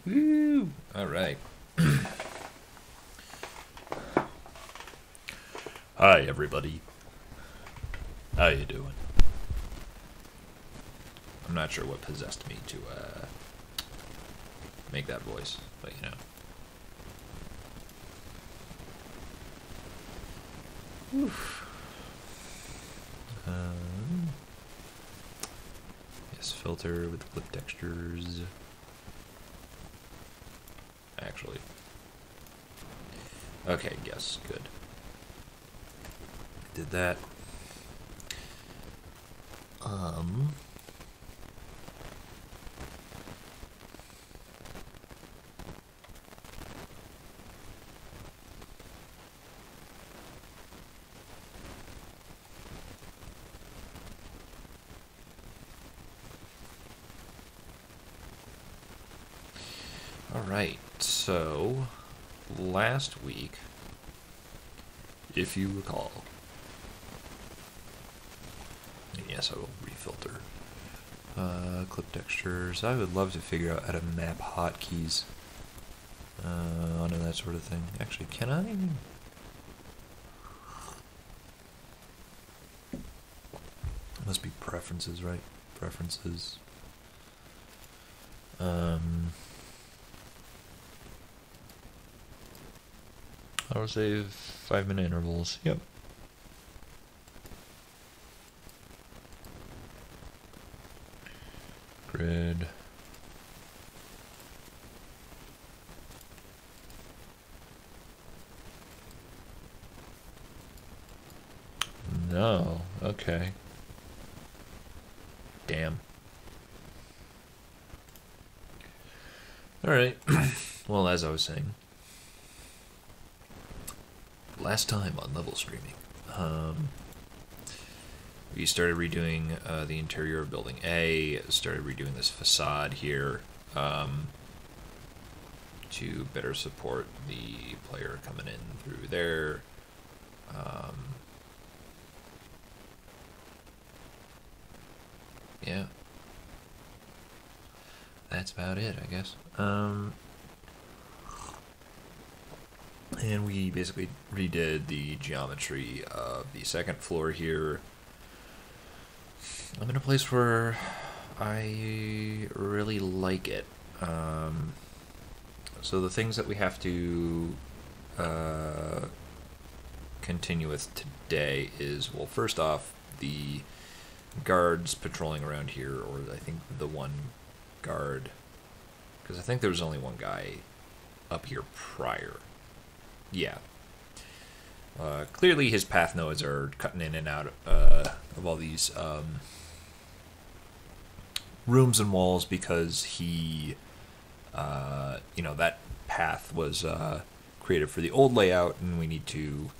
Woo! All right. Hi, everybody. How you doing? I'm not sure what possessed me to make that voice, but you know. Oof. Yes, filter with clip textures. Actually. Okay, yes, good. Did that. Alright, so last week, if you recall, yes, I will refilter clip textures. I would love to figure out how to map hotkeys onto that sort of thing. Actually, can I? Must be preferences, right? Preferences. I'll save 5-minute intervals. Yep. Grid. No. Okay. Damn. Alright. Well, as I was saying, last time on level streaming, we started redoing the interior of building A, started redoing this facade here to better support the player coming in through there. Yeah. That's about it, I guess. And we basically redid the geometry of the second floor here. I'm in a place where I really like it. So the things that we have to continue with today is, well, first off, the guards patrolling around here, or I think the one guard, because I think there was only one guy up here prior. Yeah. Clearly his path nodes are cutting in and out of all these rooms and walls because he, that path was created for the old layout, and we need to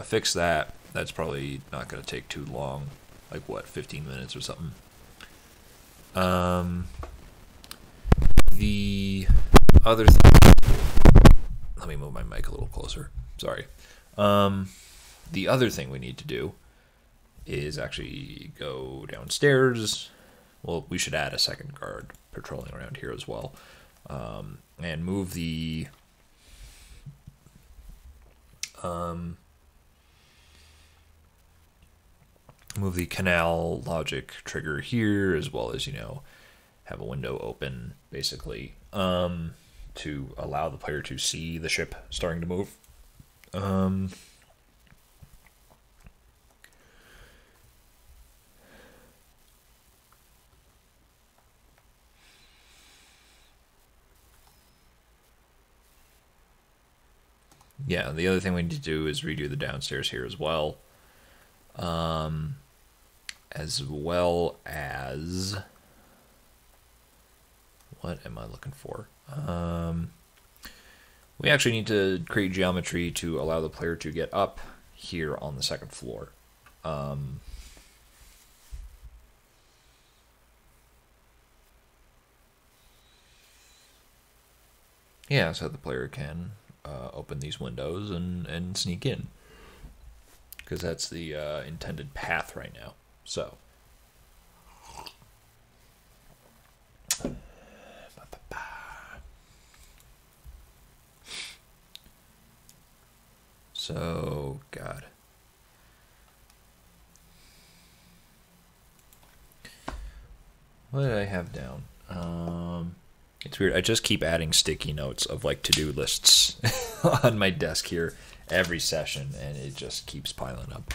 fix that. That's probably not going to take too long, like what, 15 minutes or something. The other thing, let me move my mic a little closer. Sorry. The other thing we need to do is actually go downstairs. Well, we should add a second guard patrolling around here as well. And move the canal logic trigger here, as well as, have a window open, basically, to allow the player to see the ship starting to move. Yeah, the other thing we need to do is redo the downstairs here as well. As well as... what am I looking for? We actually need to create geometry to allow the player to get up here on the second floor. Yeah, so the player can open these windows and sneak in, because that's the intended path right now. So, So, God. What did I have down? It's weird. I just keep adding sticky notes of like to-do lists on my desk here every session, and it just keeps piling up.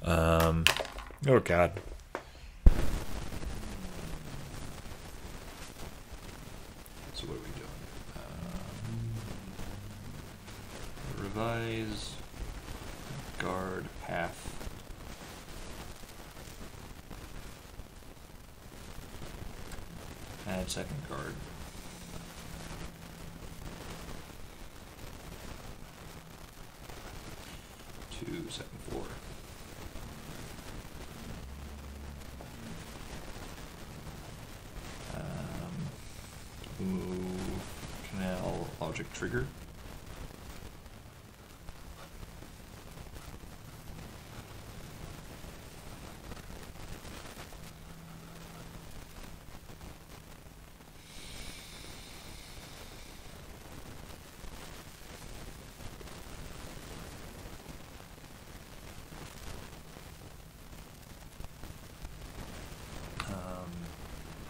Oh God. So what are we doing? Revise guard path. Add second guard. To second floor. Move canal logic trigger.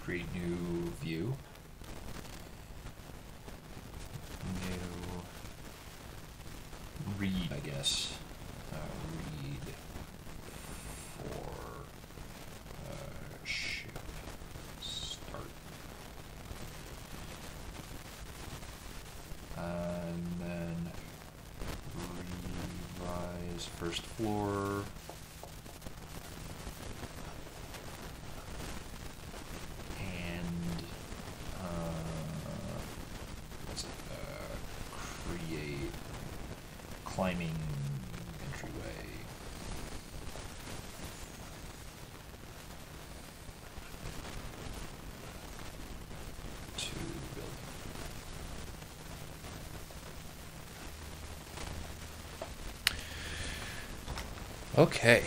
Create new view. New read, I guess. Read for ship start. And then revise first floor. Climbing entryway. To building. Okay.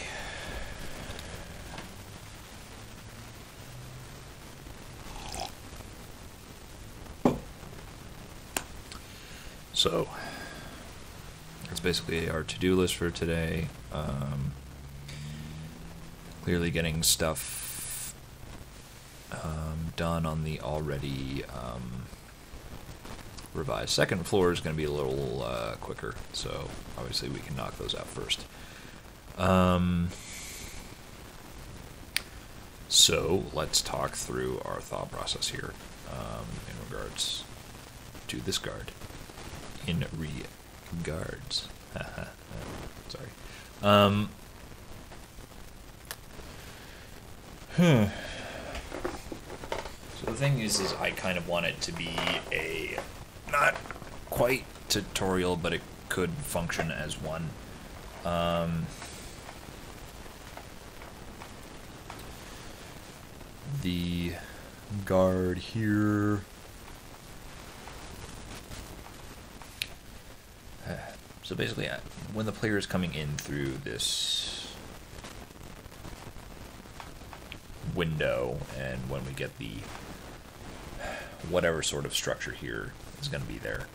So that's basically our to-do list for today. Clearly getting stuff done on the already revised second floor is going to be a little quicker, so obviously we can knock those out first. So let's talk through our thought process here in regards to this guard. In regards. Sorry. So the thing is I kind of want it to be a not quite tutorial, but it could function as one. The guard here. So basically, when the player is coming in through this window, and when we get the whatever sort of structure here is going to be there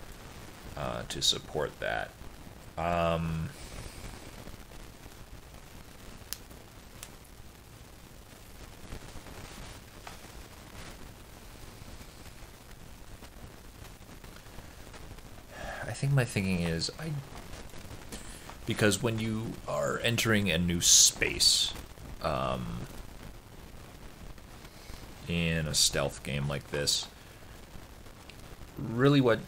to support that. I think my thinking is because when you are entering a new space in a stealth game like this, really what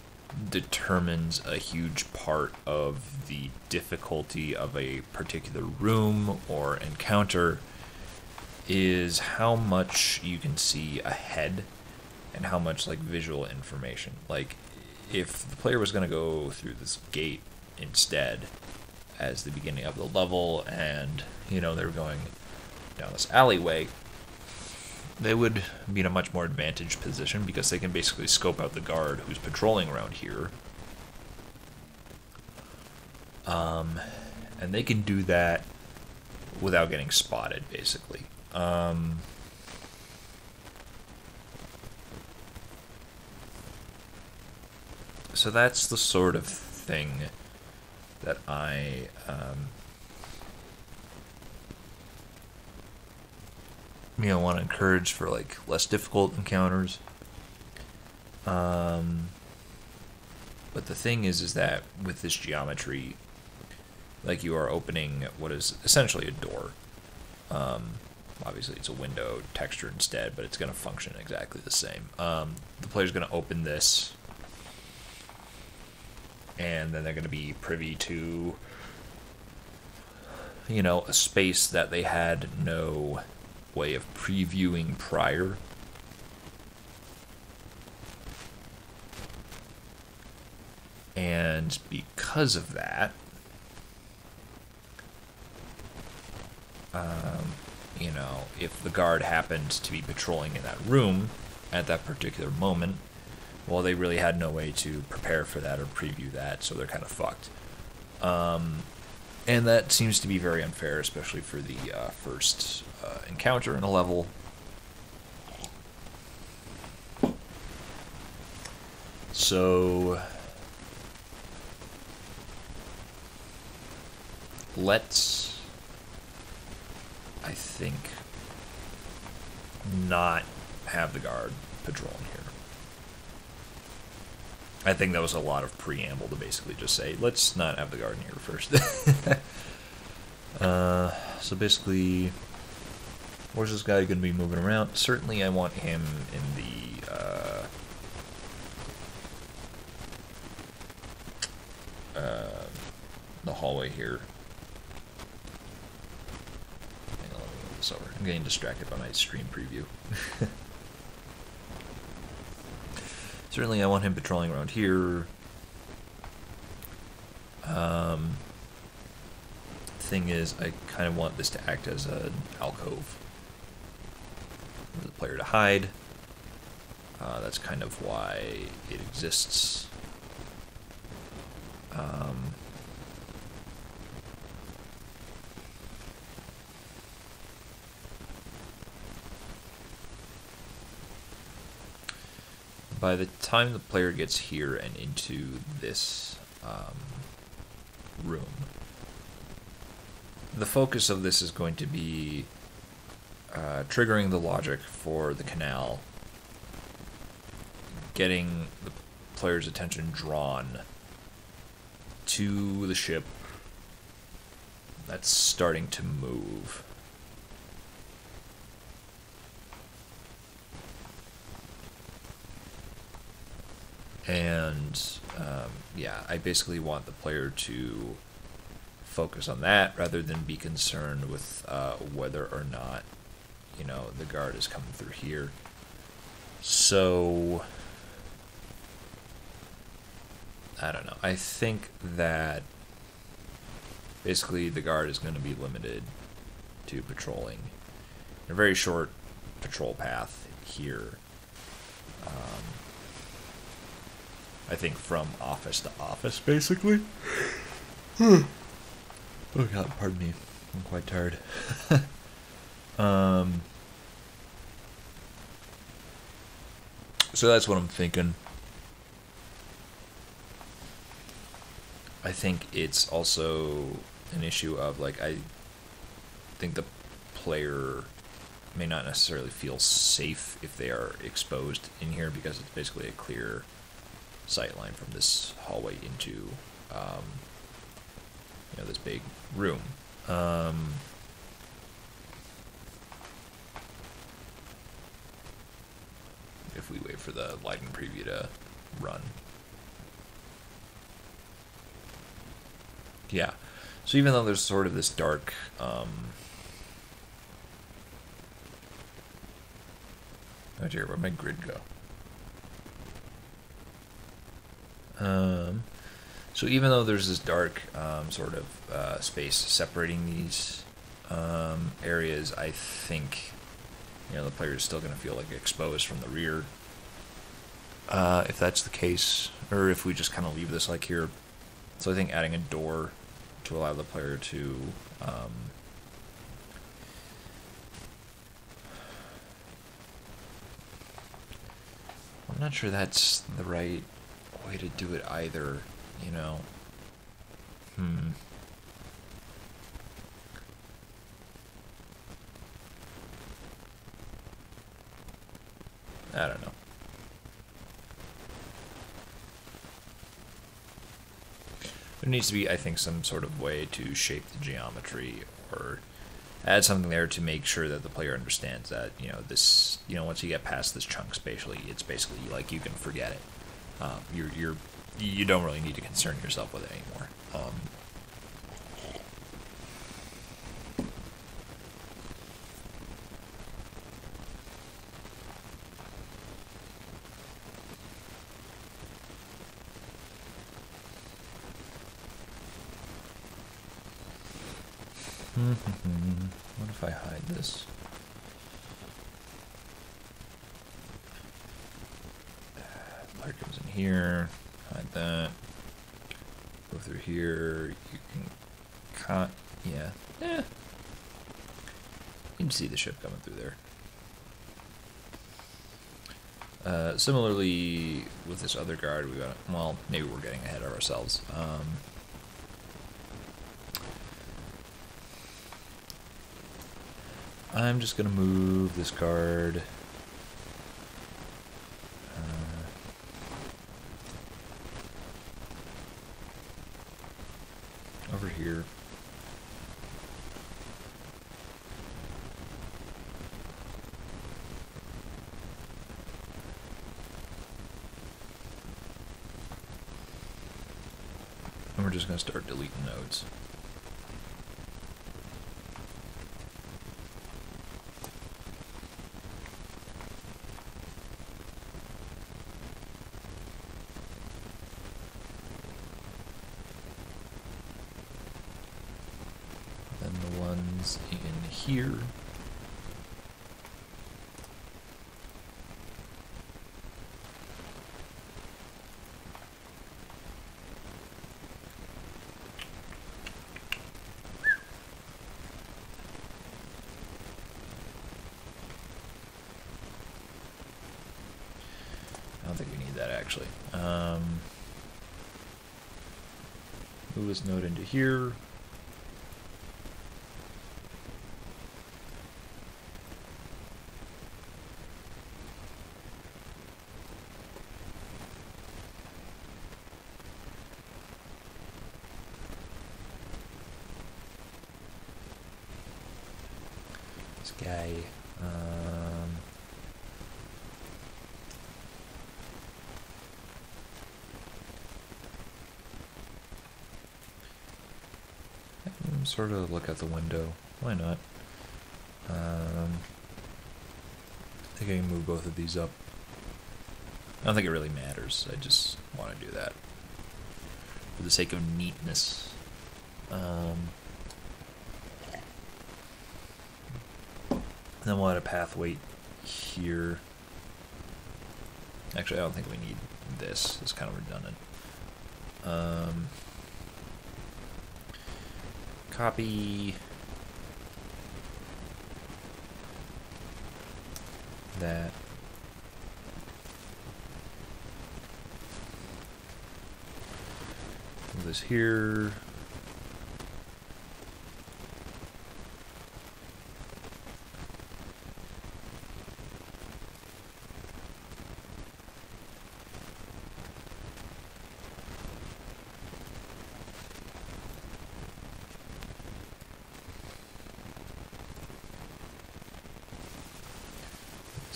determines a huge part of the difficulty of a particular room or encounter is how much you can see ahead and how much like visual information. Like if the player was going to go through this gate instead as the beginning of the level, and they were going down this alleyway, they would be in a much more advantaged position because they can basically scope out the guard who's patrolling around here, and they can do that without getting spotted, basically. So that's the sort of thing that I want to encourage for like less difficult encounters. But the thing is that with this geometry, like you are opening what is essentially a door. Obviously, it's a window texture instead, but it's going to function exactly the same. The player's going to open this, and then they're going to be privy to, a space that they had no way of previewing prior. And because of that, if the guard happened to be patrolling in that room at that particular moment, well, they really had no way to prepare for that or preview that, so they're kind of fucked. And that seems to be very unfair, especially for the first encounter in a level. So let's, I think, not have the guard patrolling here. I think that was a lot of preamble to basically just say, let's not have the guard in here first. So basically, where's this guy going to be moving around? Certainly I want him in the hallway here. Hang on, let me move this over. I'm getting distracted by my stream preview. Certainly I want him patrolling around here. Thing is, I kind of want this to act as an alcove for the player to hide. That's kind of why it exists. By the time the player gets here and into this room, the focus of this is going to be triggering the logic for the canal, getting the player's attention drawn to the ship that's starting to move. And I basically want the player to focus on that rather than be concerned with whether or not, the guard is coming through here. So, I don't know. I think that basically the guard is going to be limited to patrolling a very short patrol path here. I think from office to office, basically. Oh god, pardon me. I'm quite tired. So that's what I'm thinking. I think it's also an issue of, like, I think the player may not necessarily feel safe if they are exposed in here, because it's basically a clear sight line from this hallway into this big room. If we wait for the lighting preview to run. Yeah. So even though there's sort of this dark oh dear, where'd my grid go? So even though there's this dark sort of space separating these areas, I think the player is still going to feel like exposed from the rear. If that's the case, or if we just kind of leave this like here. So I think adding a door to allow the player to I'm not sure that's the right way to do it either, I don't know. There needs to be, I think, some sort of way to shape the geometry or add something there to make sure that the player understands that, this, once you get past this chunk spatially, it's basically like you can forget it. You don't really need to concern yourself with it anymore. What if I hide this? Light comes in here, hide that. Go through here, you can cut, yeah. You can see the ship coming through there. Similarly, with this other guard, we got, well, maybe we're getting ahead of ourselves. I'm just going to move this guard over here. And we're just going to start deleting nodes. In here. I don't think we need that actually. Move this node into here. Guy, sort of look out the window. Why not? I think I can move both of these up. I don't think it really matters. I just want to do that for the sake of neatness. Then we'll add a path weight here. Actually, I don't think we need this. It's kind of redundant. Copy that. Move this here.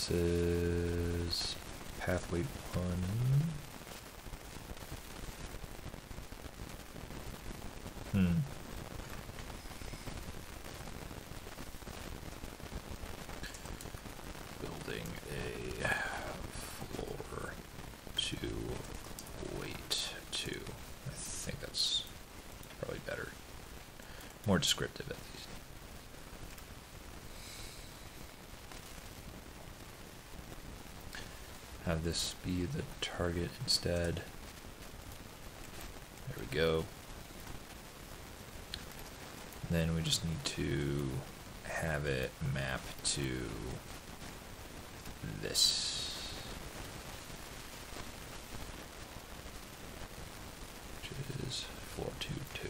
This is pathway 1. Building a floor to weight 2. I think that's probably better. More descriptive at least. Have this be the target instead. There we go. Then we just need to have it map to this, which is 422.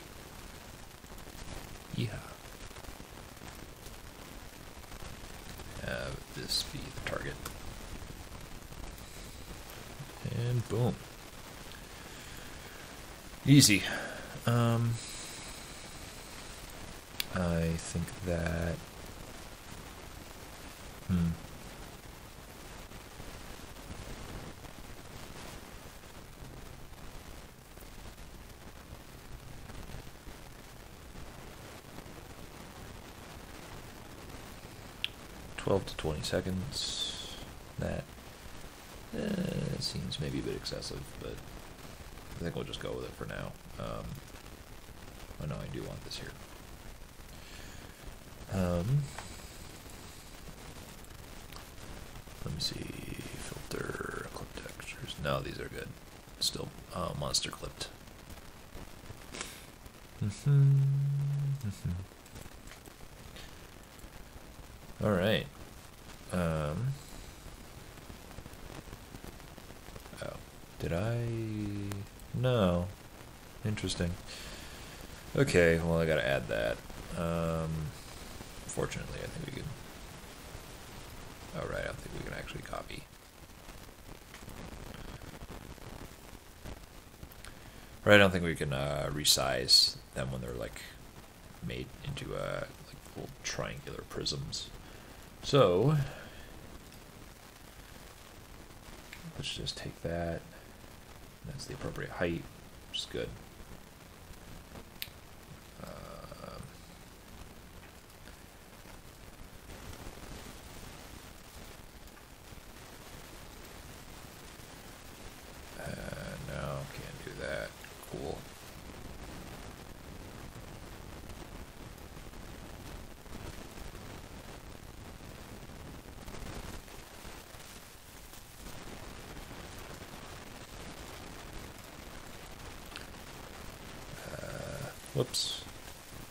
have this be the target. And boom. Easy. I think that... 12 to 20 seconds. That seems maybe a bit excessive, but I think we'll just go with it for now. Oh no, I do want this here. Let me see. Filter, clip textures. No, these are good. Still monster clipped. All right. Oh, did I? No. Interesting. Okay, well, I gotta add that. Fortunately, I think we can. Oh, right, I don't think we can actually copy. Right, I don't think we can resize them when they're like made into like little triangular prisms. So let's just take that. That's the appropriate height, which is good. No, can't do that. Cool. Whoops.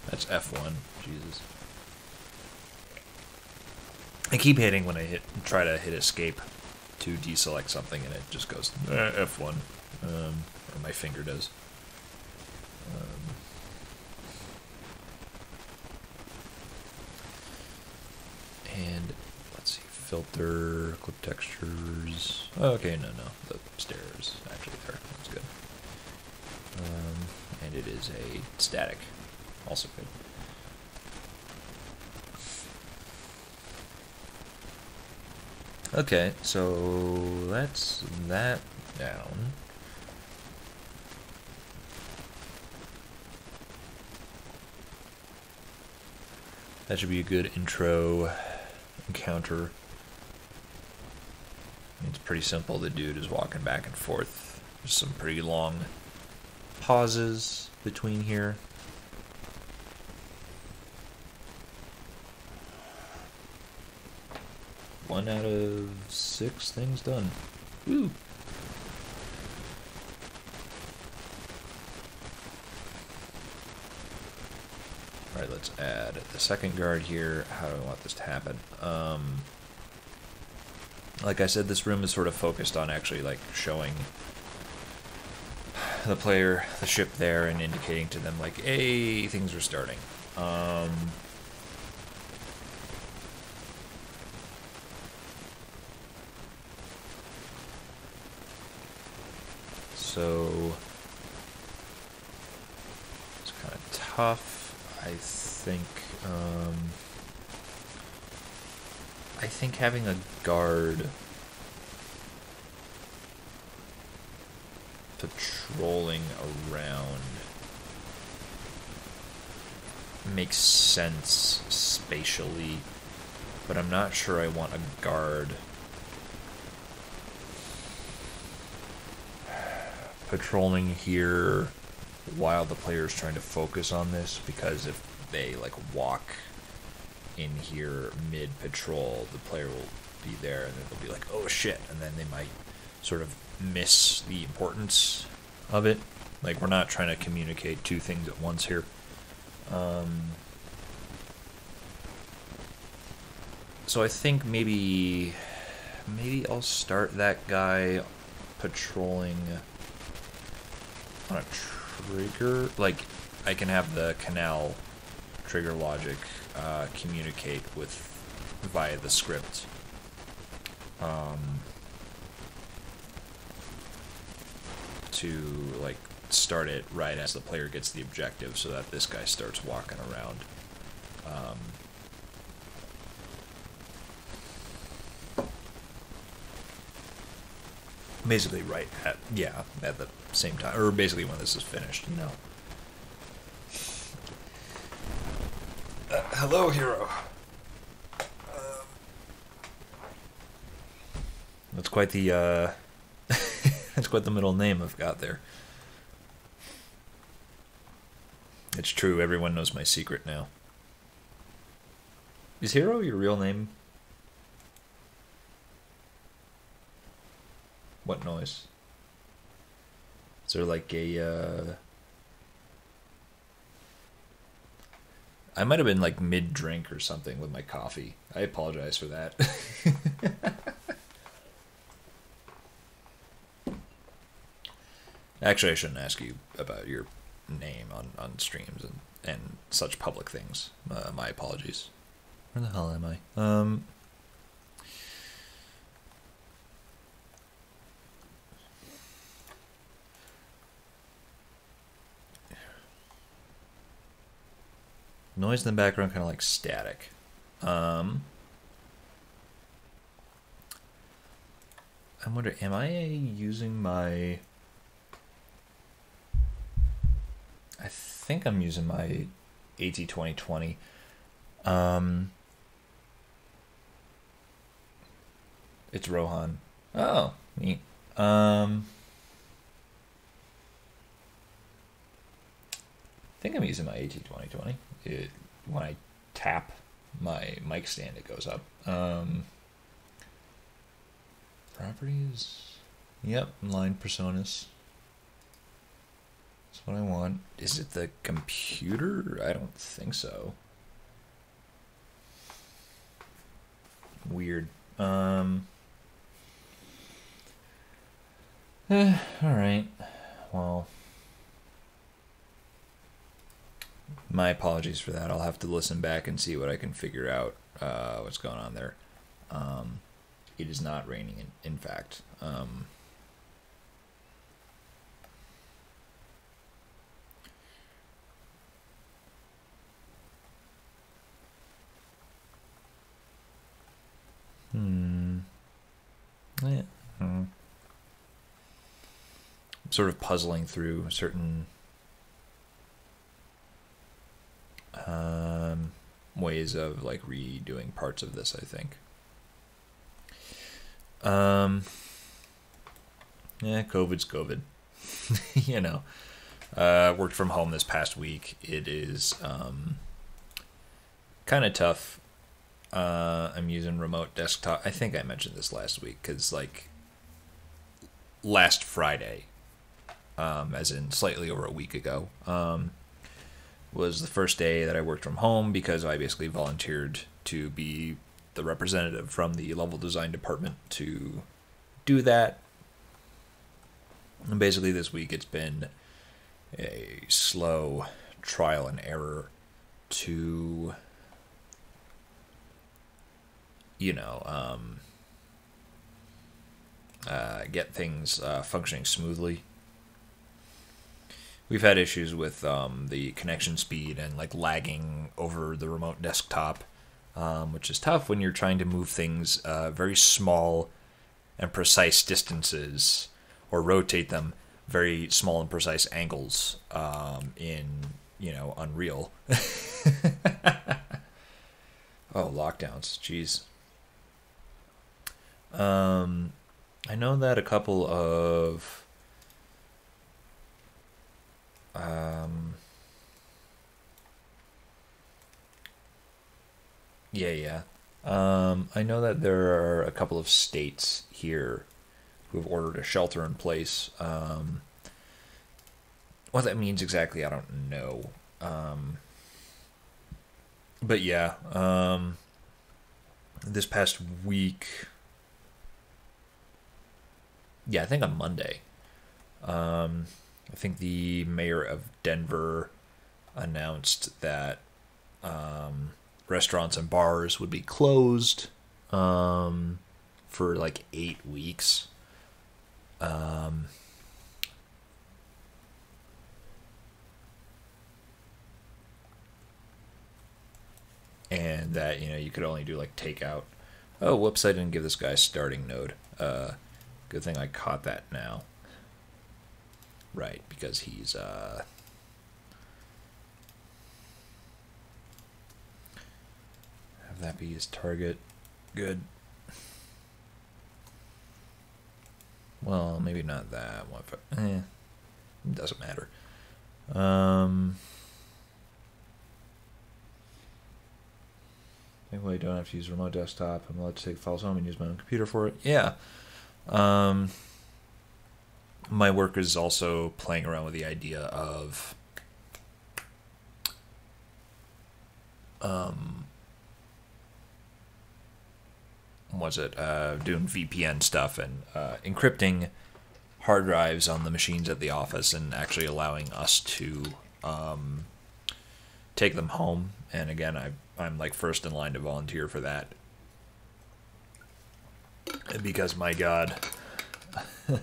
That's F1. Jesus. I keep hitting when I try to hit escape to deselect something, and it just goes F1. Or my finger does. And let's see, filter, clip textures. Oh, okay, no, the stairs actually there. That's good. And it is a static, also good. Okay, so let's that down. That should be a good intro encounter. It's pretty simple. The dude is walking back and forth. There's some pretty long pauses between here. One out of 6 things done. Woo! Alright, let's add the second guard here. How do I want this to happen? Like I said, this room is sort of focused on actually like showing the player the ship there and indicating to them like, hey, things are starting. So it's kind of tough. I think having a guard patrolling around makes sense spatially, but I'm not sure I want a guard patrolling here while the player is trying to focus on this, because if they like walk in here mid-patrol, the player will be there and then they'll be like, oh shit, and then they might sort of miss the importance of it. Like, we're not trying to communicate two things at once here. So I think maybe I'll start that guy patrolling on a trigger. Like, I can have the canal trigger logic communicate with via the script. To like start it right as the player gets the objective, so that this guy starts walking around. Basically, right at the same time, or basically when this is finished, you know. Hello, hero. That's quite the that's quite the middle name I've got there. It's true, everyone knows my secret now. Is Hero your real name? What noise? Is there like a I might have been like mid-drink or something with my coffee. I apologize for that. Actually, I shouldn't ask you about your name on streams and such public things. My apologies. Where the hell am I? Noise in the background, kind of like static. I wonder, am I using my... I think I'm using my AT2020. It's Rohan. Oh, neat. I think I'm using my AT2020. When I tap my mic stand, it goes up. Properties. Yep, line personas. That's what I want. Is it the computer? I don't think so. Weird. Alright. Well, my apologies for that. I'll have to listen back and see what I can figure out what's going on there. It is not raining, in fact. Yeah. I'm sort of puzzling through certain ways of like redoing parts of this, I think. Yeah, COVID's COVID. You know. Worked from home this past week. It is kind of tough. I'm using remote desktop. I think I mentioned this last week because, like, last Friday, as in slightly over a week ago, was the first day that I worked from home because I basically volunteered to be the representative from the level design department to do that. And basically this week it's been a slow trial and error to, you know, get things functioning smoothly. We've had issues with the connection speed and like lagging over the remote desktop, which is tough when you're trying to move things very small and precise distances, or rotate them very small and precise angles in, you know, Unreal. Oh, lockdowns, jeez. I know that a couple of I know that there are a couple of states here who have ordered a shelter in place. What that means exactly, I don't know. But yeah, this past week, yeah, I think on Monday, I think the mayor of Denver announced that restaurants and bars would be closed for like 8 weeks. And that, you could only do like takeout. Oh, whoops, I didn't give this guy a starting node. Good thing I caught that now. Right, because he's have that be his target. Good. Well, maybe not that one. It doesn't matter. Well, I don't have to use remote desktop. I'm allowed to take files home and use my own computer for it. Yeah. My work is also playing around with the idea of doing VPN stuff and encrypting hard drives on the machines at the office and actually allowing us to take them home. And again, I'm like first in line to volunteer for that. Because my God. What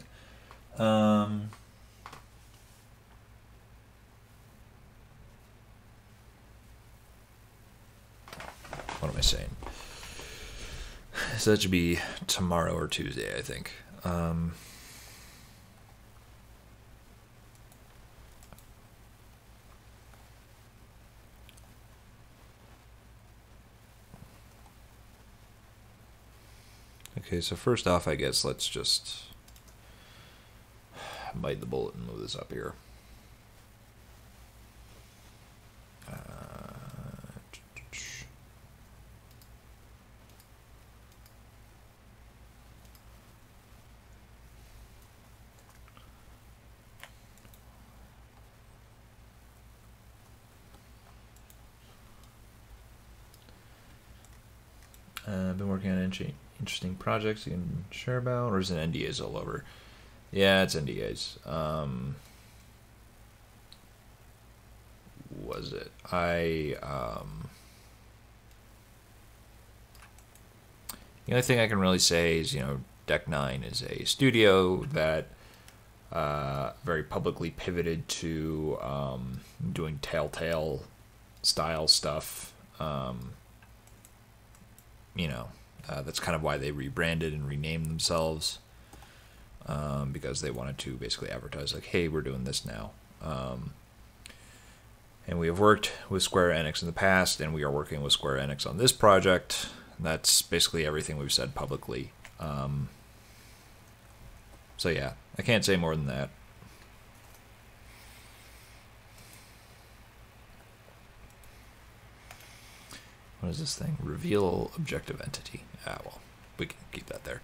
am I saying? So that should be tomorrow or Tuesday, I think. Okay, so first off, I guess let's just bite the bullet and move this up here. I've been working on interesting projects you can share about, or is it NDAs all over? Yeah, it's NDAs. Was it? The only thing I can really say is, Deck 9 is a studio that very publicly pivoted to doing Telltale style stuff. That's kind of why they rebranded and renamed themselves, because they wanted to basically advertise like, hey, we're doing this now. And we have worked with Square Enix in the past, and we are working with Square Enix on this project. That's basically everything we've said publicly. So yeah, I can't say more than that. What is this thing? Reveal objective entity. Ah, well, we can keep that there.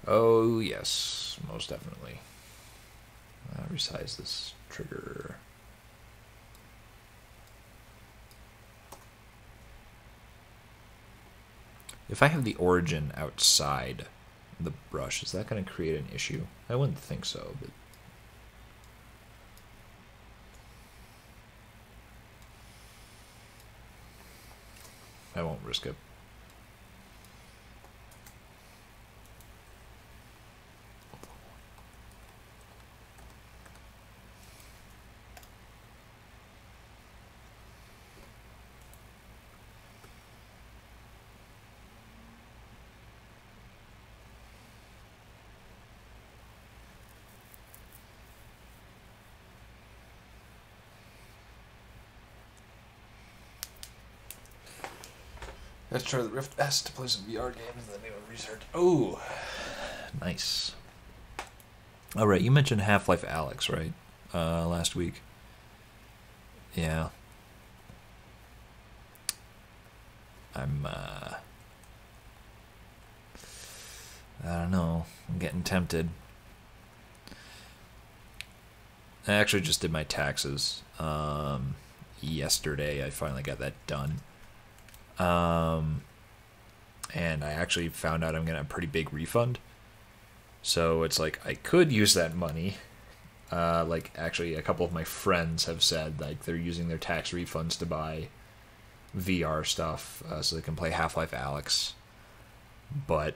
Oh, yes, most definitely. Resize this trigger. If I have the origin outside the brush, is that going to create an issue? I wouldn't think so, but I won't risk it. Let's try the Rift S to play some VR games and then maybe research. Oh, nice. All right, you mentioned Half-Life Alyx, right? Last week. Yeah. I don't know. I'm getting tempted. I actually just did my taxes yesterday. I finally got that done. And I actually found out I'm going to have a pretty big refund. So it's like I could use that money Like, actually, a couple of my friends have said like they're using their tax refunds to buy VR stuff so they can play Half-Life Alyx. But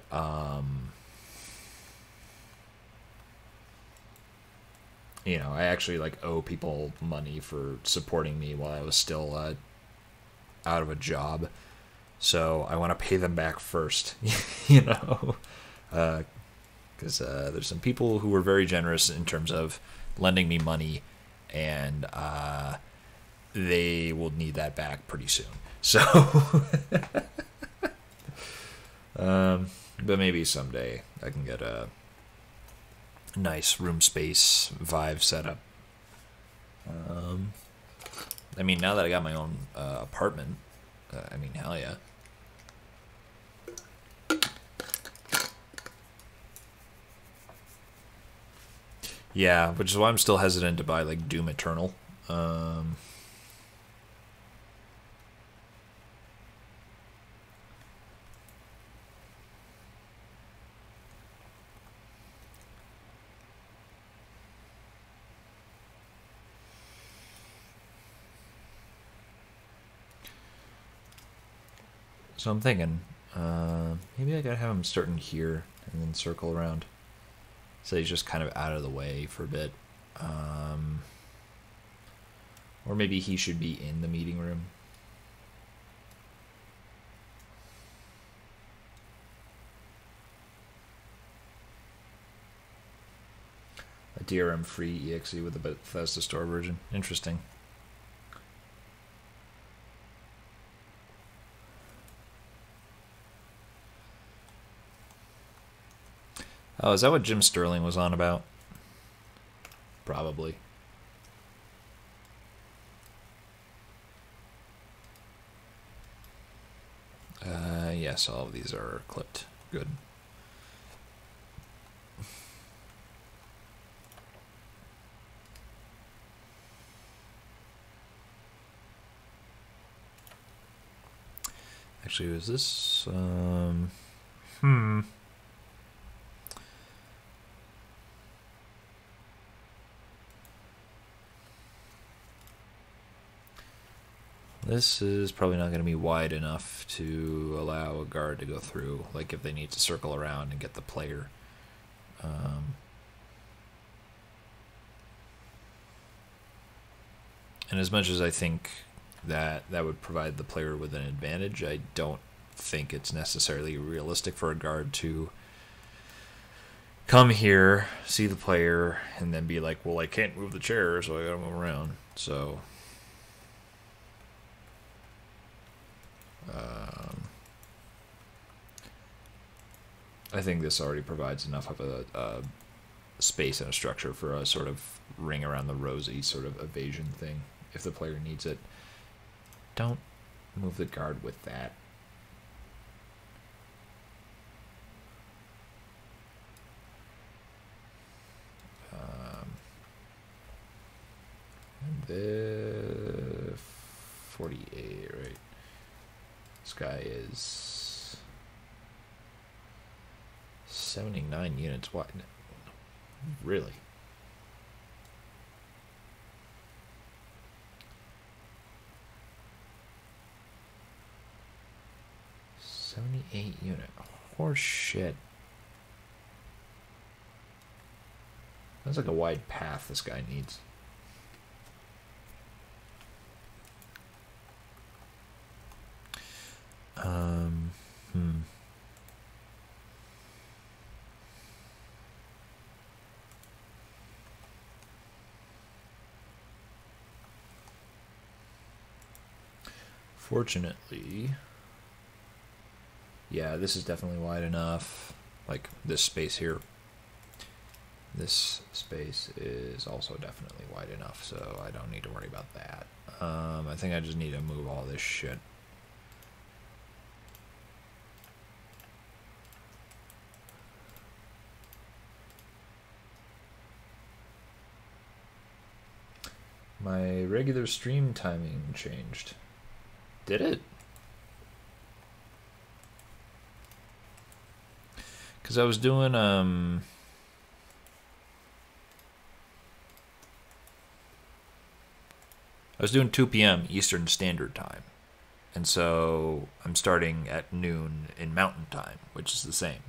you know, I actually like owe people money for supporting me while I was still out of a job, so I want to pay them back first. You know, because there's some people who were very generous in terms of lending me money, and they will need that back pretty soon. So, but maybe someday I can get a nice room space Vive setup. I mean, now that I got my own apartment, I mean, hell yeah. Yeah, which is why I'm still hesitant to buy like Doom Eternal. So I'm thinking, maybe I gotta have him starting here and then circle around. So he's just kind of out of the way for a bit. Or maybe he should be in the meeting room. A DRM free EXE with the Bethesda Store version. Interesting. Oh, is that what Jim Sterling was on about? Probably. Yes, all of these are clipped. Good. Actually, was this... This is probably not going to be wide enough to allow a guard to go through, like if they need to circle around and get the player. And as much as I think that that would provide the player with an advantage, I don't think it's necessarily realistic for a guard to come here, see the player, and then be like, well, I can't move the chair, so I gotta move around. So... I think this already provides enough of a space and a structure for a sort of ring around the rosy sort of evasion thing, if the player needs it. Don't move the guard with that. And the 48, right? This guy is 79 units wide. Really? $78 unit. Horse shit. That's like a wide path this guy needs. Fortunately, yeah, this is definitely wide enough. Like this space here. This space is also definitely wide enough, so I don't need to worry about that. I think I just need to move all this shit. My regular stream timing changed. Did it? Because I was doing, was doing 2 p.m. Eastern Standard Time. And so I'm starting at noon in Mountain Time, which is the same.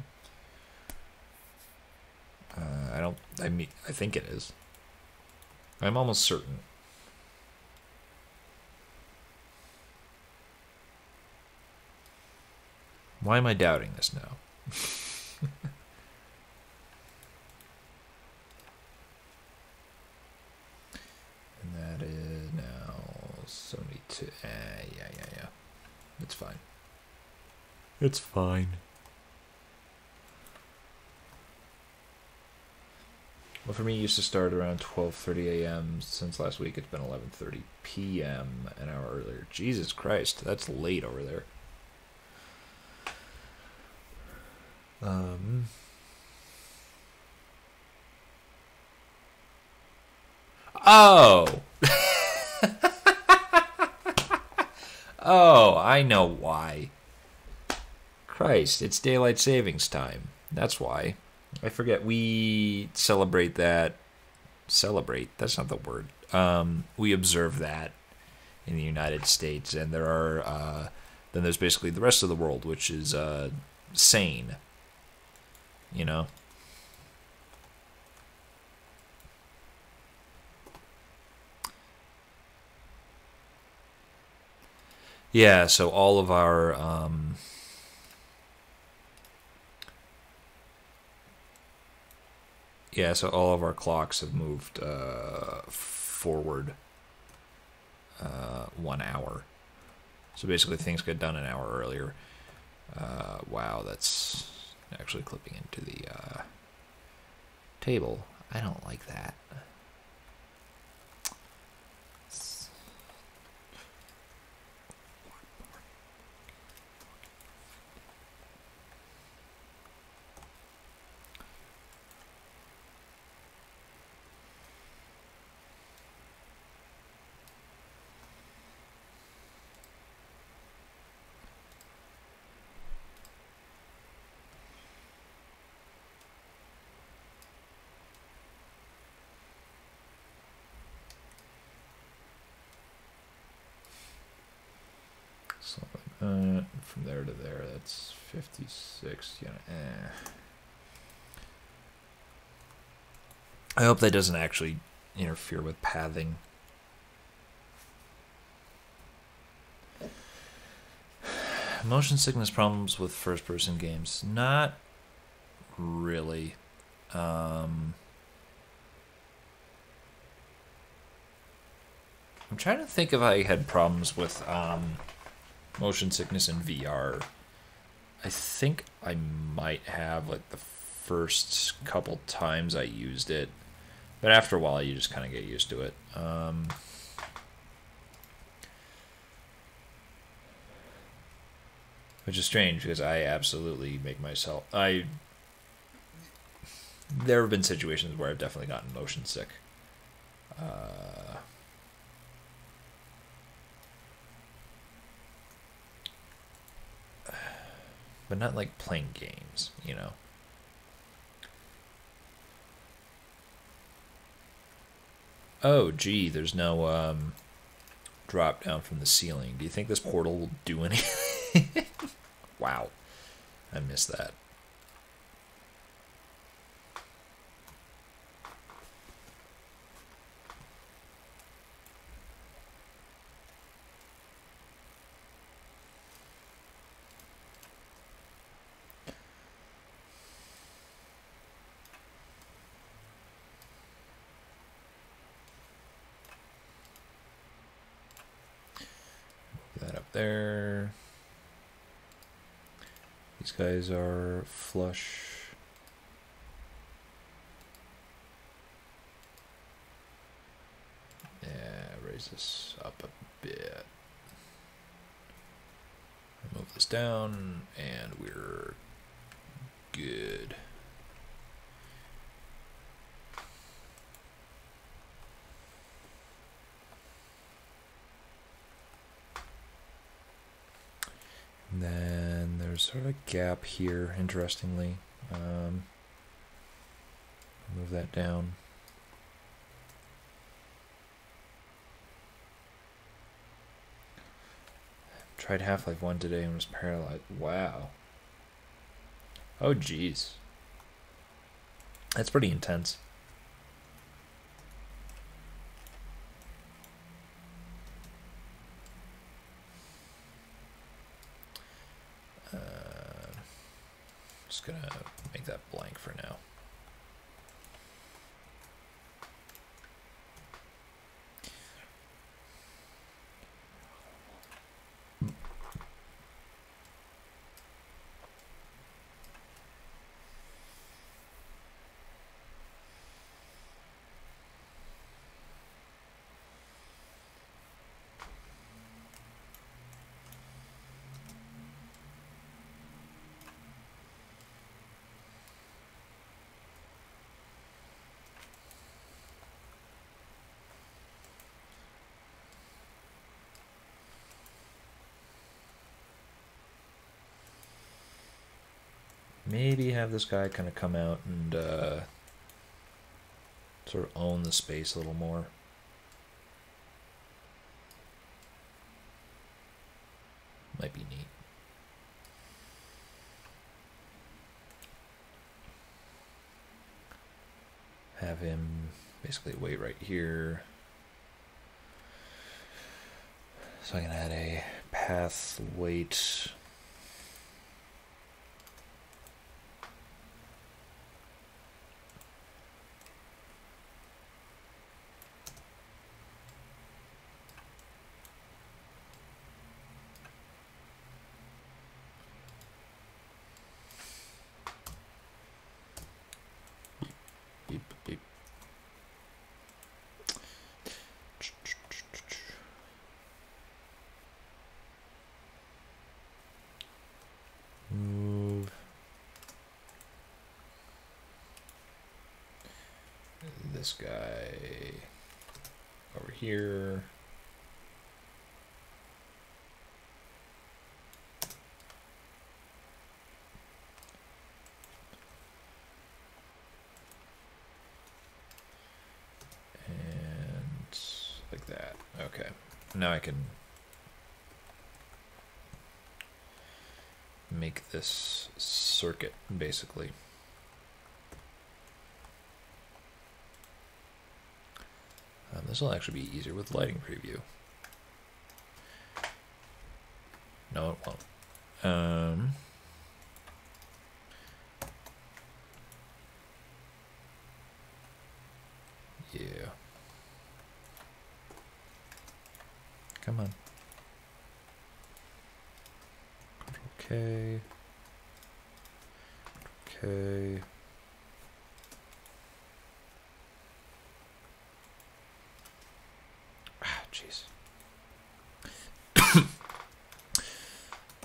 I think it is. I'm almost certain. Why am I doubting this now? And that is now 72. Yeah. It's fine. It's fine. Well, for me, it used to start around 12:30 a.m. Since last week, it's been 11:30 p.m. an hour earlier. Jesus Christ, that's late over there. Oh! Oh, I know why. Christ, it's daylight savings time. That's why. I forget, we celebrate that. Celebrate? That's not the word. We observe that in the United States, and there are, then there's basically the rest of the world, which is sane. You know? Yeah, so all of our clocks have moved forward 1 hour. So basically things get done an hour earlier. Wow, that's actually clipping into the table. I don't like that. From there to there, that's 56. Yeah. I hope that doesn't actually interfere with pathing. Motion sickness problems with first-person games? Not really. I'm trying to think if I had problems with motion sickness in VR. I think I might have, like, the first couple times I used it, but after a while you just kind of get used to it. Which is strange because I absolutely make myself. There have been situations where I've definitely gotten motion sick. But not like playing games, you know. Oh, gee, there's no drop down from the ceiling. Do you think this portal will do anything? Wow, I missed that. That up there. These guys are flush. Yeah, raise this up a bit. Move this down, and we're good. And then there's sort of a gap here, interestingly. Move that down. Tried Half-Life 1 today and was paralyzed. Wow. Oh, jeez. That's pretty intense. Just gonna make that blank for now. Maybe have this guy kind of come out and sort of own the space a little more. Might be neat. Have him basically wait right here. So I can add a path wait. Beep, beep. Move this guy over here. And like that. Okay. Now I can make this circuit, basically. This will actually be easier with lighting preview. No, it won't. Yeah. Come on. Okay. Okay. Ah, jeez.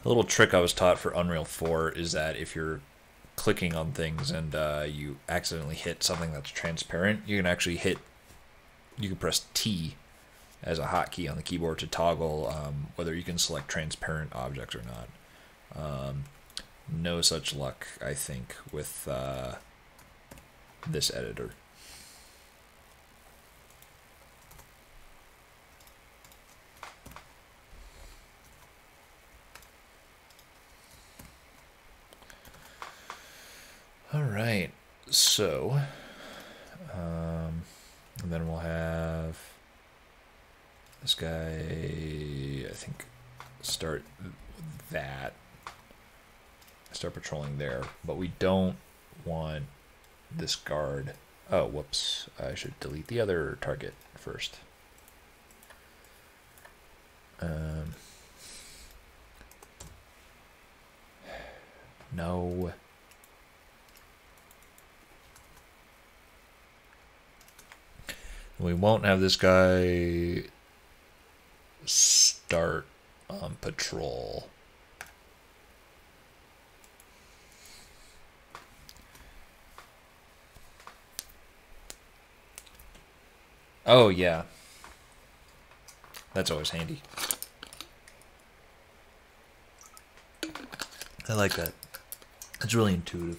A little trick I was taught for Unreal 4 is that if you're clicking on things and you accidentally hit something that's transparent, you can actually you can press T as a hotkey on the keyboard to toggle whether you can select transparent objects or not. No such luck, I think, with this editor. All right, so and then we'll have this guy, I think, start that. Start patrolling there, but we don't want this guard. Oh, whoops. I should delete the other target first. No. We won't have this guy start on patrol. Oh, yeah. That's always handy. I like that. It's really intuitive.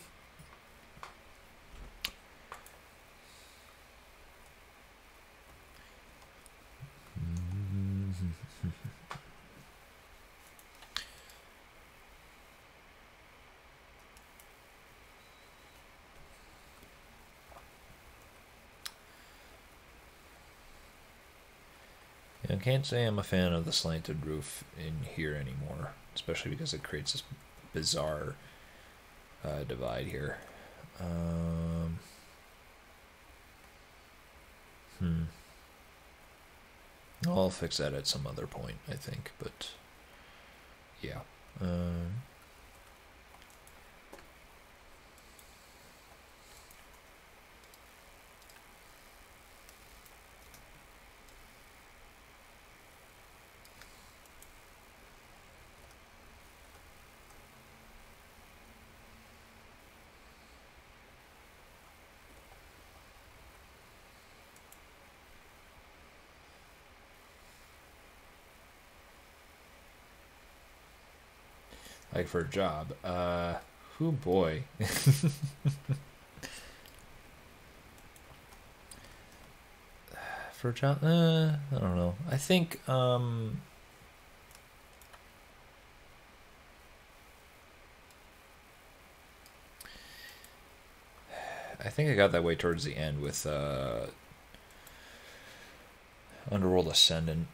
I can't say I'm a fan of the slanted roof in here anymore, especially because it creates this bizarre divide here. I'll fix that at some other point, I think, but yeah. Like for a job. Oh boy. For a job, I don't know. I think I got that way towards the end with Underworld Ascendant.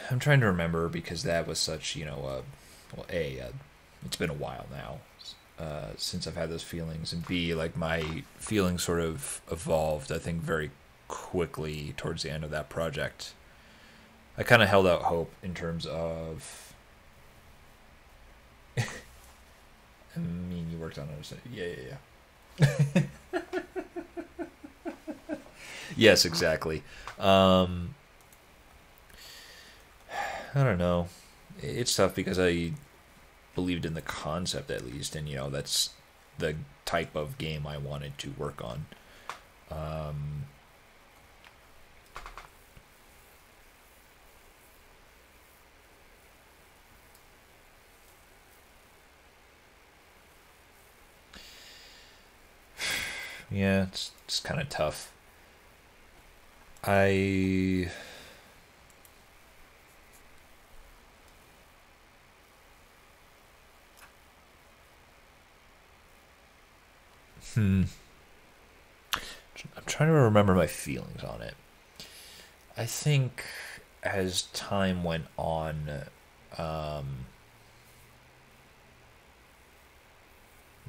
I'm trying to remember because that was such, it's been a while now since I've had those feelings, and B, like my feelings sort of evolved, I think, very quickly towards the end of that project. I kind of held out hope in terms of. I mean, you worked on it. Yeah. Yes, exactly. I don't know. It's tough because I believed in the concept at least, and that's the type of game I wanted to work on. Yeah, it's kind of tough. I'm trying to remember my feelings on it. I think as time went on,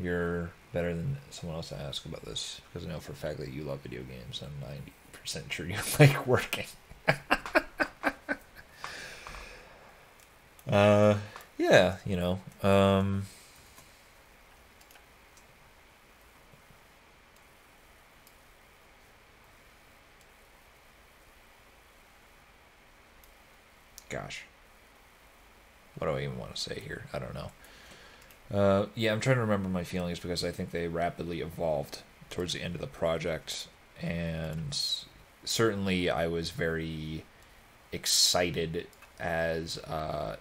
you're better than someone else to ask about this, because I know for a fact that you love video games. I'm 90% sure you like working. Yeah, gosh, what do I even want to say here? I don't know. Yeah, I'm trying to remember my feelings because I think they rapidly evolved towards the end of the project, and certainly I was very excited as I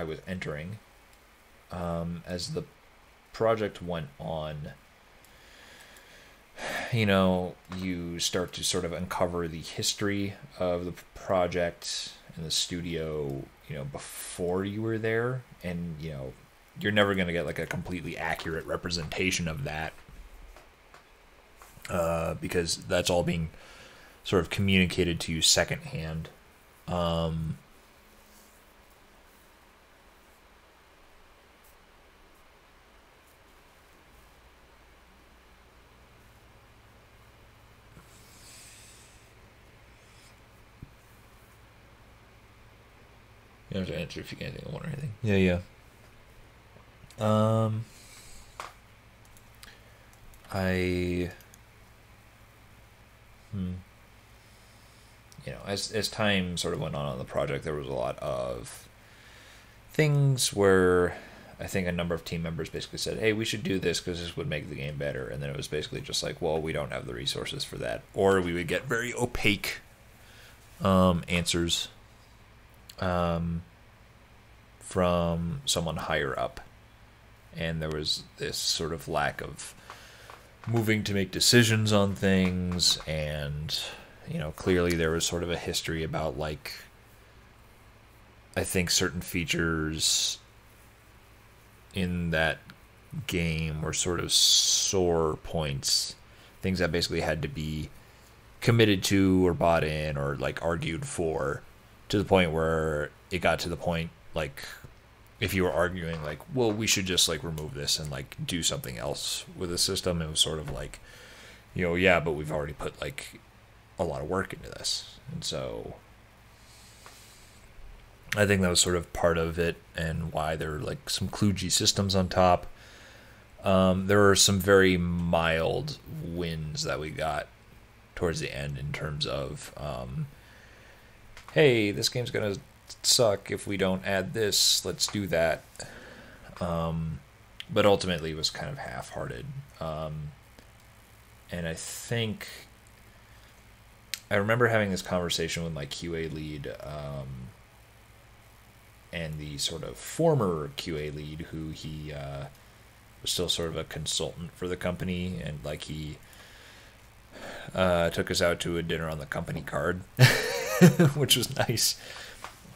was entering. As the project went on, you start to sort of uncover the history of the project and the studio, before you were there, and you're never going to get like a completely accurate representation of that, because that's all being sort of communicated to you secondhand. You don't have to answer if you can't think of one or anything. Yeah. As time sort of went on the project, there was a lot of things where I think a number of team members basically said, hey, we should do this because this would make the game better. And then it was basically just like, well, we don't have the resources for that. Or we would get very opaque answers from someone higher up. And there was this sort of lack of moving to make decisions on things, and clearly there was sort of a history about, like, I think certain features in that game were sort of sore points, things that basically had to be committed to or bought in or like argued for, to the point where it got to the point like if you were arguing like, well, we should just like remove this and like do something else with the system, it was sort of like, yeah, but we've already put like a lot of work into this. And so I think that was sort of part of it and why there were like some kludgy systems on top. There were some very mild wins that we got towards the end in terms of, hey, this game's going to suck if we don't add this, let's do that. But ultimately it was kind of half-hearted. And I think I remember having this conversation with my QA lead, and the sort of former QA lead who he was still sort of a consultant for the company, and like he took us out to a dinner on the company card, which was nice.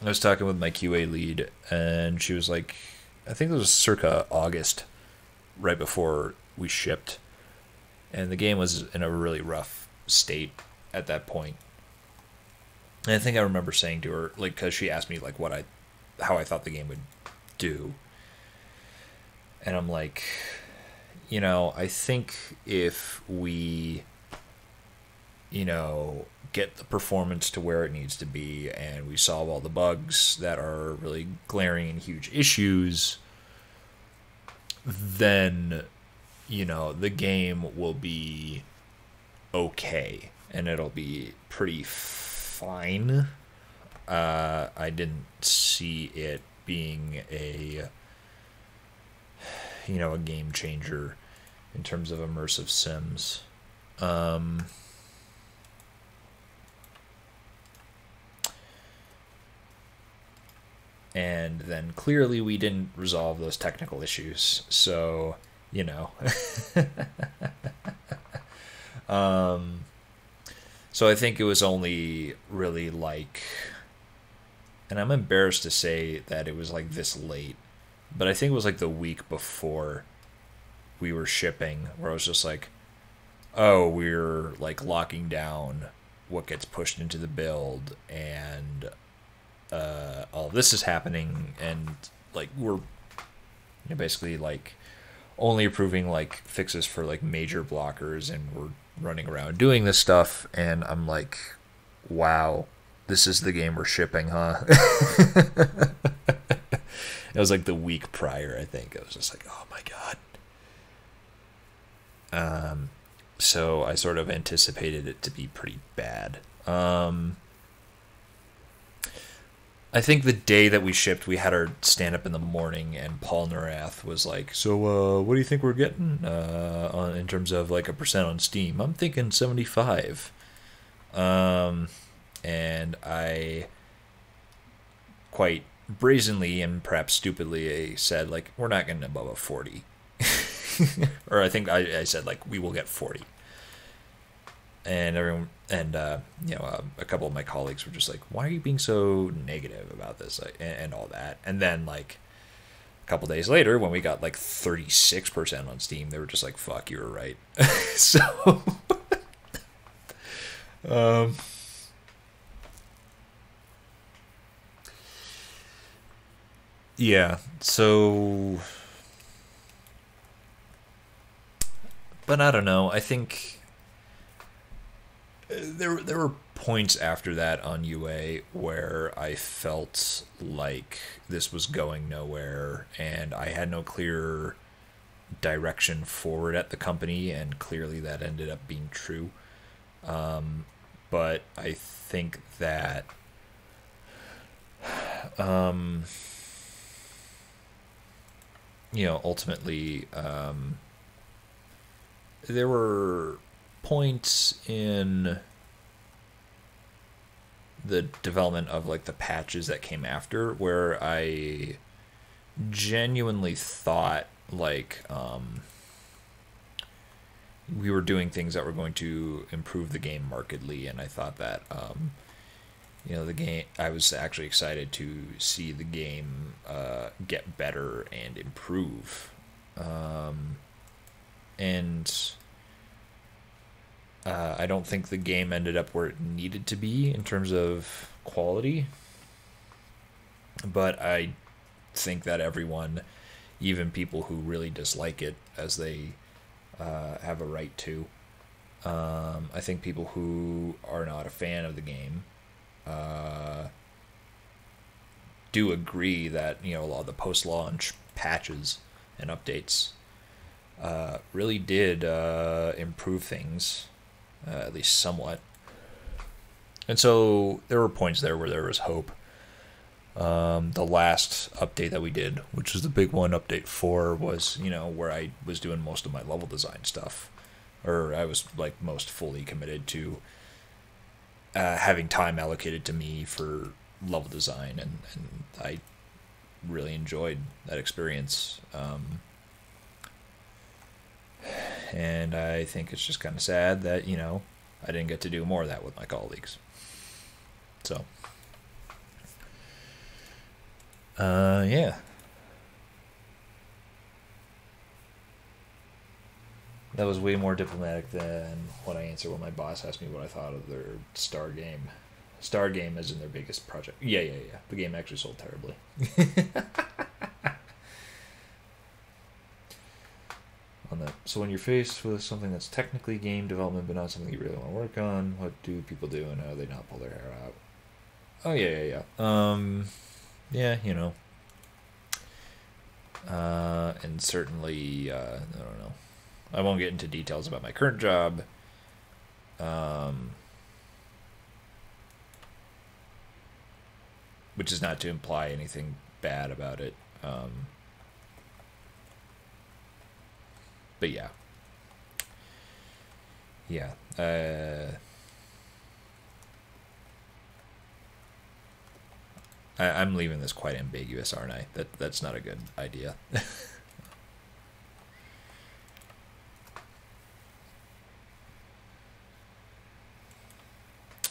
I was talking with my QA lead, and she was like, I think it was circa August, right before we shipped, and the game was in a really rough state at that point. And I think I remember saying to her, like, because she asked me like how I thought the game would do, and I'm like, I think if we, get the performance to where it needs to be and we solve all the bugs that are really glaring and huge issues, then, the game will be okay and it'll be pretty fine. I didn't see it being a game changer in terms of immersive sims. And then clearly we didn't resolve those technical issues. So, so I think it was only really like, and I'm embarrassed to say that it was like this late, but I think it was like the week before we were shipping where I was just like, oh, we're like locking down what gets pushed into the build, and all this is happening, and like we're basically like only approving like fixes for like major blockers, and we're running around doing this stuff, and I'm like, wow, this is the game we're shipping, huh? It was like the week prior, I think. I was just like, oh my god. So I sort of anticipated it to be pretty bad. I think the day that we shipped, we had our stand-up in the morning, and Paul Narath was like, so what do you think we're getting in terms of like a percent on Steam? I'm thinking 75. And I quite brazenly and perhaps stupidly said, like, we're not getting above a 40. Or I think I said, like, we will get 40. And everyone, and a couple of my colleagues were just like, why are you being so negative about this, and all that. And then like a couple days later, when we got like 36% on Steam, they were just like, fuck, you were right. So yeah, so, but I don't know, I think there were points after that on UA where I felt like this was going nowhere, and I had no clear direction forward at the company, and clearly that ended up being true. But I think that ultimately there were points in the development of like the patches that came after where I genuinely thought like we were doing things that were going to improve the game markedly, and I thought that the game, I was actually excited to see the game get better and improve, and I don't think the game ended up where it needed to be in terms of quality, but I think that everyone, even people who really dislike it, as they have a right to, I think people who are not a fan of the game do agree that a lot of the post-launch patches and updates really did improve things, at least somewhat. And so there were points there where there was hope. The last update that we did, which was the big one, update 4, was where I was doing most of my level design stuff, or I was like most fully committed to having time allocated to me for level design, and I really enjoyed that experience. And I think it's just kind of sad that I didn't get to do more of that with my colleagues. So yeah. That was way more diplomatic than what I answered when my boss asked me what I thought of their Star game. Star game as in their biggest project. Yeah. The game actually sold terribly. On that. So when you're faced with something that's technically game development but not something you really want to work on, what do people do and how do they not pull their hair out? Oh yeah. Yeah, and certainly, I don't know. I won't get into details about my current job. Which is not to imply anything bad about it. But yeah. Yeah. I'm leaving this quite ambiguous, aren't I? That's not a good idea.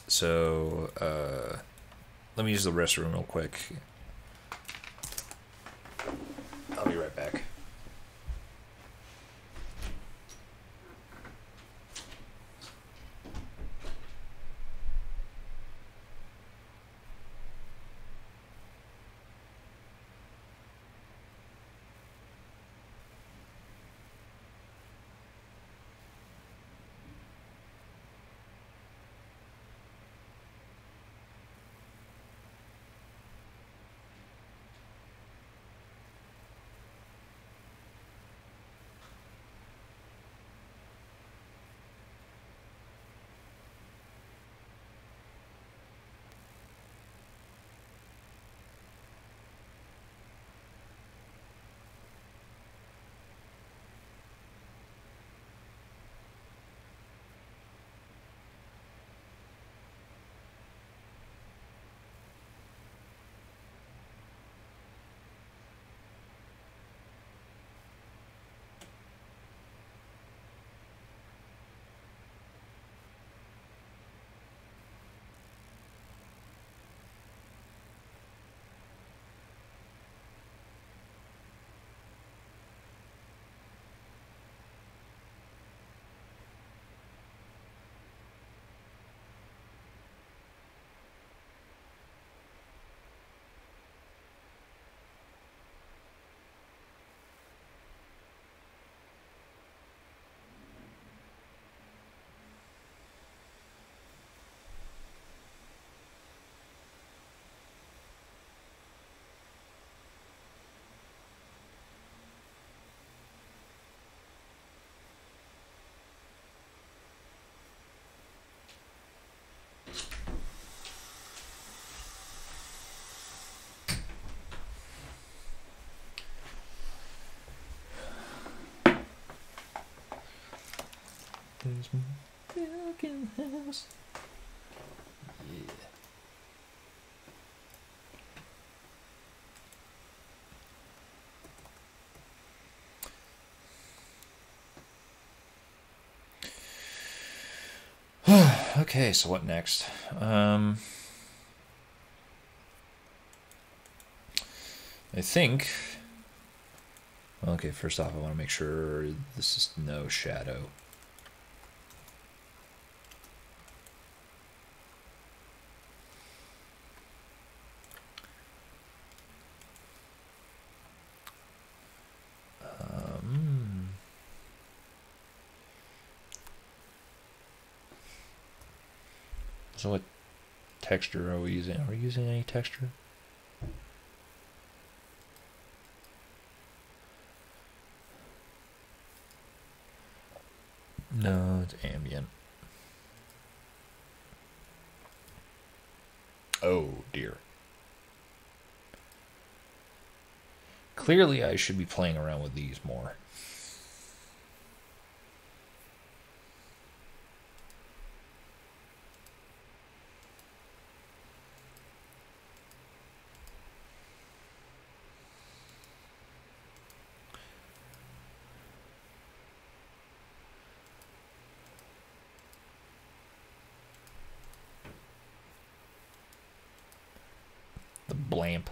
So, let me use the restroom real quick. I'll be right back. There's my fucking house. Yeah. Okay, so what next? I think. Okay, first off, I want to make sure this is no shadow. So what texture are we using? Are we using any texture? No, it's ambient. Oh dear. Clearly I should be playing around with these more. The blamp.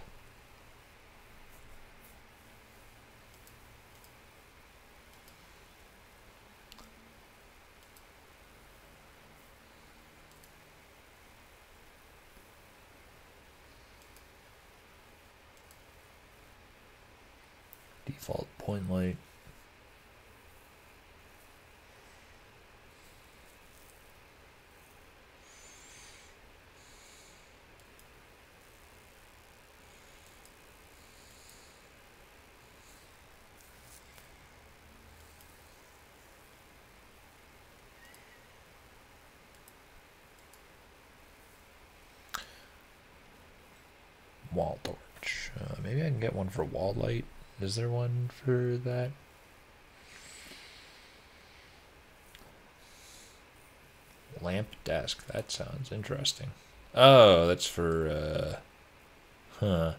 Default point light. Wall torch. Maybe I can get one for wall light. Is there one for that? Lamp desk. That sounds interesting. Oh, that's for, huh.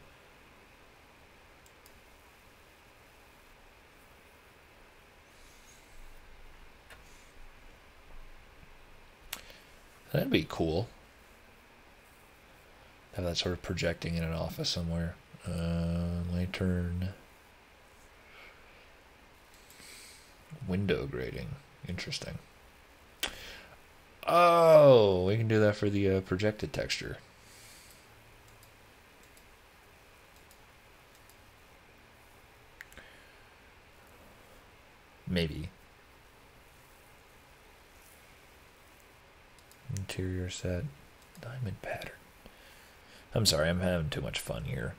That'd be cool. Have that sort of projecting in an office somewhere. Lantern. Window grating. Interesting. Oh, we can do that for the projected texture. Maybe. Interior set. Diamond pattern. I'm sorry, I'm having too much fun here.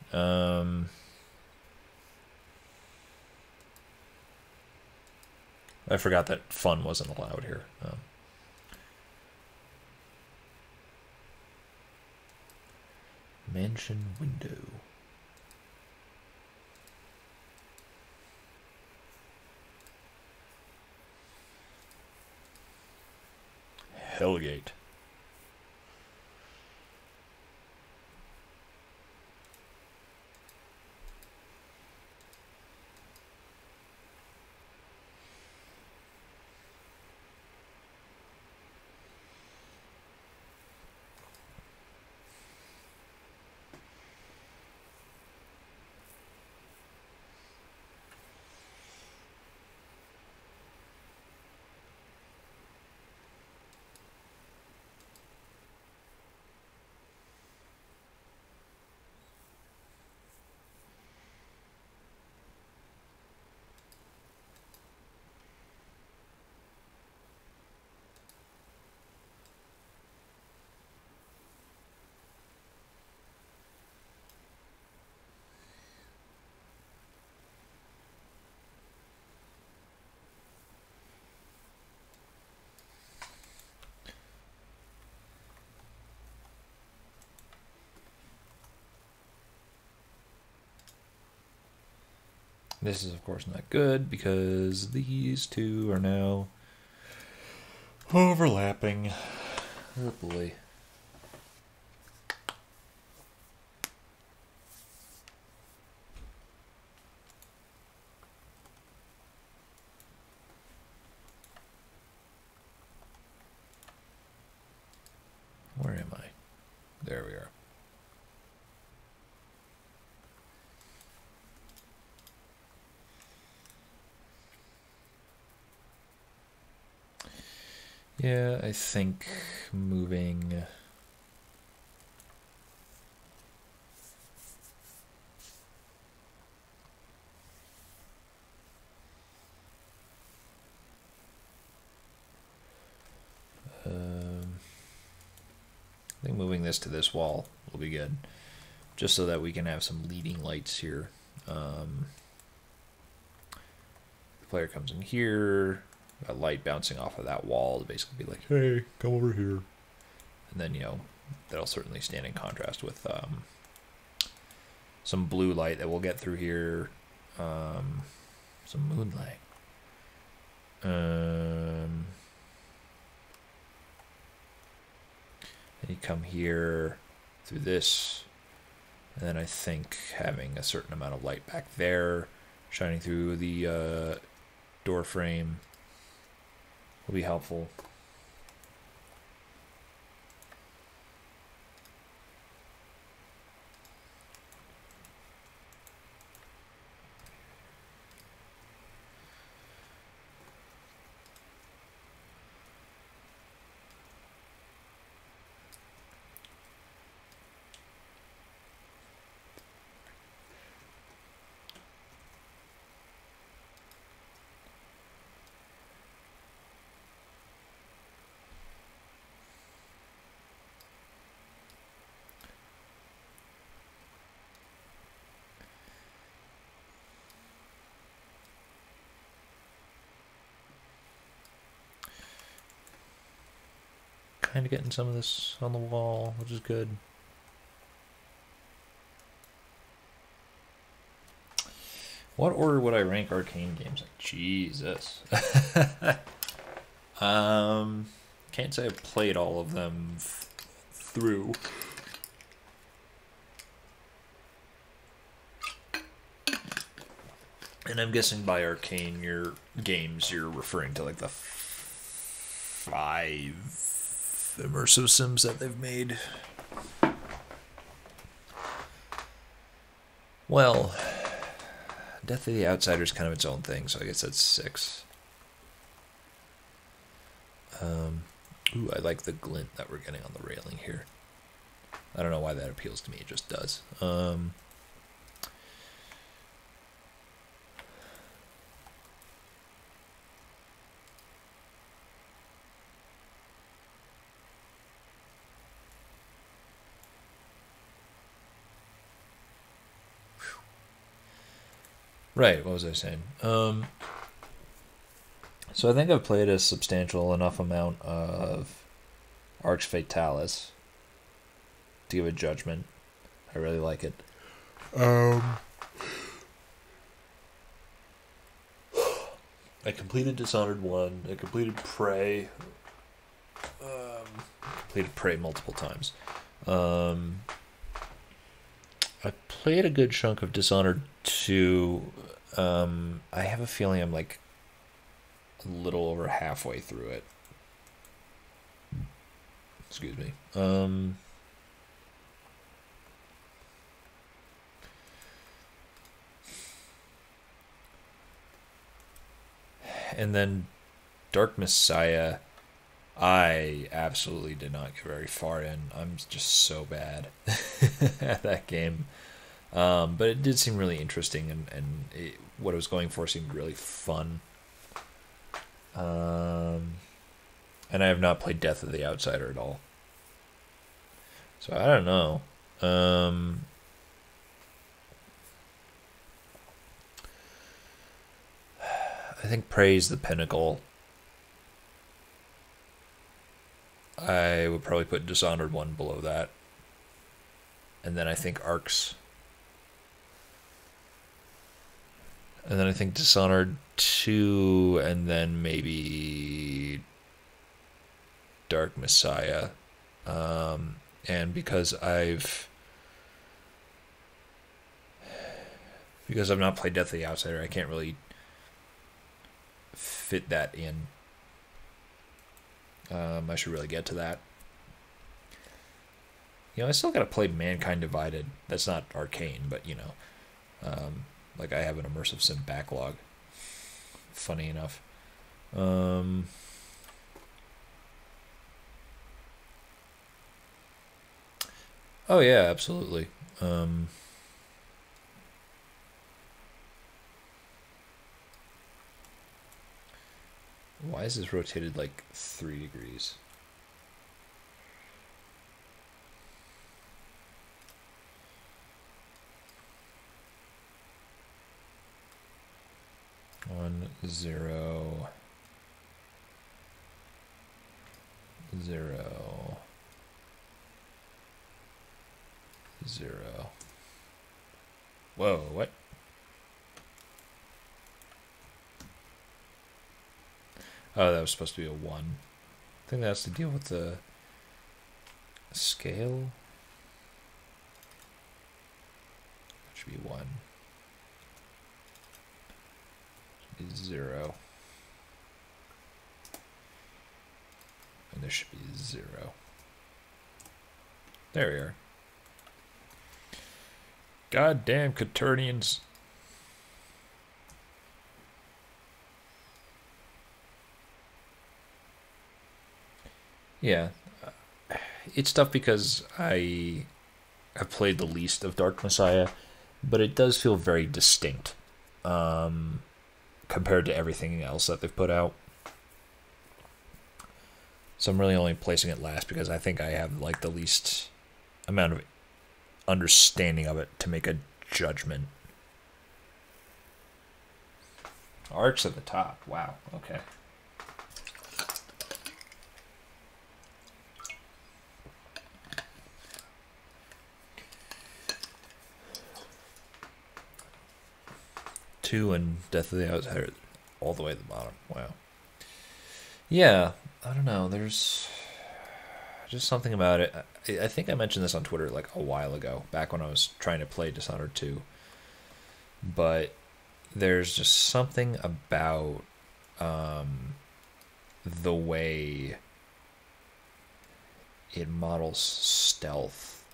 I forgot that fun wasn't allowed here. Mansion window. Hellgate. This is, of course, not good because these two are now overlapping. Oh boy. Where am I? There we are. Yeah, I think moving this to this wall will be good. Just so that we can have some leading lights here. The player comes in here, a light bouncing off of that wall to basically be like, hey, come over here. And then, you know, that'll certainly stand in contrast with some blue light that we'll get through here. Some moonlight. And you come here through this. And then I think having a certain amount of light back there, shining through the door frame, will be helpful. Kind of getting some of this on the wall, which is good. What order would I rank arcane games? Like, Jesus. Can't say I've played all of them through. And I'm guessing by arcane your games you're referring to like the 5 immersive sims that they've made. Well, Death of the Outsider is kind of its own thing, so I guess that's 6. Ooh, I like the glint that we're getting on the railing here. I don't know why that appeals to me, it just does. Right, what was I saying? So I think I've played a substantial enough amount of Arch Fatalis to give a judgment. I really like it. I completed Dishonored 1. I completed Prey. Completed Prey multiple times. I played a good chunk of Dishonored 2. I have a feeling I'm like a little over halfway through it. Excuse me. And then Dark Messiah, I absolutely did not get very far in. I'm just so bad at that game. But it did seem really interesting, and what it was going for seemed really fun. And I have not played Death of the Outsider at all. So I don't know. I think Prey's the pinnacle. I would probably put Dishonored 1 below that. And then I think Arcs. And then I think Dishonored 2, and then maybe Dark Messiah. And because I've not played Death of the Outsider, I can't really fit that in. I should really get to that. You know, I still got to play Mankind Divided. That's not arcane, but you know, like I have an immersive sim backlog. Funny enough. Oh yeah, absolutely. Why is this rotated like 3 degrees? 0, 0, 0. Whoa, what? Oh, that was supposed to be a 1. I think that has to deal with the scale. That should be 1. Should be 0. And there should be 0. There we are. Goddamn Quaternions. Yeah. It's tough because I have played the least of Dark Messiah, but it does feel very distinct compared to everything else that they've put out. So I'm really only placing it last because I think I have like the least amount of understanding of it to make a judgment. Arcs at the top. Wow. Okay. Two and Death of the Outsider all the way at the bottom. Wow. Yeah, I don't know. There's just something about it. I think I mentioned this on Twitter like a while ago, back when I was trying to play Dishonored 2. But there's just something about the way it models stealth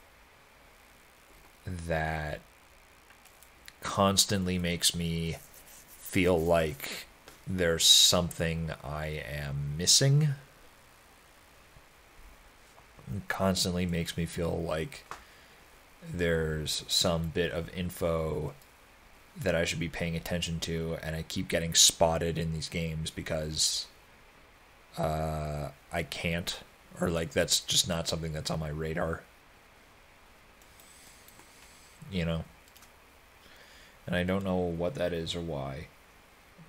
that constantly makes me feel like there's something I am missing. It constantly makes me feel like there's some bit of info that I should be paying attention to, and I keep getting spotted in these games because I can't, or like that's just not something that's on my radar. You know? And I don't know what that is or why,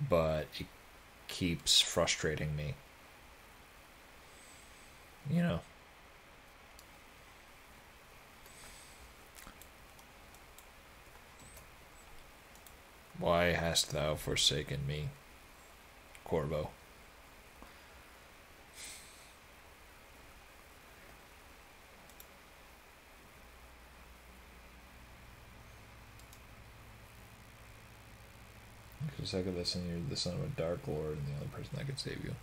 but it keeps frustrating me. You know? Why hast thou forsaken me, Corvo? For a second, listen, you're the son of a Dark Lord and the only person that could save you.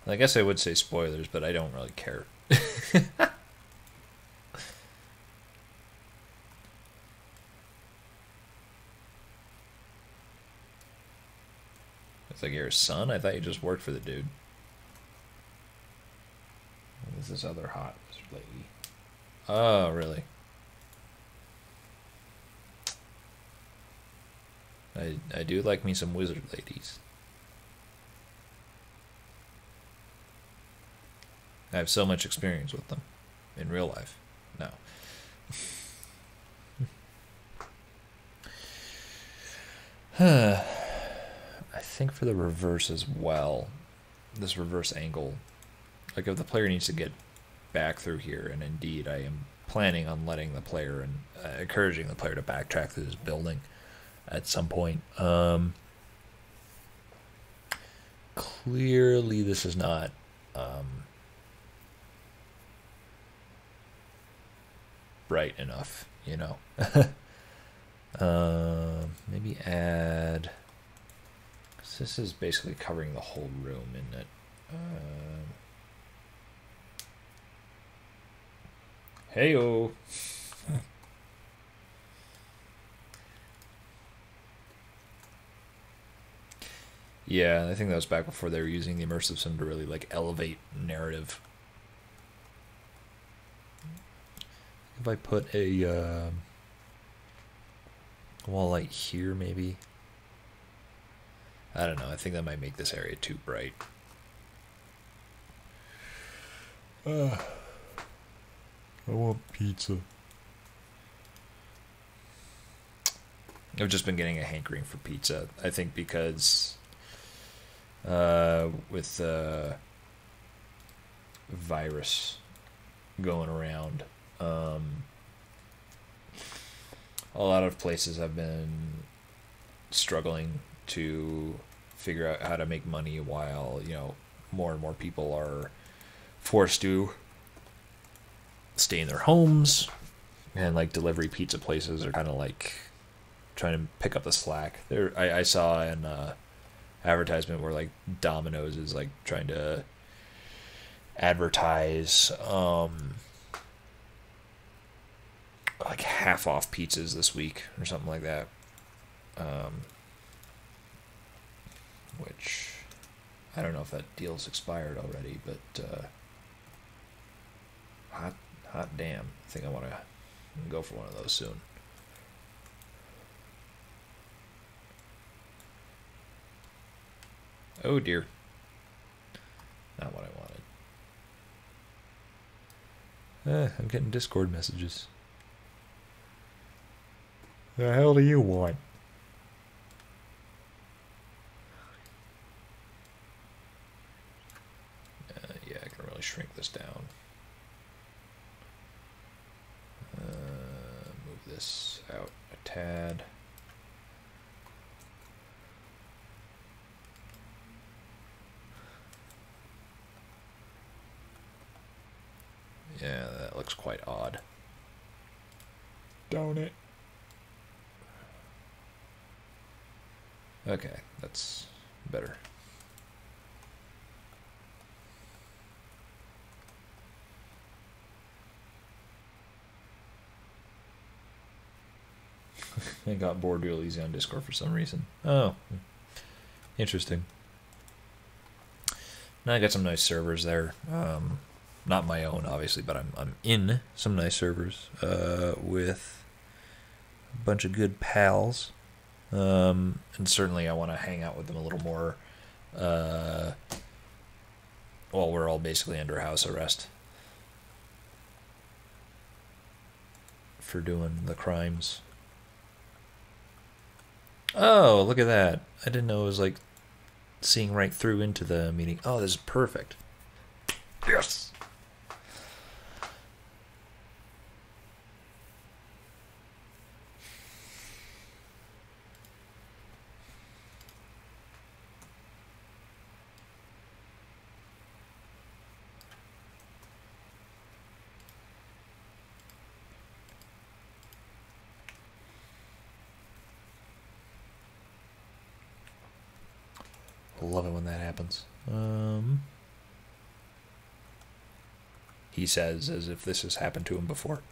Well, I guess I would say spoilers, but I don't really care. It's like you're a son? I thought you just worked for the dude. There's this other hot lady. Oh, really? I do like me some wizard ladies. I have so much experience with them in real life. No. I think for the reverse as well, this reverse angle, like if the player needs to get back through here, and indeed I am planning on letting the player and encouraging the player to backtrack through this building at some point. Clearly this is not bright enough, you know. Maybe add, because this is basically covering the whole room, isn't it? Heyo. Yeah, I think that was back before they were using the immersive sim to really like elevate narrative. If I put a wall light here, maybe. I don't know. I think that might make this area too bright. I want pizza. I've just been getting a hankering for pizza. I think because with the virus going around, a lot of places have been struggling to figure out how to make money while, more and more people are forced to stay in their homes, and like delivery pizza places are kind of like trying to pick up the slack. I saw an advertisement where like Domino's is like trying to advertise like half off pizzas this week or something like that, which I don't know if that deal's expired already, but hot damn, I think I want to go for one of those soon. Oh dear. Not what I wanted. I'm getting Discord messages. The hell do you want? Yeah, I can really shrink this down. Move this out a tad. Yeah, that looks quite odd. Don't it? Okay, that's better. I got bored real easy on Discord for some reason. Oh, interesting. Now I got some nice servers there. Not my own, obviously, but I'm in some nice servers with a bunch of good pals. And certainly I want to hang out with them a little more while we're all basically under house arrest for doing the crimes. Oh, look at that. I didn't know it was like seeing right through into the meeting. Oh, this is perfect. Yes! 'Love it when that happens. He says as if this has happened to him before.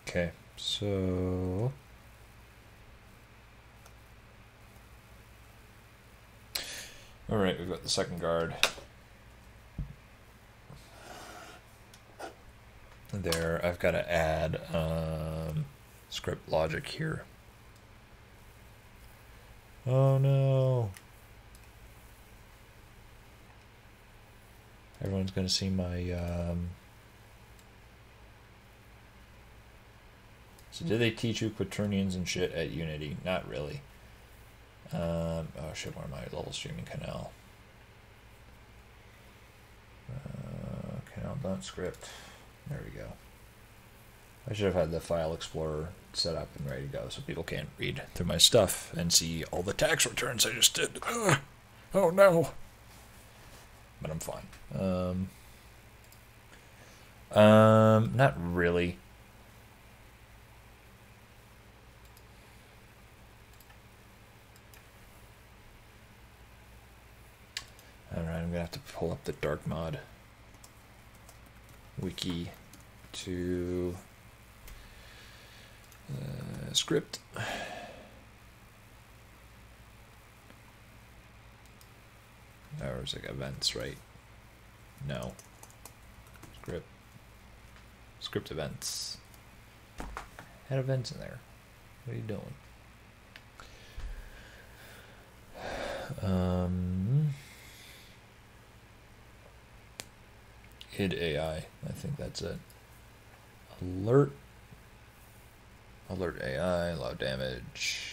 Okay, so all right, we've got the second guard there. I've got to add script logic here. Oh no. Everyone's going to see my so did they teach you quaternions and shit at Unity? Not really. Oh shit, where am I? Level streaming canal. Canal dot script. There we go. I should have had the file explorer set up and ready to go so people can't read through my stuff and see all the tax returns I just did. Oh no. But I'm fine. Not really. Alright, I'm gonna have to pull up the dark mod wiki to script. Or it's like events, right? No. Script events. Had events in there. What are you doing? Id AI. I think that's it. Alert. Alert AI. Allow damage.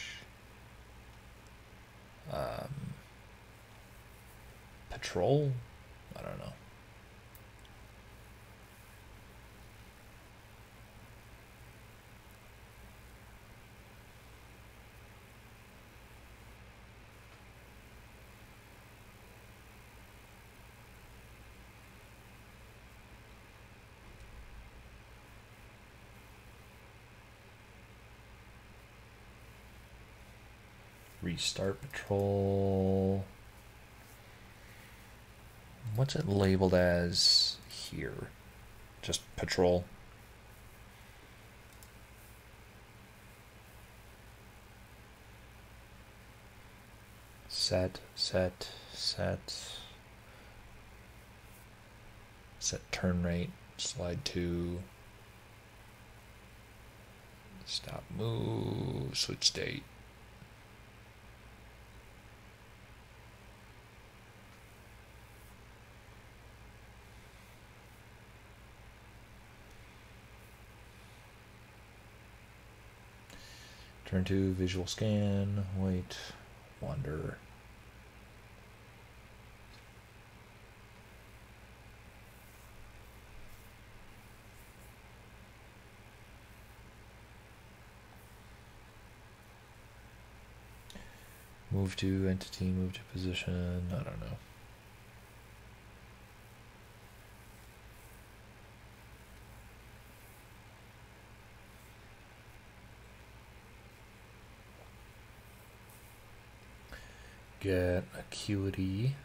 Patrol? I don't know. Restart patrol. What's it labeled as here? Just patrol. Set turn rate, slide 2, stop move, switch state. Turn to visual scan, wait, wander. Move to entity, move to position, I don't know. Get acuity.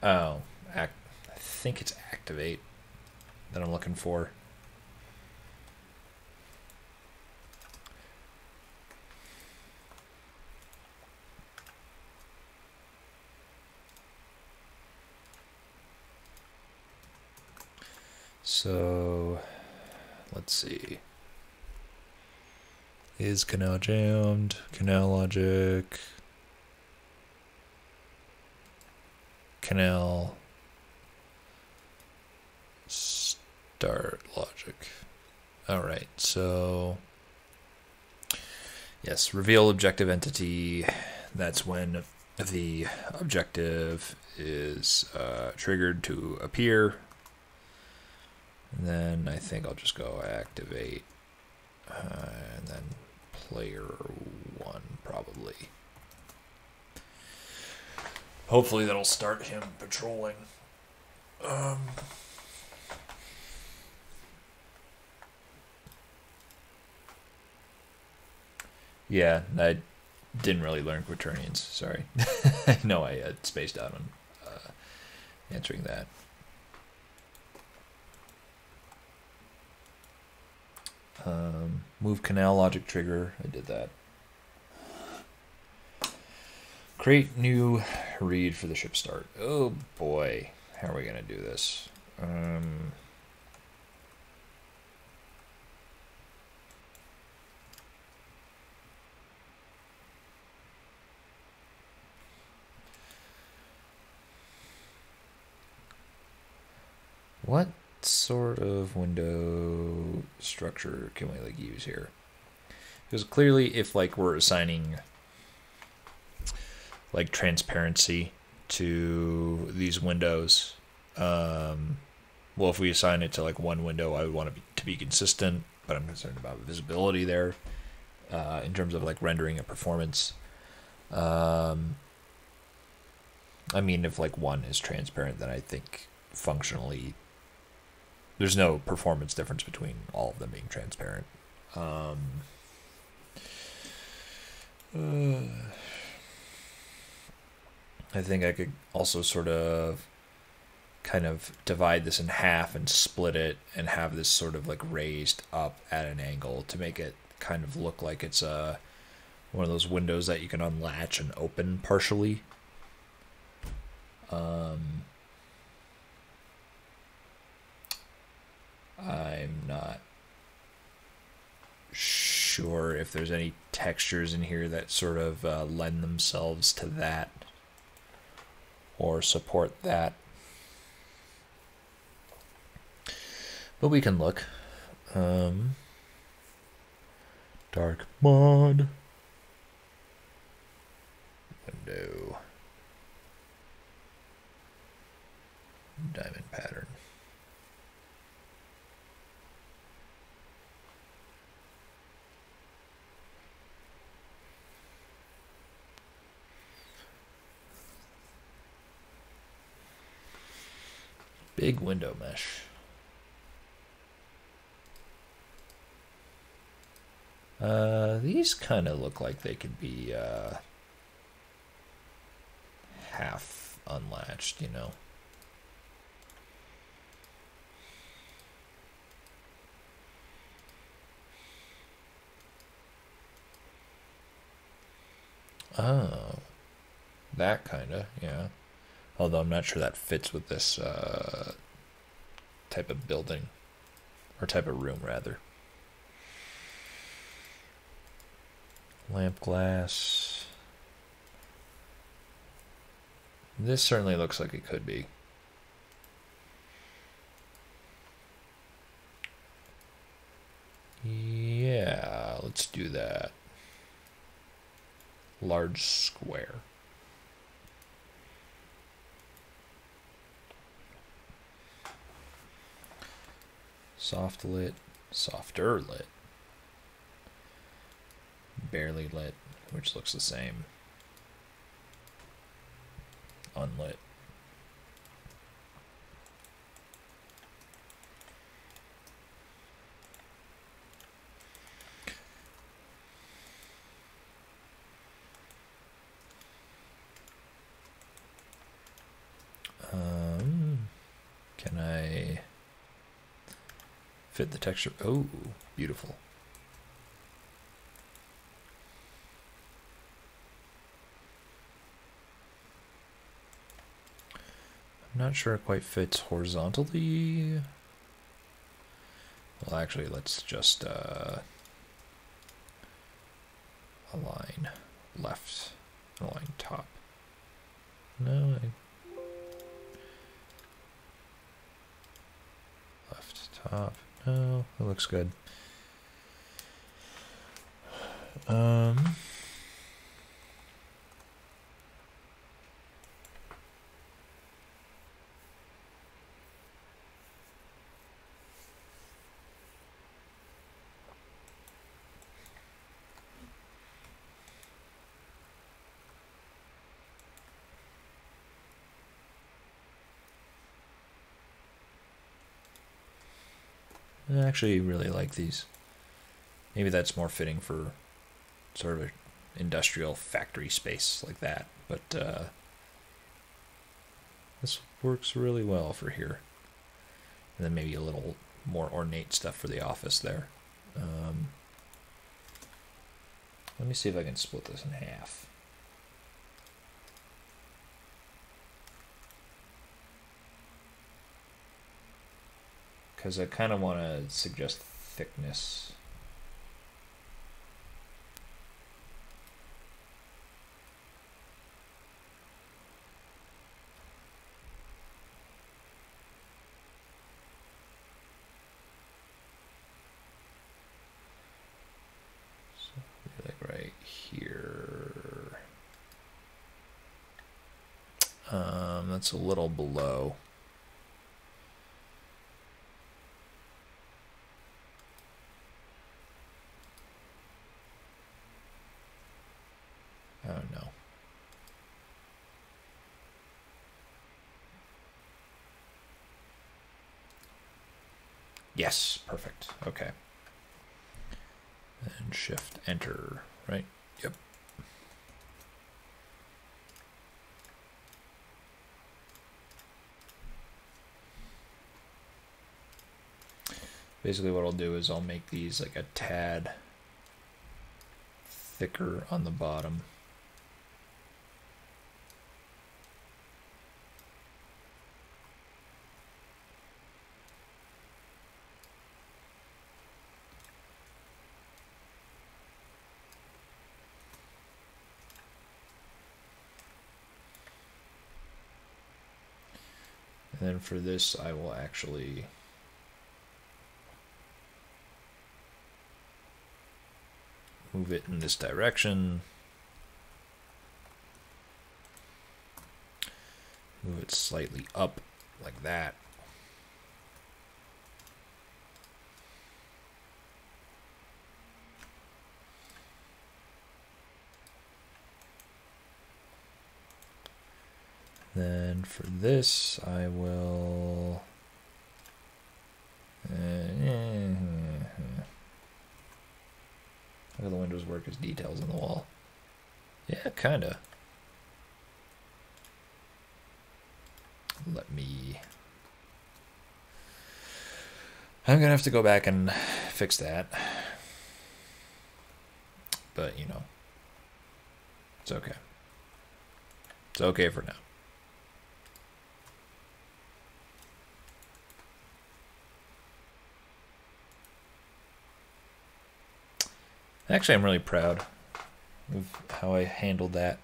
Oh, I think it's activate that I'm looking for. So, let's see. Is canal jammed? Canal logic. Canal start logic. All right, so yes, reveal objective entity. That's when the objective is triggered to appear. And then I think I'll just go activate and then player 1 probably. Hopefully that'll start him patrolling. Yeah, I didn't really learn quaternions. Sorry. I know I spaced out on answering that. Move canal logic trigger. I did that. Create new read for the ship start. Oh boy, how are we gonna do this? What sort of window structure can we like use here? Because clearly, if like we're assigning like transparency to these windows, well, if we assign it to like one window, I would want it to be consistent, but I'm concerned about visibility there in terms of like rendering a performance. I mean, if like one is transparent, then I think functionally there's no performance difference between all of them being transparent. I think I could also sort of kind of divide this in half and split it and have this sort of like raised up at an angle to make it kind of look like it's one of those windows that you can unlatch and open partially. I'm not sure if there's any textures in here that sort of lend themselves to that or support that. But we can look. Dark mod. Window. Diamond pattern. Big window mesh. These kind of look like they could be half unlatched, you know. Oh, that kind of, yeah. Although I'm not sure that fits with this type of building, or type of room, rather. Lamp glass. This certainly looks like it could be. Yeah, let's do that. Large square. Soft lit, softer lit. Barely lit, which looks the same. Unlit. Can I fit the texture? Oh, beautiful. I'm not sure it quite fits horizontally. Well, actually, let's just align left, align top. No, left top. No, it looks good. I actually really like these. Maybe that's more fitting for sort of an industrial factory space like that, but this works really well for here. And then maybe a little more ornate stuff for the office there. Let me see if I can split this in half. Because I kind of want to suggest thickness. So like right here. That's a little below. Oh no. Yes, perfect. Okay. And shift enter, right? Yep. Basically what I'll do is I'll make these like a tad thicker on the bottom. And then for this, I will actually move it in this direction. Move it slightly up like that. Then for this, I will... How do the windows work as details on the wall? Yeah, kinda. Let me... I'm gonna have to go back and fix that. But, you know, it's okay. It's okay for now. Actually, I'm really proud of how I handled that.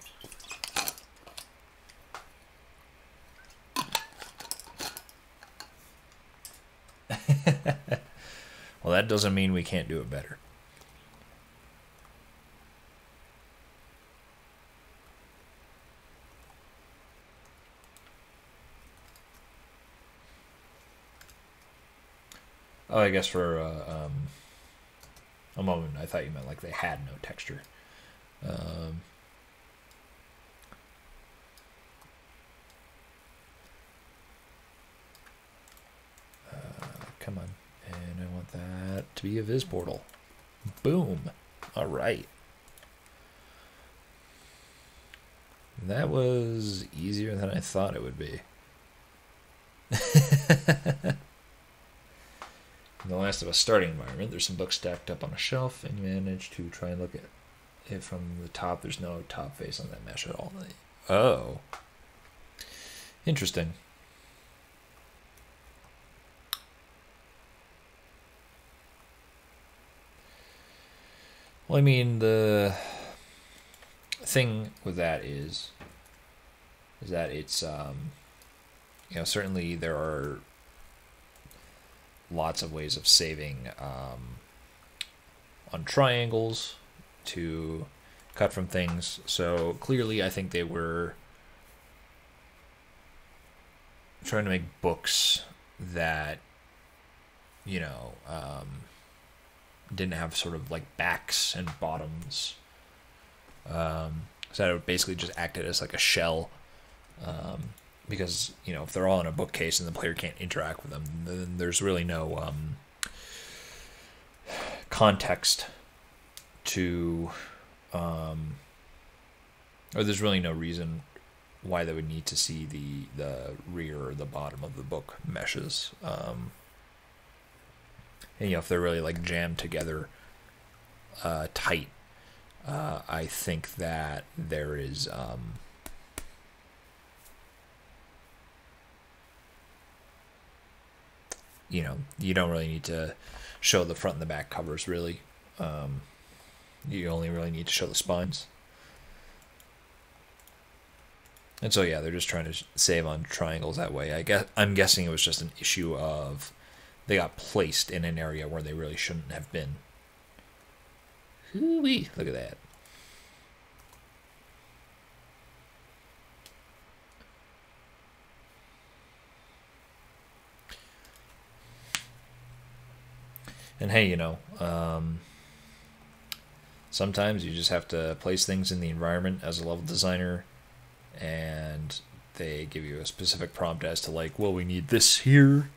Well, that doesn't mean we can't do it better. Oh, I guess for a moment I thought you meant like they had no texture. Come on. And I want that to be a viz portal. Boom. All right. That was easier than I thought it would be. In The Last of Us starting environment, there's some books stacked up on a shelf, and you manage to try and look at it from the top. There's no top face on that mesh at all. Oh. Interesting. Well, I mean, the thing with that is that it's, you know, certainly there are lots of ways of saving on triangles to cut from things. So clearly I think they were trying to make books that, you know, didn't have sort of like backs and bottoms. So that it would basically just acted as like a shell. Because, you know, if they're all in a bookcase and the player can't interact with them, then there's really no context to, or there's really no reason why they would need to see the rear or the bottom of the book meshes. And, you know, if they're really like jammed together tight, I think that there is... you know, you don't really need to show the front and the back covers, really. You only really need to show the spines. And so, yeah, they're just trying to save on triangles that way. I'm guessing it was just an issue of they got placed in an area where they really shouldn't have been. Hoo-wee, look at that. And hey, you know, sometimes you just have to place things in the environment as a level designer, and they give you a specific prompt as to like, well, we need this here,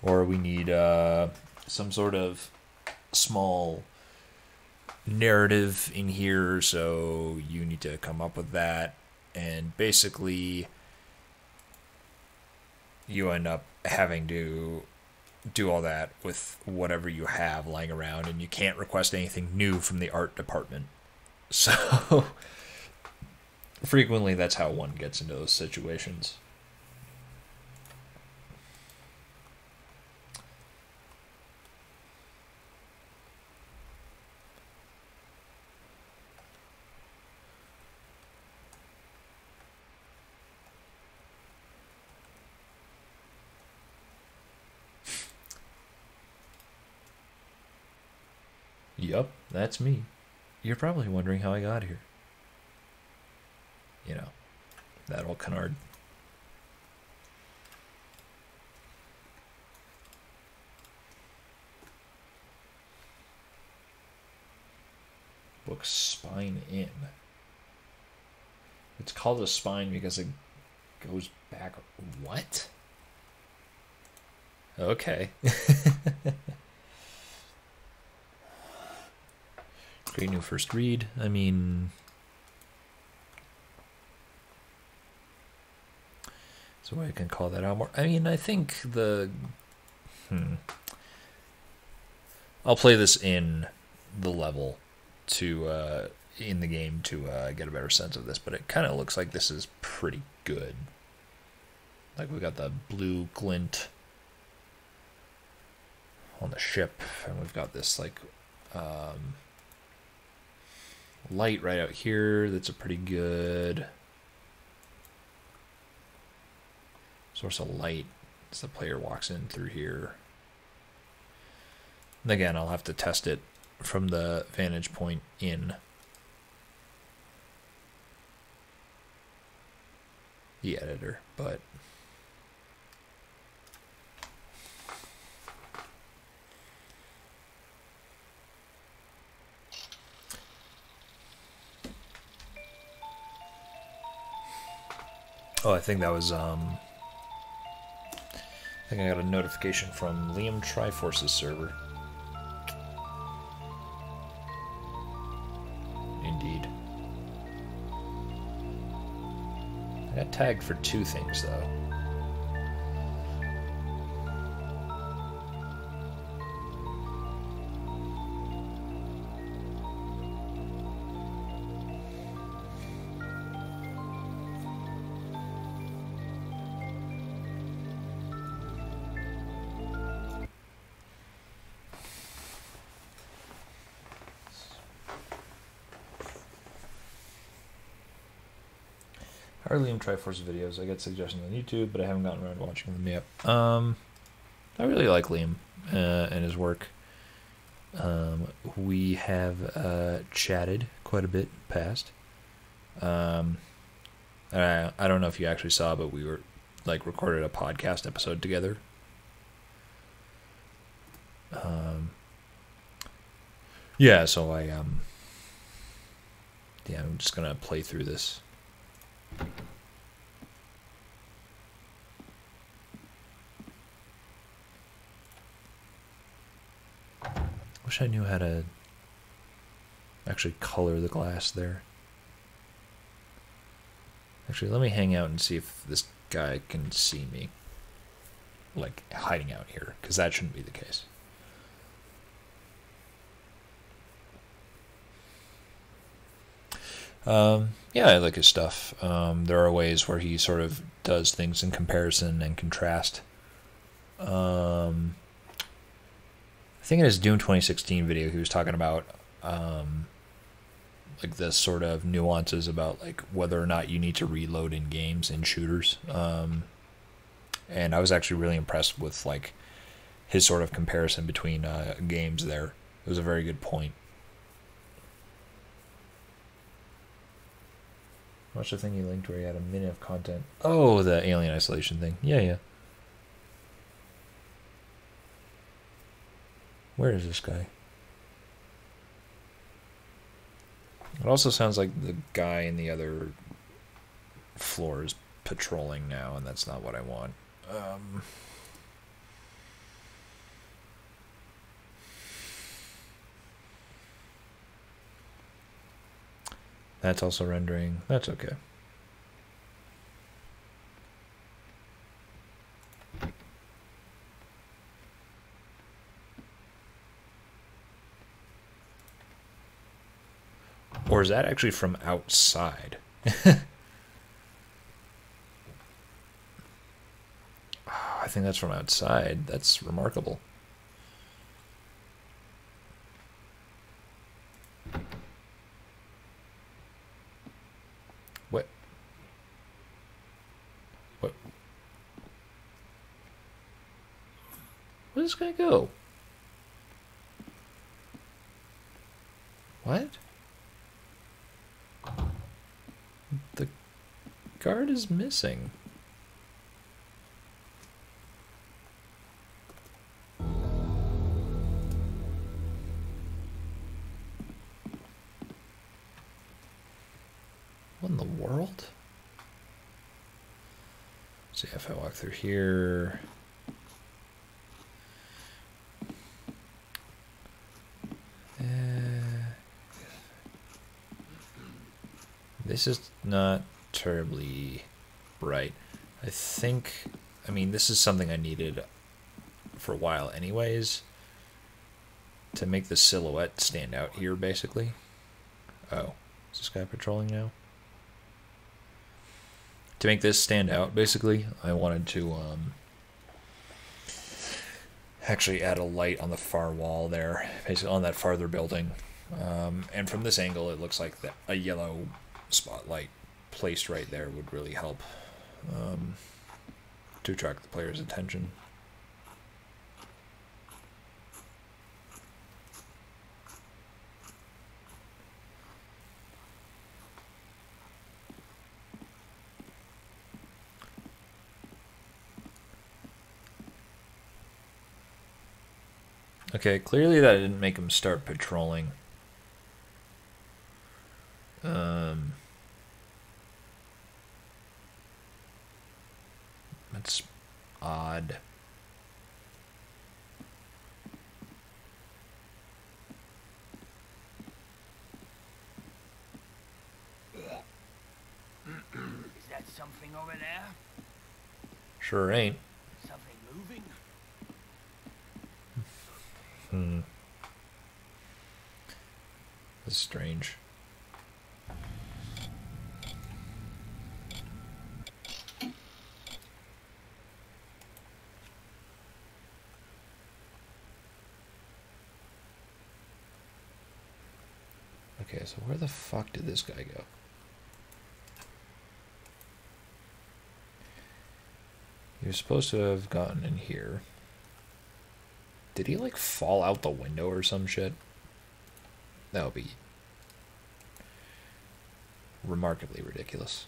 or we need some sort of small narrative in here, so you need to come up with that, and basically you end up having to do all that with whatever you have lying around, and you can't request anything new from the art department. So frequently that's how one gets into those situations. Yup, that's me. You're probably wondering how I got here. You know, that old canard. Book spine in. It's called a spine because it goes back. What? Okay. Great new first read. I mean, so I can call that out more. I mean, I think I'll play this in the level to in the game to get a better sense of this, but it kind of looks like this is pretty good. Like we got the blue glint on the ship, and we've got this like light right out here that's a pretty good source of light as the player walks in through here. And again, I'll have to test it from the vantage point in the editor, but oh, I think that was I think I got a notification from Liam Triforce's server. Indeed. I got tagged for 2 things though. Are Liam Triforce videos? I get suggestions on YouTube, but I haven't gotten around to watching them yet. I really like Liam and his work. We have chatted quite a bit past. I don't know if you actually saw, but we were like recorded a podcast episode together. Yeah, so I'm just gonna play through this. Wish I knew how to actually color the glass there. Actually, let me hang out and see if this guy can see me. Like, hiding out here, because that shouldn't be the case. Yeah, I like his stuff. There are ways where he sort of does things in comparison and contrast. I think in his Doom 2016 video, he was talking about like the sort of nuances about like whether or not you need to reload in games in shooters. And I was actually really impressed with like his sort of comparison between games there. It was a very good point. Watch the thing he linked where he had a minute of content. Oh, the Alien Isolation thing. Yeah. Where is this guy? It also sounds like the guy in the other floor is patrolling now, and that's not what I want. That's also rendering. That's okay. is that actually from outside? Oh, I think that's from outside. That's remarkable. What? What? Where's this guy go? What? The guard is missing. What in the world? See if I walk through here. This is not terribly bright. I mean, this is something I needed for a while anyways, to make the silhouette stand out here, basically. Oh, is this guy patrolling now? To make this stand out, basically, I wanted to actually add a light on the far wall there, basically on that farther building. And from this angle, it looks like a yellow spotlight placed right there would really help to attract the player's attention. Okay, clearly that didn't make him start patrolling. That's odd. Is that something over there? Sure ain't. Something moving? That's strange. Okay, so where the fuck did this guy go? He was supposed to have gotten in here. Did he, like, fall out the window or some shit? That would be remarkably ridiculous.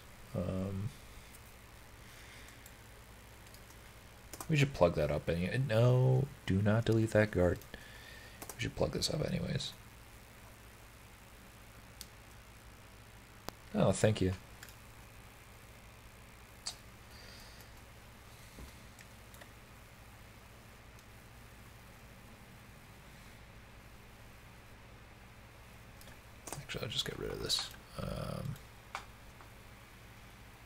We should plug that up anyway. No, do not delete that guard. We should plug this up anyways. Oh, thank you. Actually, I'll just get rid of this.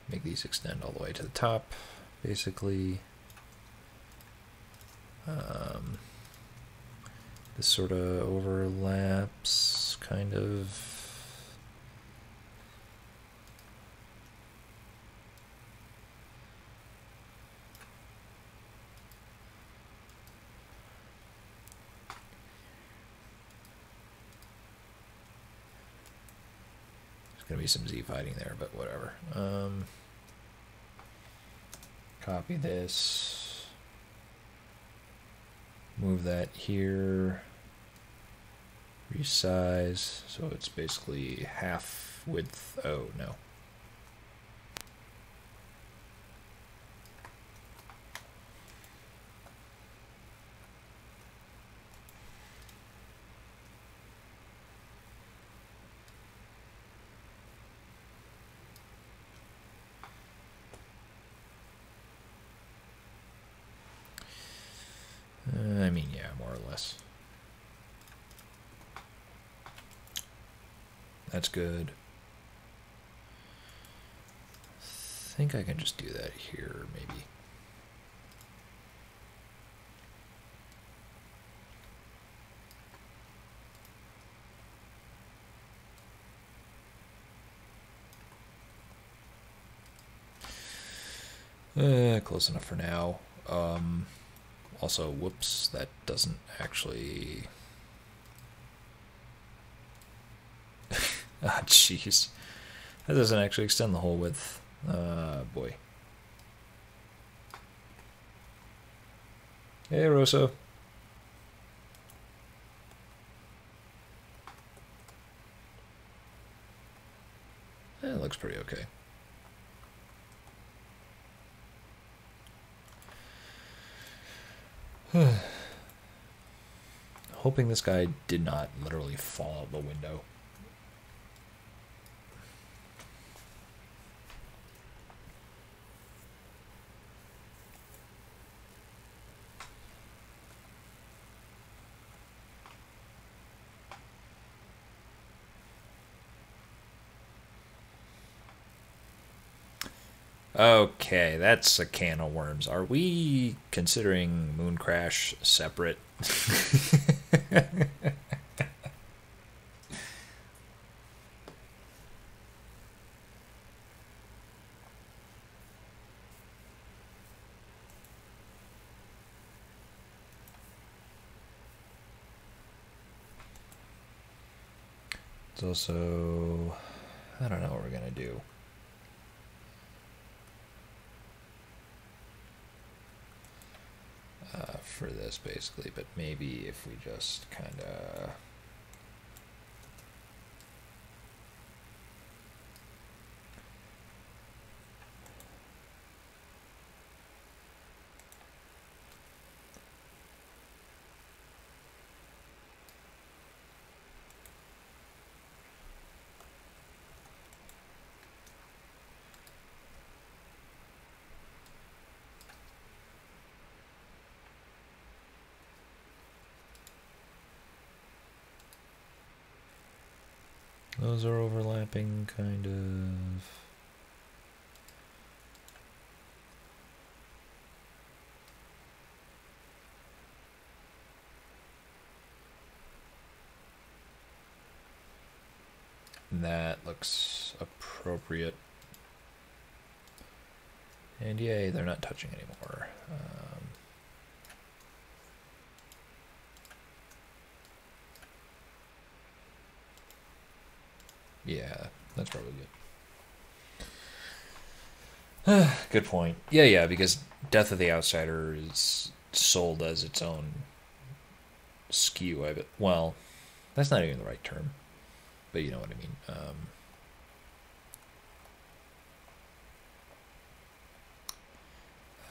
Make these extend all the way to the top, basically. This sort of overlaps, kind of. Gonna be some Z fighting there, but whatever. Copy this. Move that here. Resize. So it's basically half width. Oh, no. I mean, yeah, more or less. That's good. I think I can just do that here, maybe. Close enough for now. Also, whoops, that doesn't actually... Ah, jeez. That doesn't actually extend the whole width. Boy. Hey, Rosa. It looks pretty okay. Hoping this guy did not literally fall out the window. Okay, that's a can of worms. Are we considering Moon Crash separate? It's also... I don't know what we're going to do. For this, basically, but maybe if we just kind of... Those are overlapping, kind of. That looks appropriate. And yay, they're not touching anymore. Yeah, that's probably good. Good point. Yeah, because Death of the Outsider is sold as its own SKU. I bet. Well, that's not even the right term, but you know what I mean.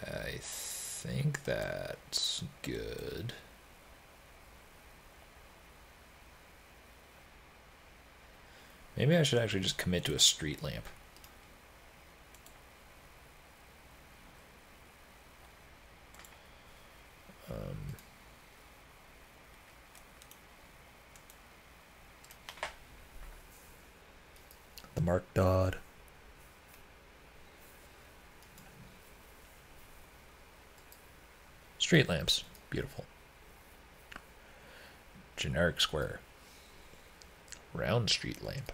I think that's good. Maybe I should actually just commit to a street lamp. The Mark Dodd. Street lamps. Beautiful. Generic square. Round street lamp.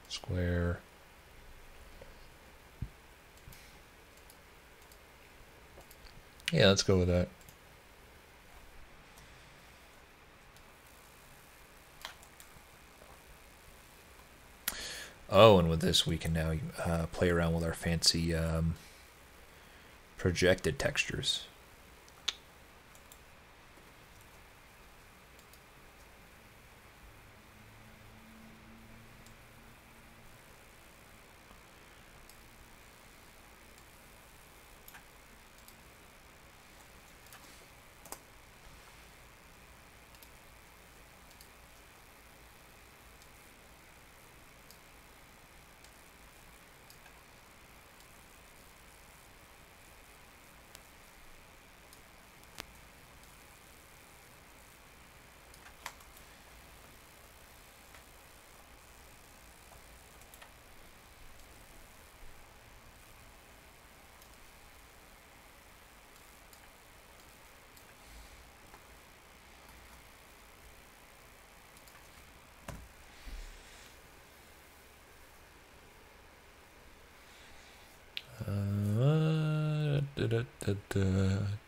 Square. Yeah, let's go with that. Oh, and with this we can now play around with our fancy projected textures.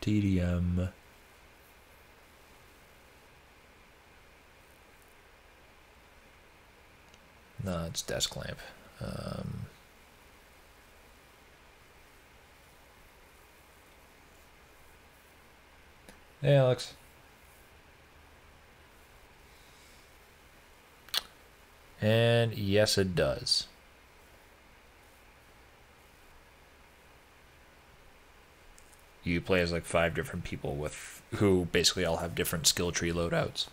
TDM. No, it's desk lamp. Hey, Alex. And yes, it does. You play as like 5 different people with who basically all have different skill tree loadouts.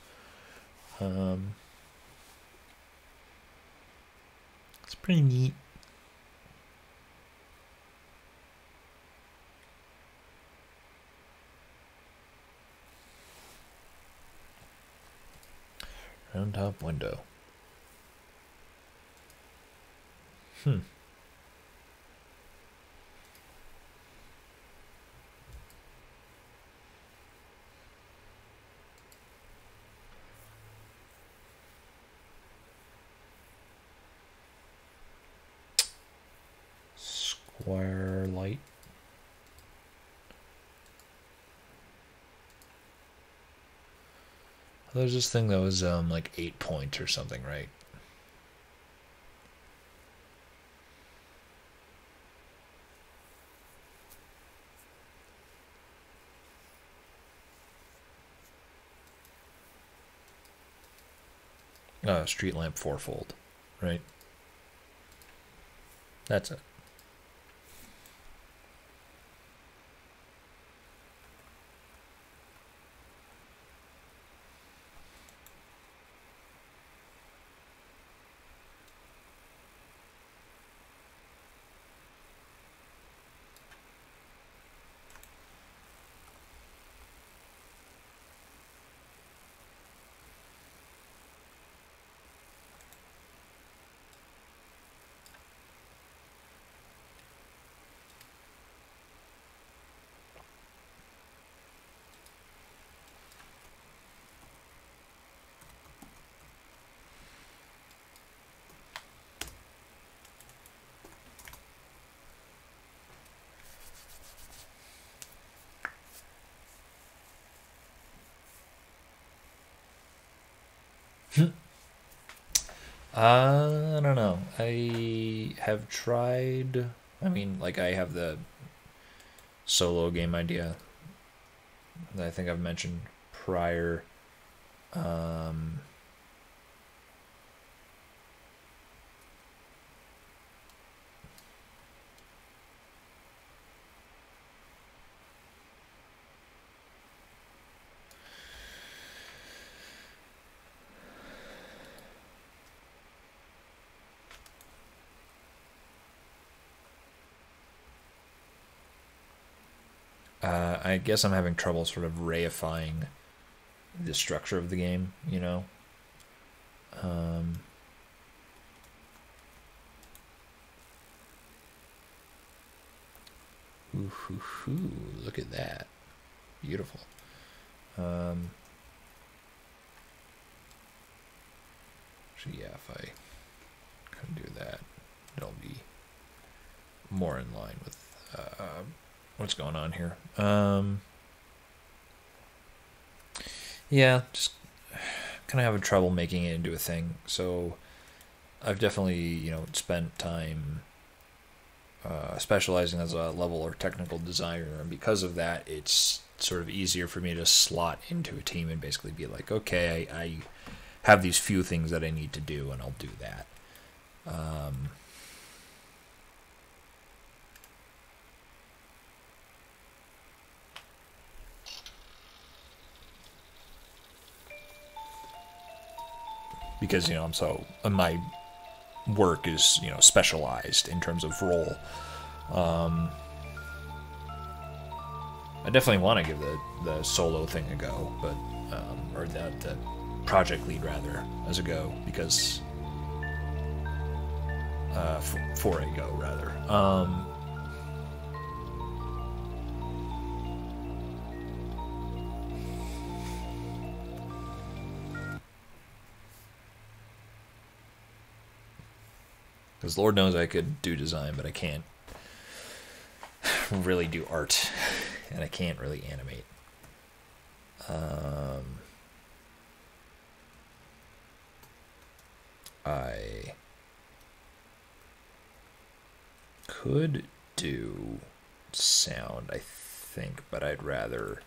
It's pretty neat. Round top window. Square light. There's this thing that was like 8 points or something, right? Street lamp 4-fold, right? That's it. I don't know. I have tried. I mean, like, I have the solo game idea that I think I've mentioned prior. Um, I guess I'm having trouble sort of reifying the structure of the game, you know? Look at that. Beautiful. So yeah, if I kind of do that, it'll be more in line with what's going on here. Yeah, just kind of having trouble making it into a thing. So I've definitely, spent time specializing as a level or technical designer, and because of that, it's sort of easier for me to slot into a team and basically be like, okay, I have these few things that I need to do, and I'll do that. Because my work is specialized in terms of role. I definitely want to give the solo thing a go, but or the project lead rather as a go, because for a go rather. Because Lord knows I could do design, but I can't really do art, and I can't really animate. I could do sound, I think, but I'd rather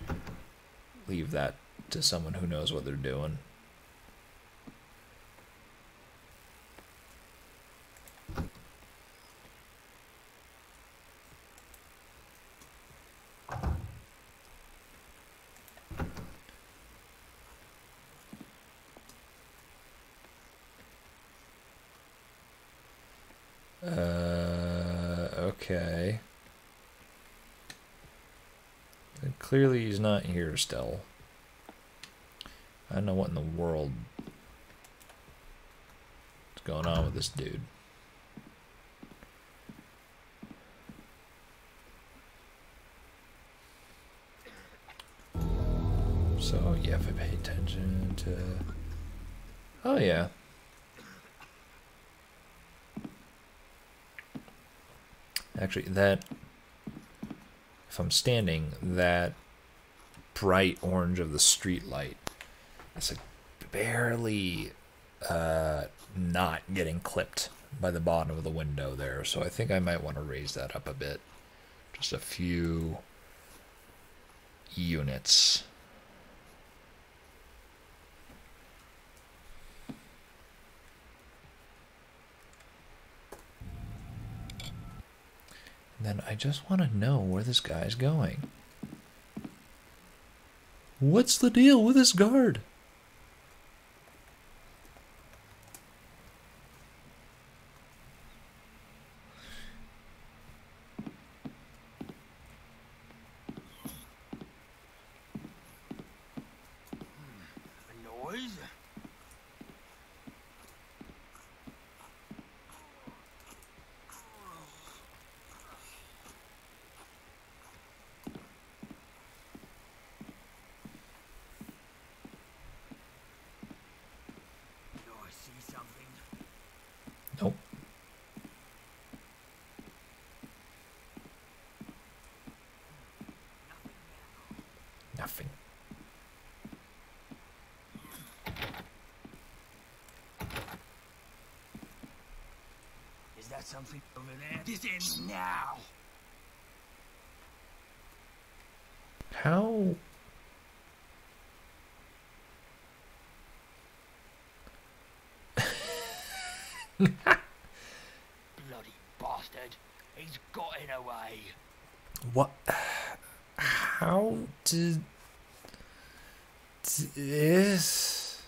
leave that to someone who knows what they're doing. Okay. Clearly he's not here still. I don't know what in the world is going on with this dude. So, yeah, if I pay attention to... Oh, yeah. Actually, that... If I'm standing, that bright orange of the street light, it's like barely not getting clipped by the bottom of the window there. So I think I might want to raise that up a bit. Just a few units. Then I just want to know where this guy's going. What's the deal with this guard? A noise? Do I see something? Nope. Nothing. Is that something over there? This ends now. How? Bloody bastard. He's gotten away. What? How did this?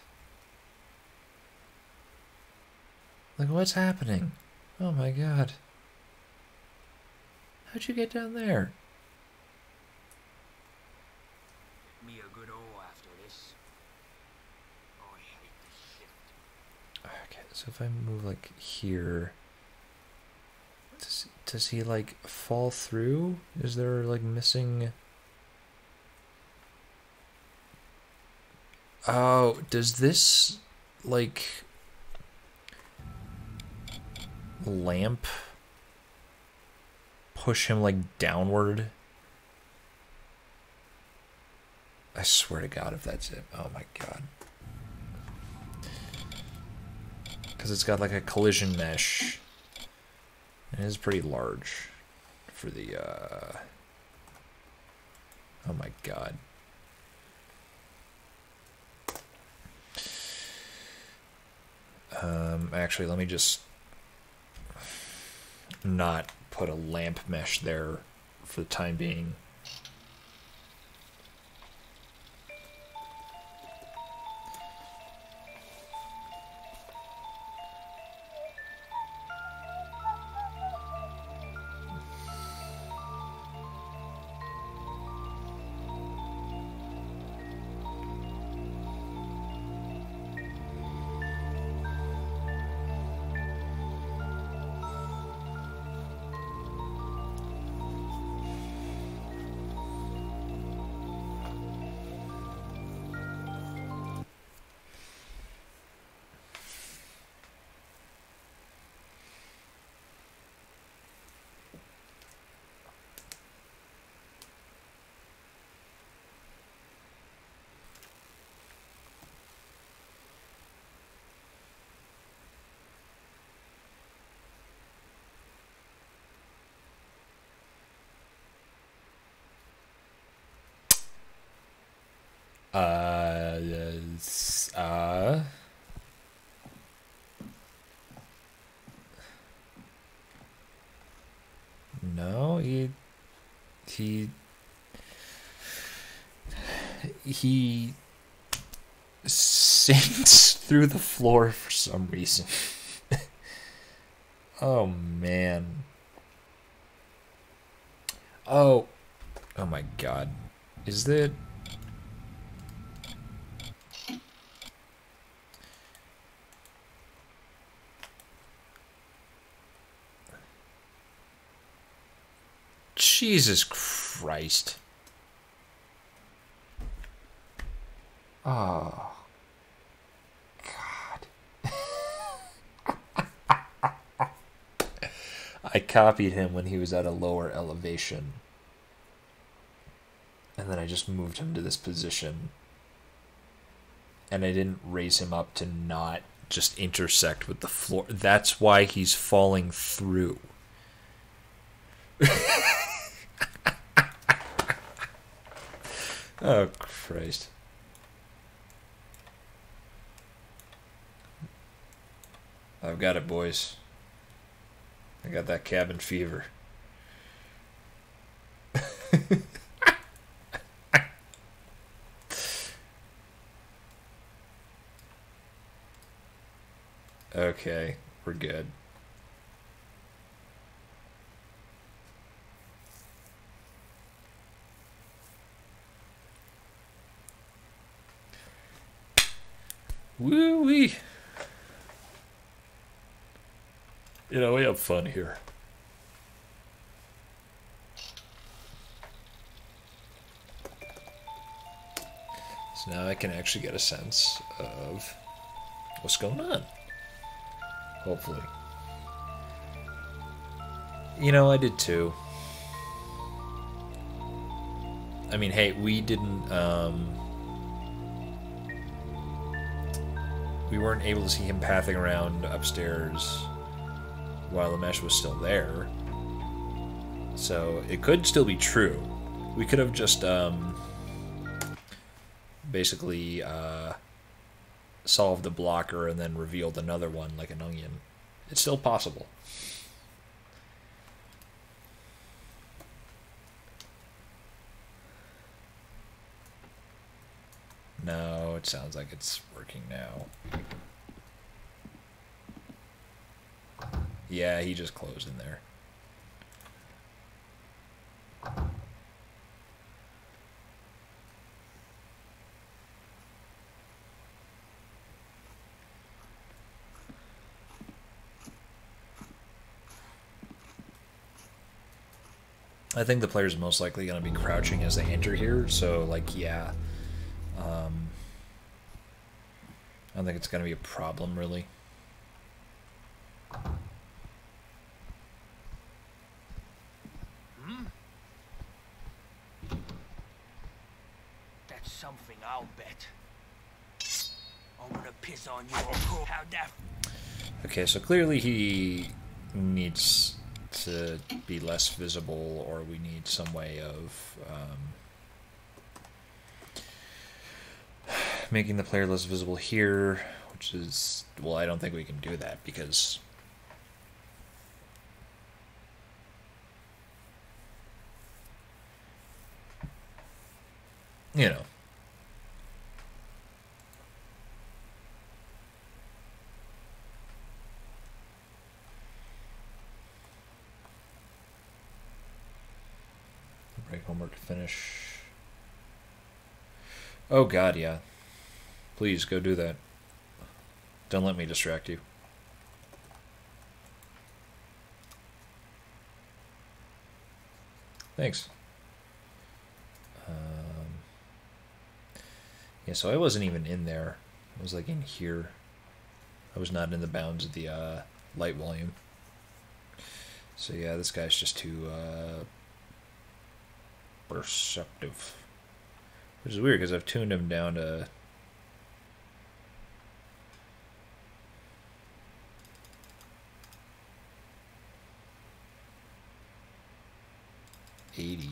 Like, what's happening? Oh my god. How'd you get down there? Me a good haul after this. I hate this shit. Okay, so if I move like here, does he like fall through? Is there like missing? Oh, does this like lamp push him like downward? I swear to God if that's it. Oh my God. Because it's got like a collision mesh. It is pretty large for the, oh my God. Actually, let me just not put a lamp mesh there for the time being. Yes, no, he he sinks through the floor for some reason. Oh man. Oh, oh my god. Is that? Jesus Christ. Oh, God. I copied him when he was at a lower elevation. And then I just moved him to this position. And I didn't raise him up to not just intersect with the floor. That's why he's falling through. Oh, Christ. I've got it, boys. I got that cabin fever. Okay, we're good. Woo-wee. You know, we have fun here. So now I can actually get a sense of what's going on. Hopefully. You know, I did too. I mean, hey, we didn't, we weren't able to see him pathing around upstairs while the mesh was still there. So it could still be true. We could have just, basically, solved the blocker and then revealed another one like an onion. It's still possible. No, it sounds like it's working now. Yeah, he just closed in there. I think the player's most likely going to be crouching as they enter here, so, like, yeah. I don't think it's going to be a problem, really. That's something, I'll bet. I'm gonna piss on you. How'd that? Okay, so clearly he needs to be less visible, or we need some way of making the player less visible here, which is, well, I don't think we can do that because you know. Break homework to finish. Oh god, yeah. Please go do that. Don't let me distract you. Thanks. Yeah, so I wasn't even in there. I was like in here. I was not in the bounds of the light volume. So yeah, this guy's just too perceptive. Which is weird because I've tuned him down to 80.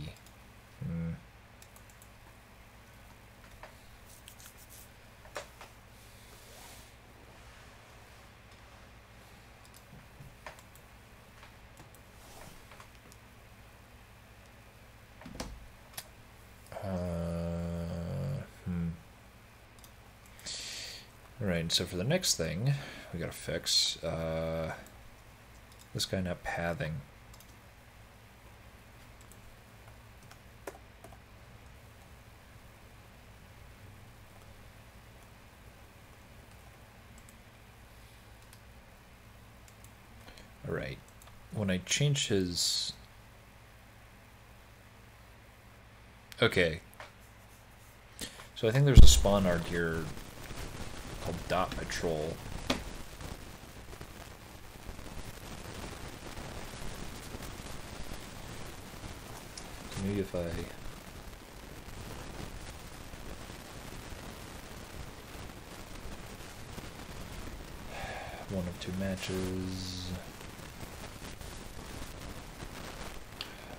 Alright, so for the next thing, we gotta fix this guy not pathing. Alright, when I change his... Okay. So I think there's a spawn art here called Dot Patrol. So maybe if I... one of two matches...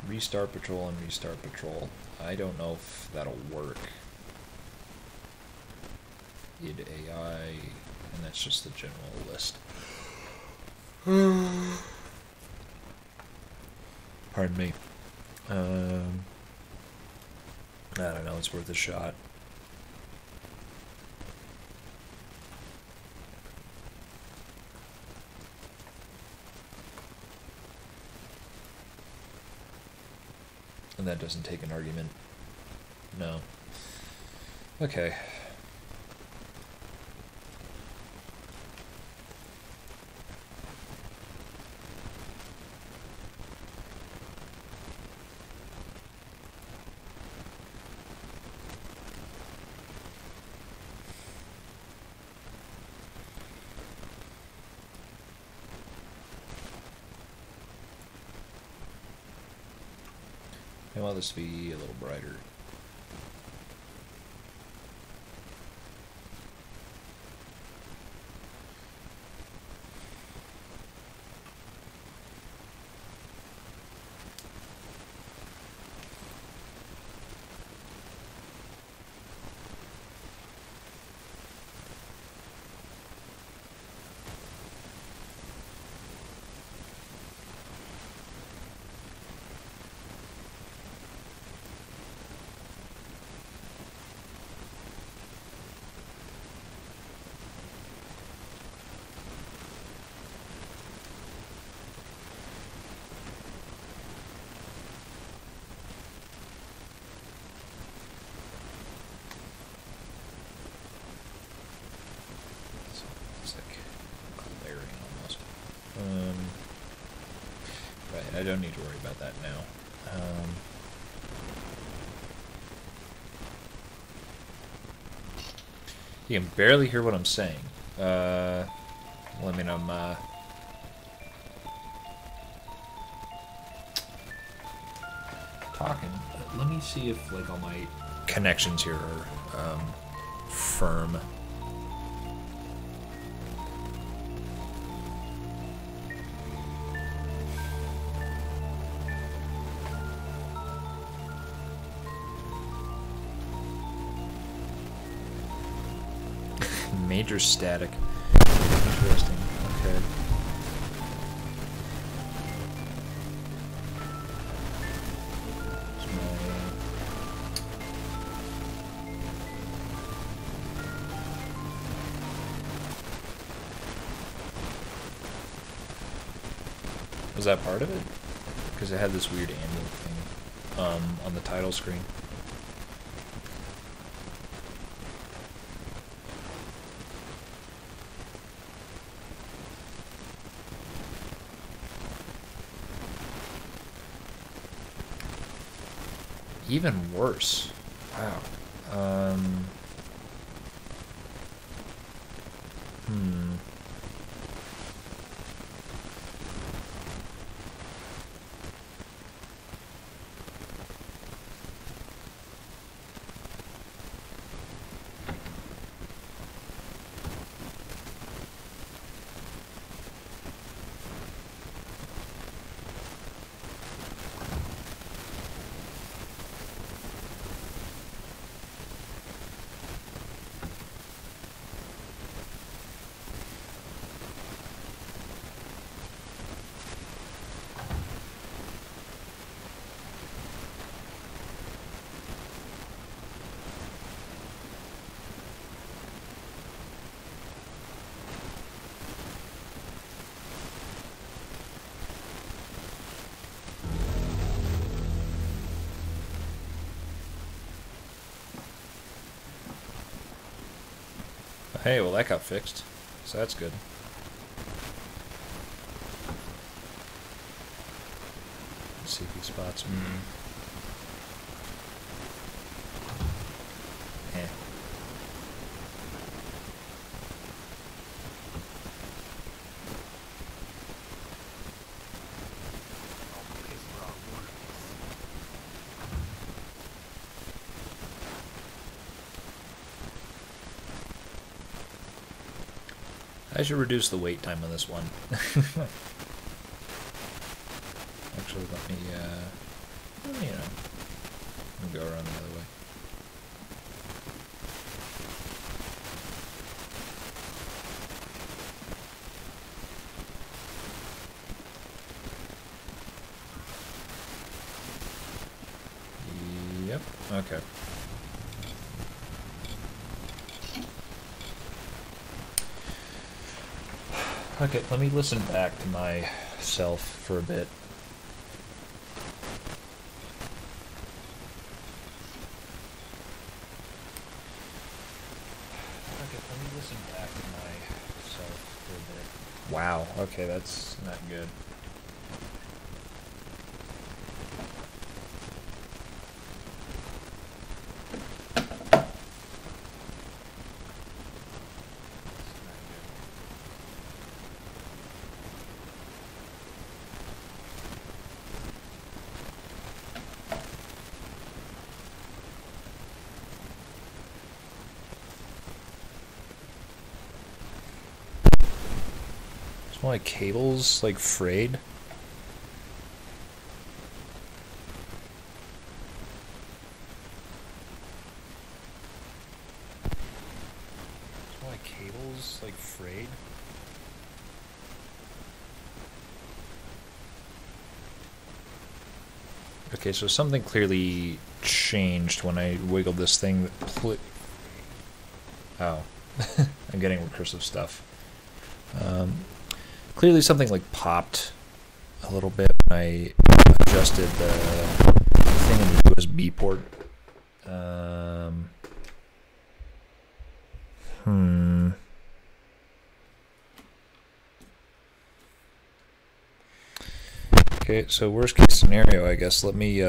Restart Patrol and Restart Patrol. I don't know if that'll work. id AI, and that's just the general list. Pardon me. I don't know, it's worth a shot. And that doesn't take an argument. No. Okay. I want this to be a little brighter. Right, I don't need to worry about that now. You can barely hear what I'm saying. Well, I mean, I'm talking. Let me see if like all my connections here are firm. Major static. Interesting. Okay. Was that part of it? Because it had this weird ambient thing on the title screen. Even worse. Wow. Hey, well that got fixed. So that's good. Safety spots. Eh. I'll piss for our work. I should reduce the wait time on this one. Actually, let me, let me go around the other way. Yep, okay. Okay, let me listen back to myself for a bit. Okay, let me listen back to myself for a bit. Wow, okay, that's not good. It's more like cables, like frayed. It's more like cables, like frayed. Okay, so something clearly changed when I wiggled this thing. Oh, I'm getting recursive stuff. Clearly something like popped a little bit when I adjusted the thing in the USB port. Okay, so worst case scenario, I guess. Let me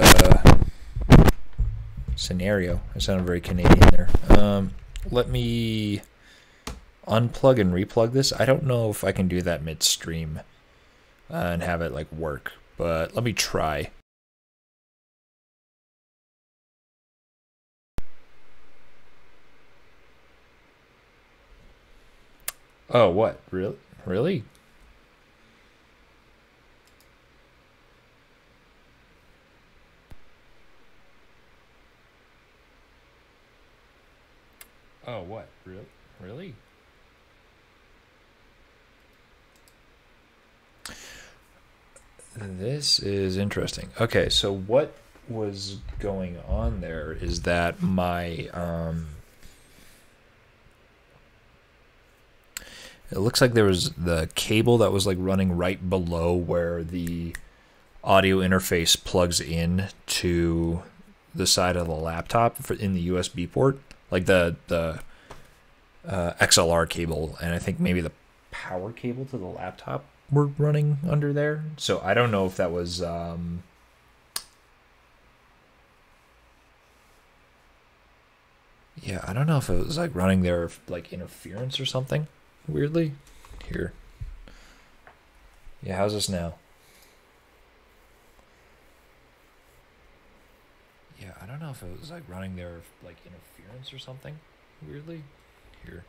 scenario. I sounded very Canadian there. Let me unplug and replug this. I don't know if I can do that midstream and have it like work, but let me try. Oh, what? Really? Really? Oh, what? Really? Really? This is interesting. Okay, so what was going on there is that my it looks like there was the cable that was like running right below where the audio interface plugs in to the side of the laptop in the USB port, like the XLR cable, and I think maybe the power cable to the laptop were running under there. So I don't know if that was yeah, I don't know if it was like running there like interference or something weirdly. Here. Yeah, how's this now? Yeah, I don't know if it was like running there like interference or something weirdly. Here.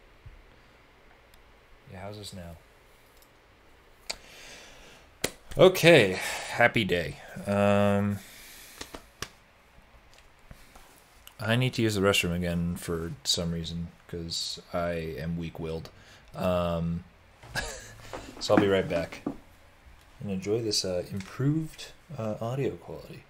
Yeah, how's this now? Okay, happy day. I need to use the restroom again for some reason because I am weak-willed. So I'll be right back and enjoy this improved audio quality.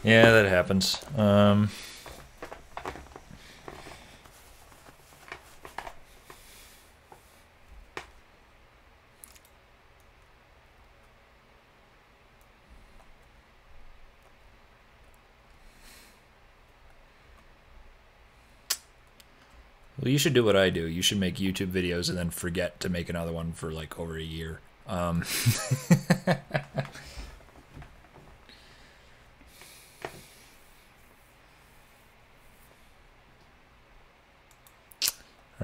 Yeah, that happens. Well, you should do what I do. You should make YouTube videos and then forget to make another one for like over a year. All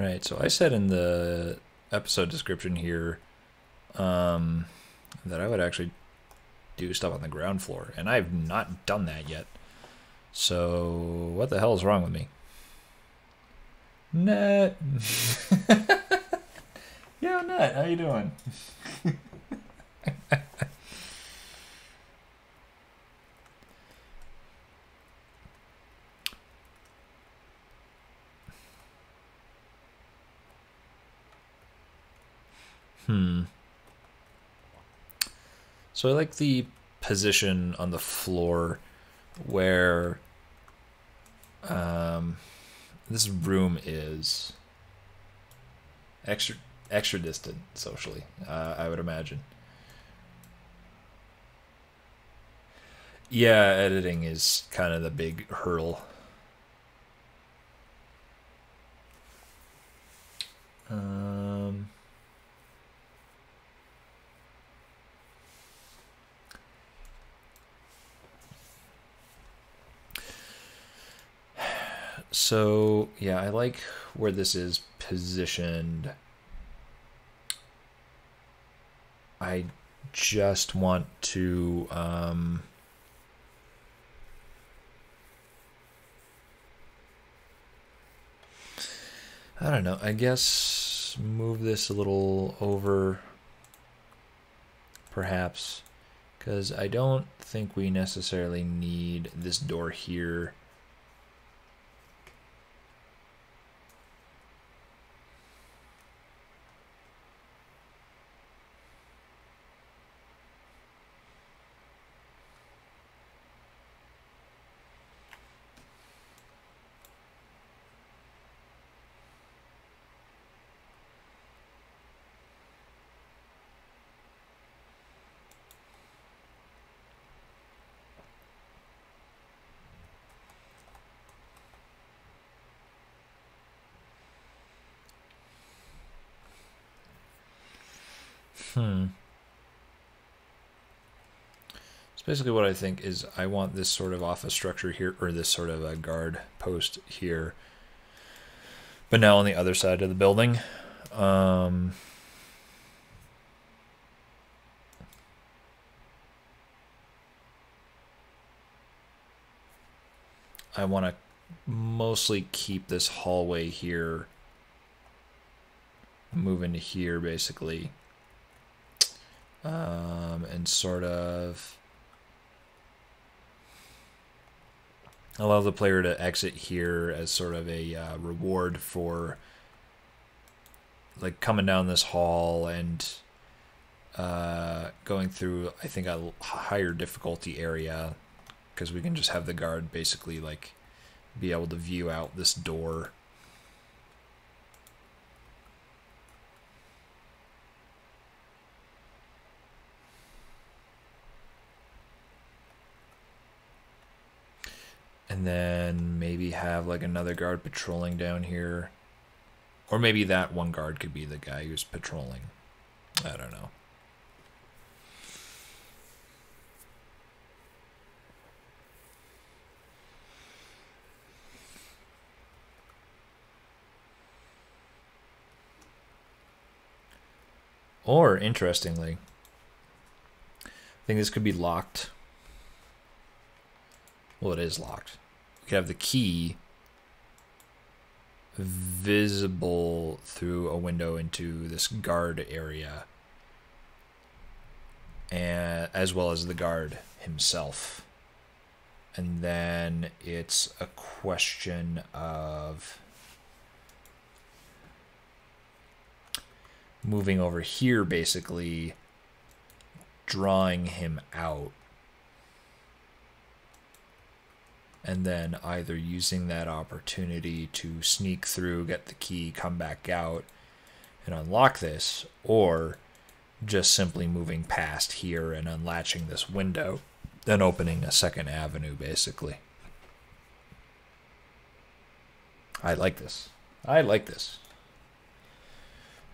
right, so I said in the episode description here that I would actually do stuff on the ground floor, and I've not done that yet. So what the hell is wrong with me? Nut. Yo, Nut, how you doing? So I like the position on the floor where this room is extra distant socially, I would imagine. Yeah, editing is kind of the big hurdle. So, yeah, I like where this is positioned. I just want to I don't know, I guess move this a little over perhaps, because I don't think we necessarily need this door here. So basically what I think is I want this sort of office structure here, or this sort of a guard post here, but now on the other side of the building. I want to mostly keep this hallway here, move into here basically, and sort of allow the player to exit here as sort of a reward for like coming down this hall and going through, I think, a higher difficulty area, because we can just have the guard basically like be able to view out this door. And then maybe have like another guard patrolling down here. Or maybe that one guard could be the guy who's patrolling. I don't know. Or, interestingly, I think this could be locked. Well, it is locked. We could have the key visible through a window into this guard area, and as well as the guard himself. And then it's a question of moving over here, basically drawing him out and then either using that opportunity to sneak through, get the key, come back out, and unlock this, or just simply moving past here and unlatching this window and opening a second avenue, basically. I like this. I like this.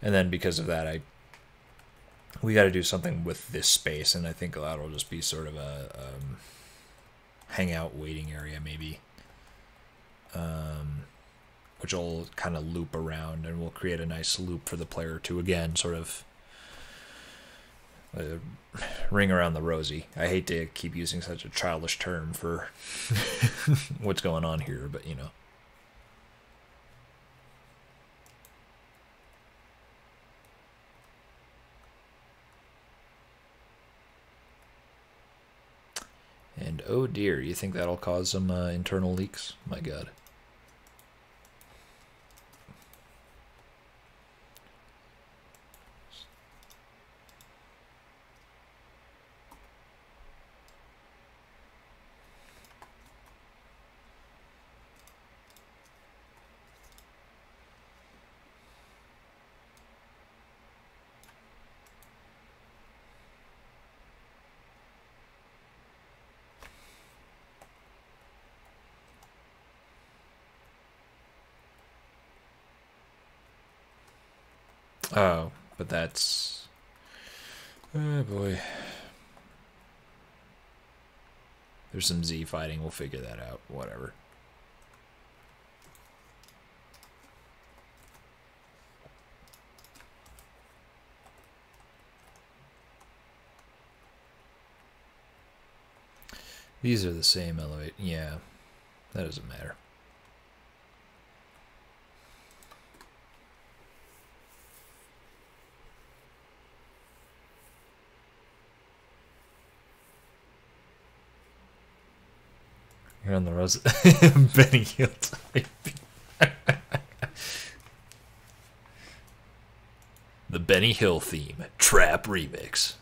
And then because of that, we got to do something with this space, and I think that'll just be sort of a hangout waiting area, maybe, which will kind of loop around, and will create a nice loop for the player to, again, sort of ring around the rosy. I hate to keep using such a childish term for what's going on here, but you know. And oh dear, you think that'll cause some internal leaks? My god. Oh, but that's... Oh boy. There's some Z fighting, we'll figure that out. Whatever. These are the same elevate. Yeah, that doesn't matter. You're on the rose. Benny Hill type. The Benny Hill theme. Trap remix.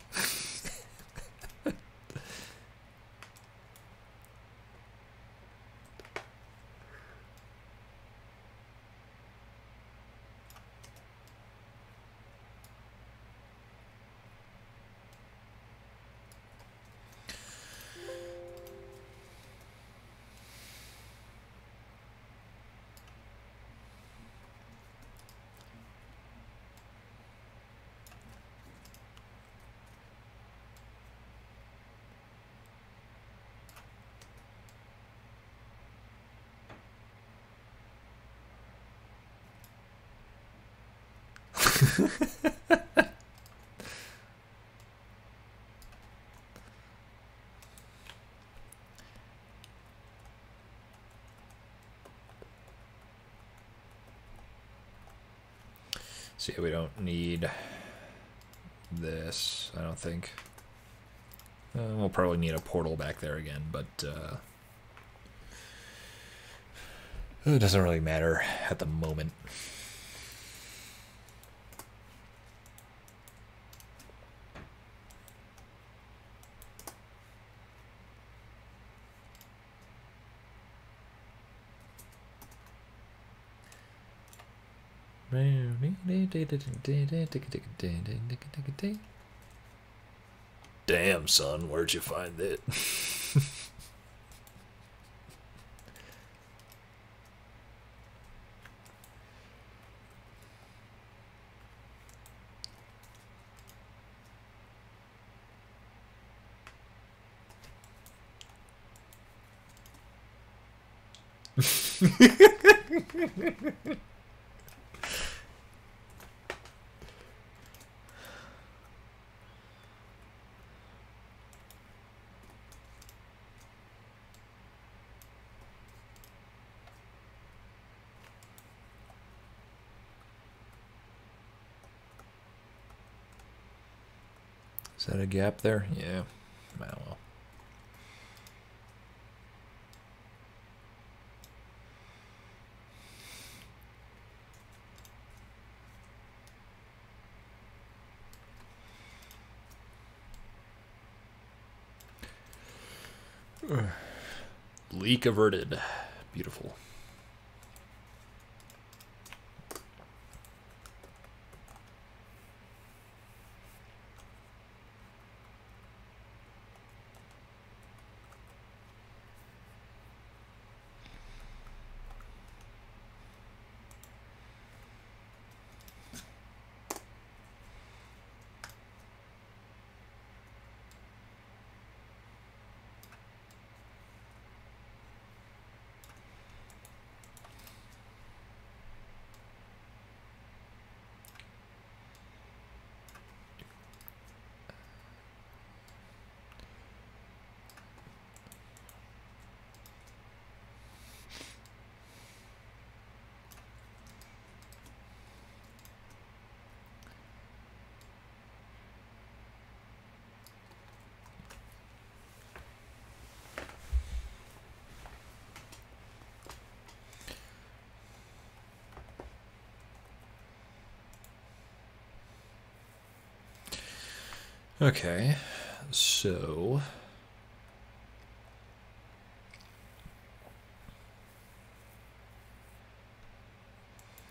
See, we don't need this, I don't think. We'll probably need a portal back there again, but it doesn't really matter at the moment. Damn, son, where'd you find it? Is that a gap there? Yeah. I don't know. Leak averted. Beautiful. Okay, so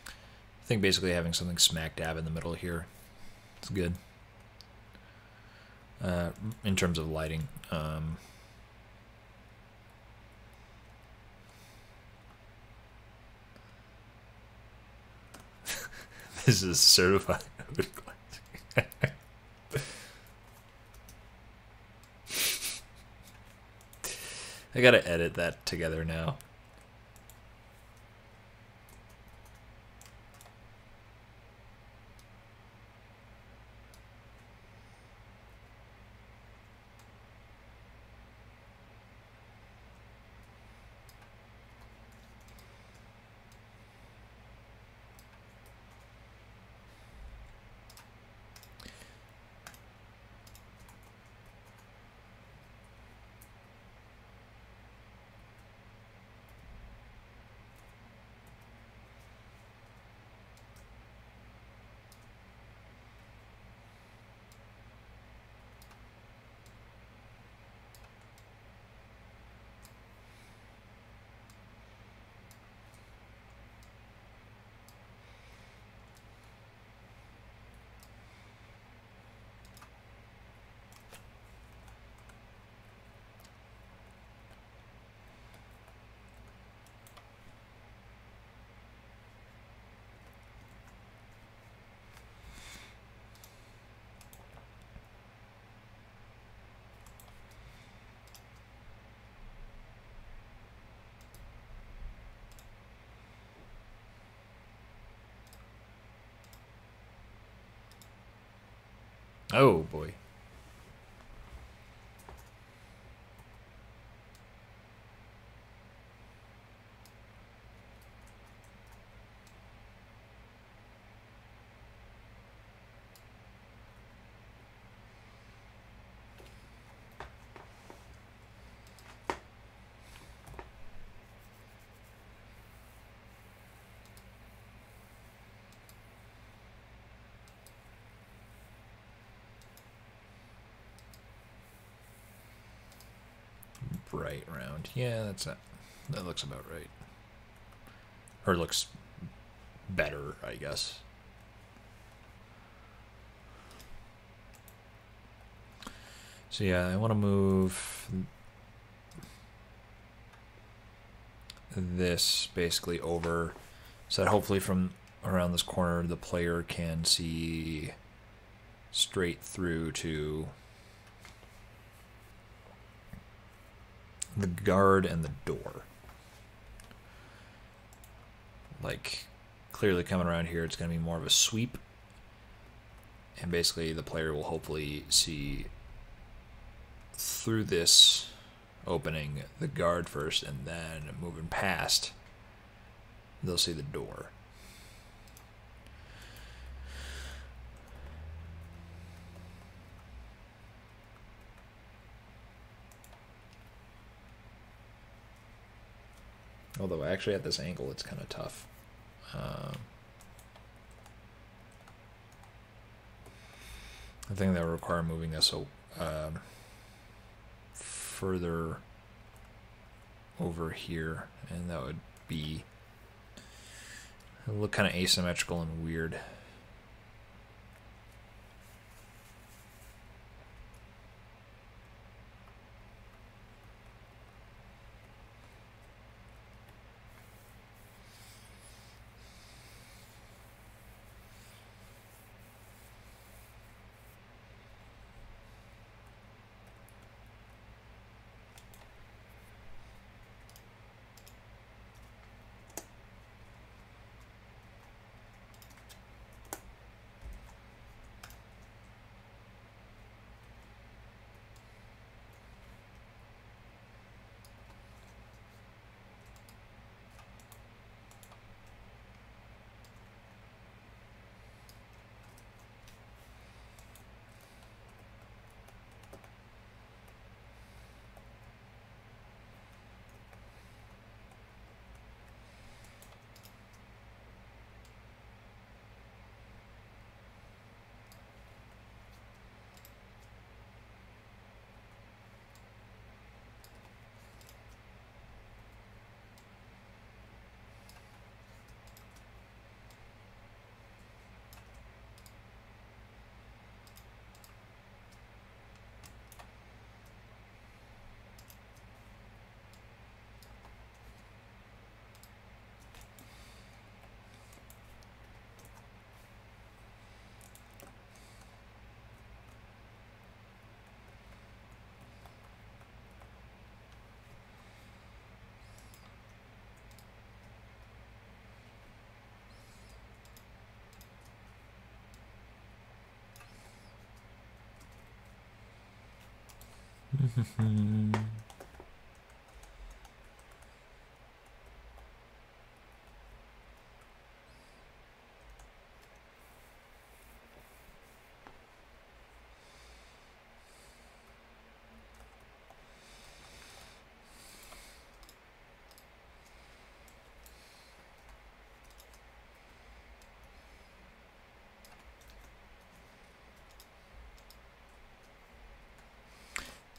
I think basically having something smack dab in the middle here, it's good. In terms of lighting, this is certified. I gotta edit that together now. Oh boy. Right round. Yeah, that looks about right. Or looks better, I guess. So yeah, I want to move this basically over so that hopefully from around this corner the player can see straight through to the guard and the door. Like, clearly coming around here, it's going to be more of a sweep. And basically, the player will hopefully see through this opening the guard first, and then moving past, they'll see the door. Although actually at this angle it's kind of tough. I think that would require moving this further over here, and that would be look kind of asymmetrical and weird.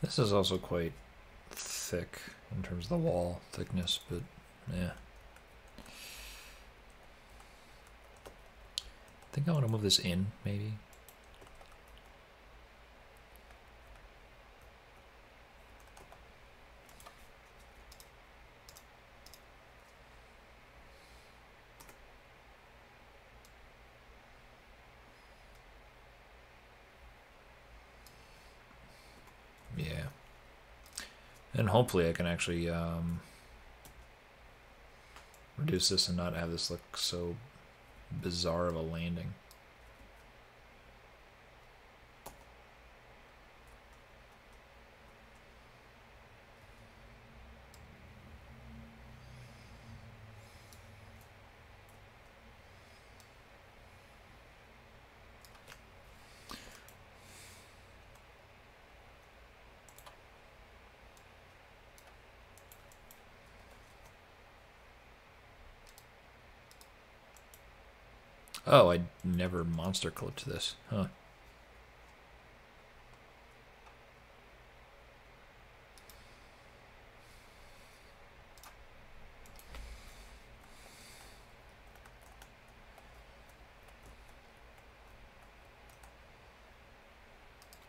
This is also quite thick in terms of the wall thickness, but yeah. I think I want to move this in, maybe. Yeah. And hopefully I can actually reduce this and not have this look so bizarre of a landing. Oh, I never monster clipped this. Huh.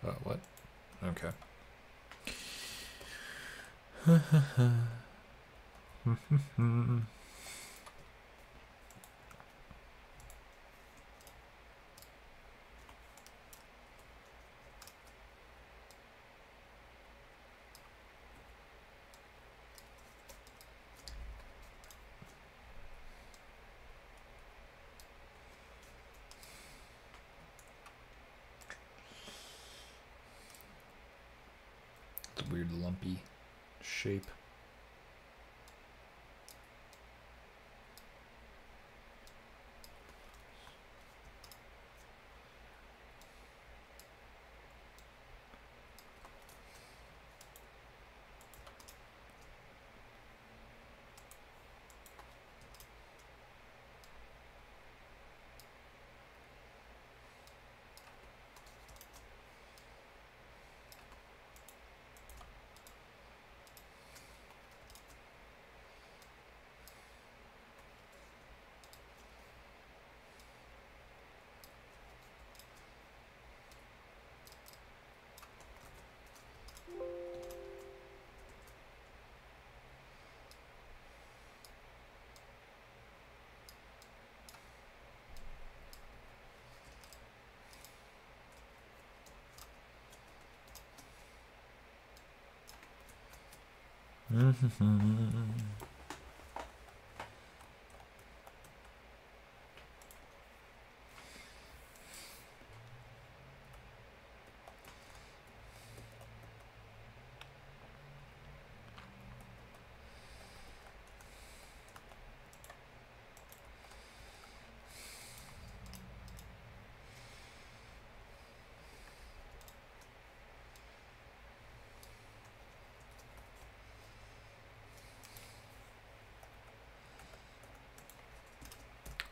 Oh, what? Okay. The weird lumpy shape.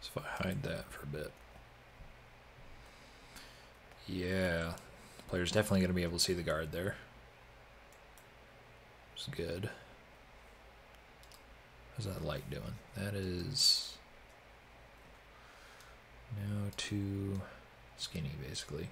So if I hide that for a bit. Yeah. The player's definitely going to be able to see the guard there. It's good. How's that light doing? That is now too skinny, basically.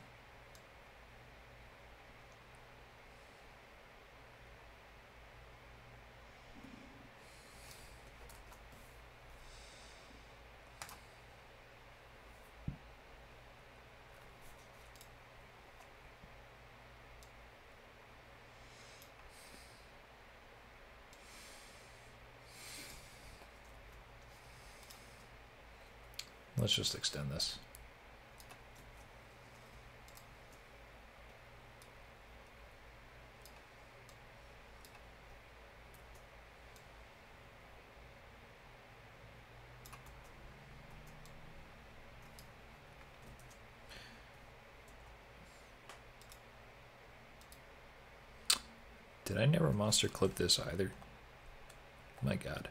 Let's just extend this. Did I never monster clip this either? My god.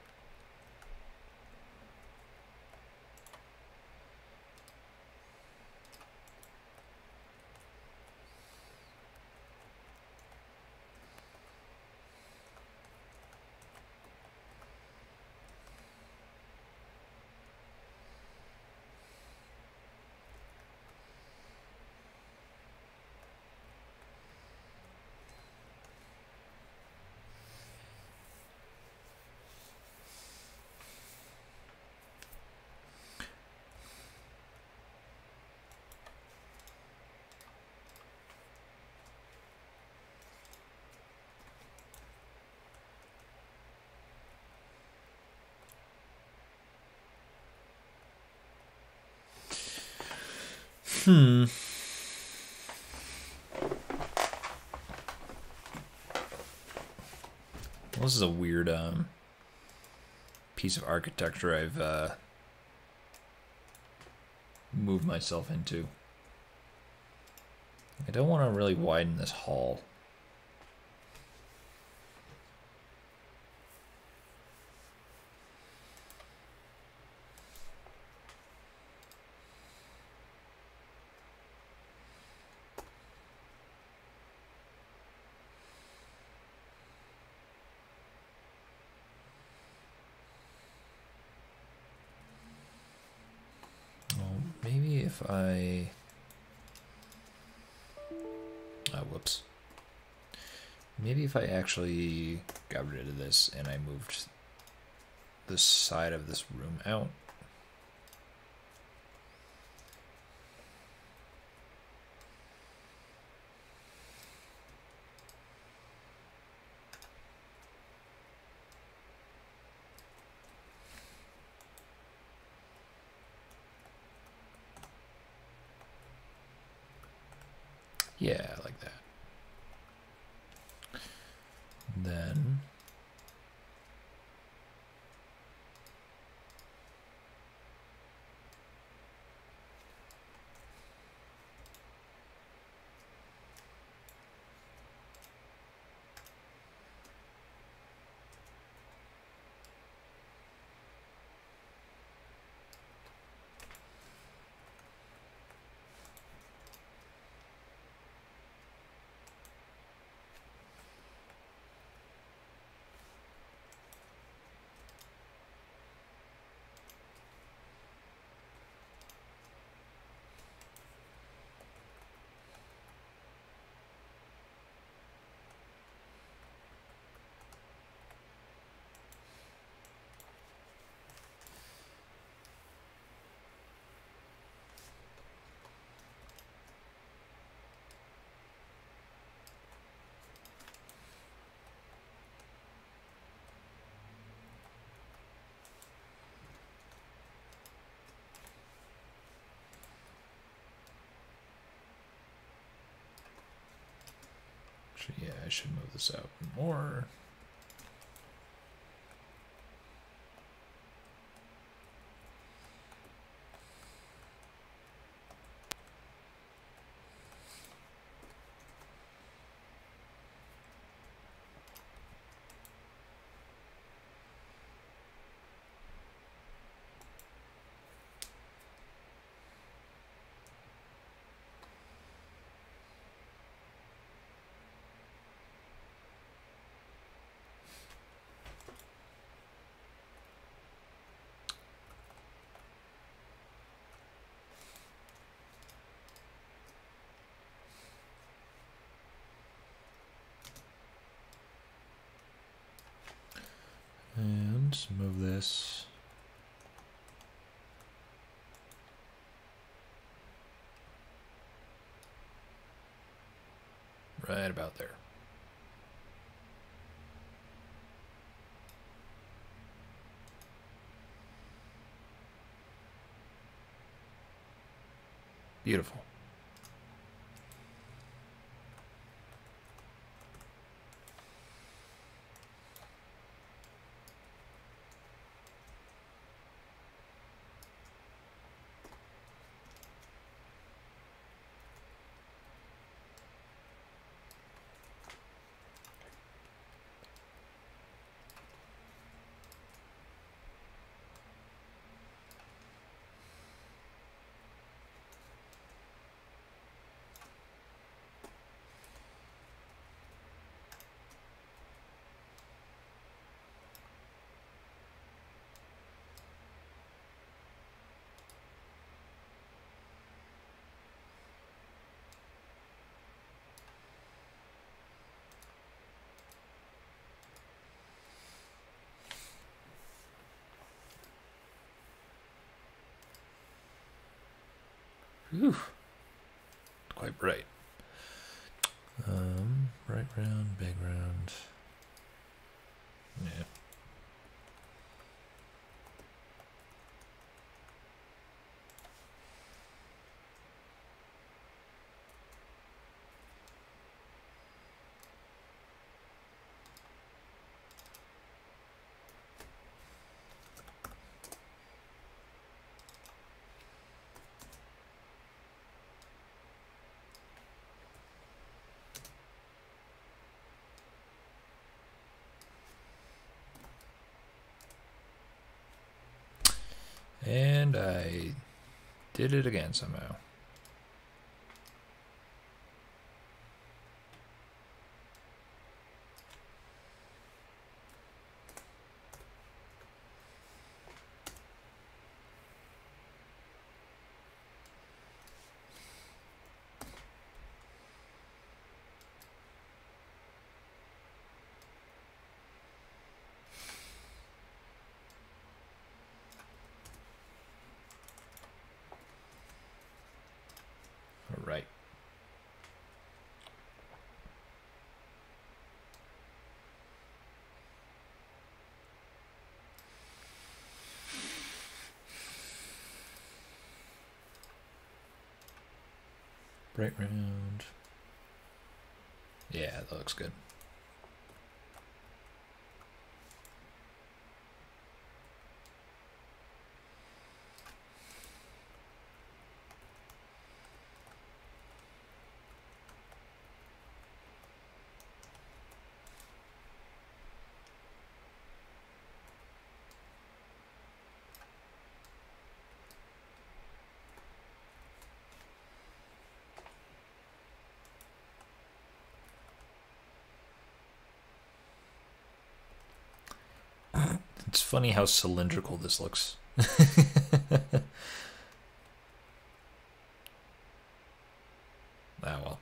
Well, this is a weird piece of architecture I've moved myself into. I don't want to really widen this hall. Maybe if I... whoops. Maybe if I actually got rid of this and I moved the side of this room out. Yeah, like that. Then Actually, yeah, I should move this out more. And move this. Right about there. Beautiful. Whew. Quite bright. Right round, big round. Yeah. And I did it again somehow. All right. Bright round. Yeah, that looks good. It's funny how cylindrical this looks. Ah, well.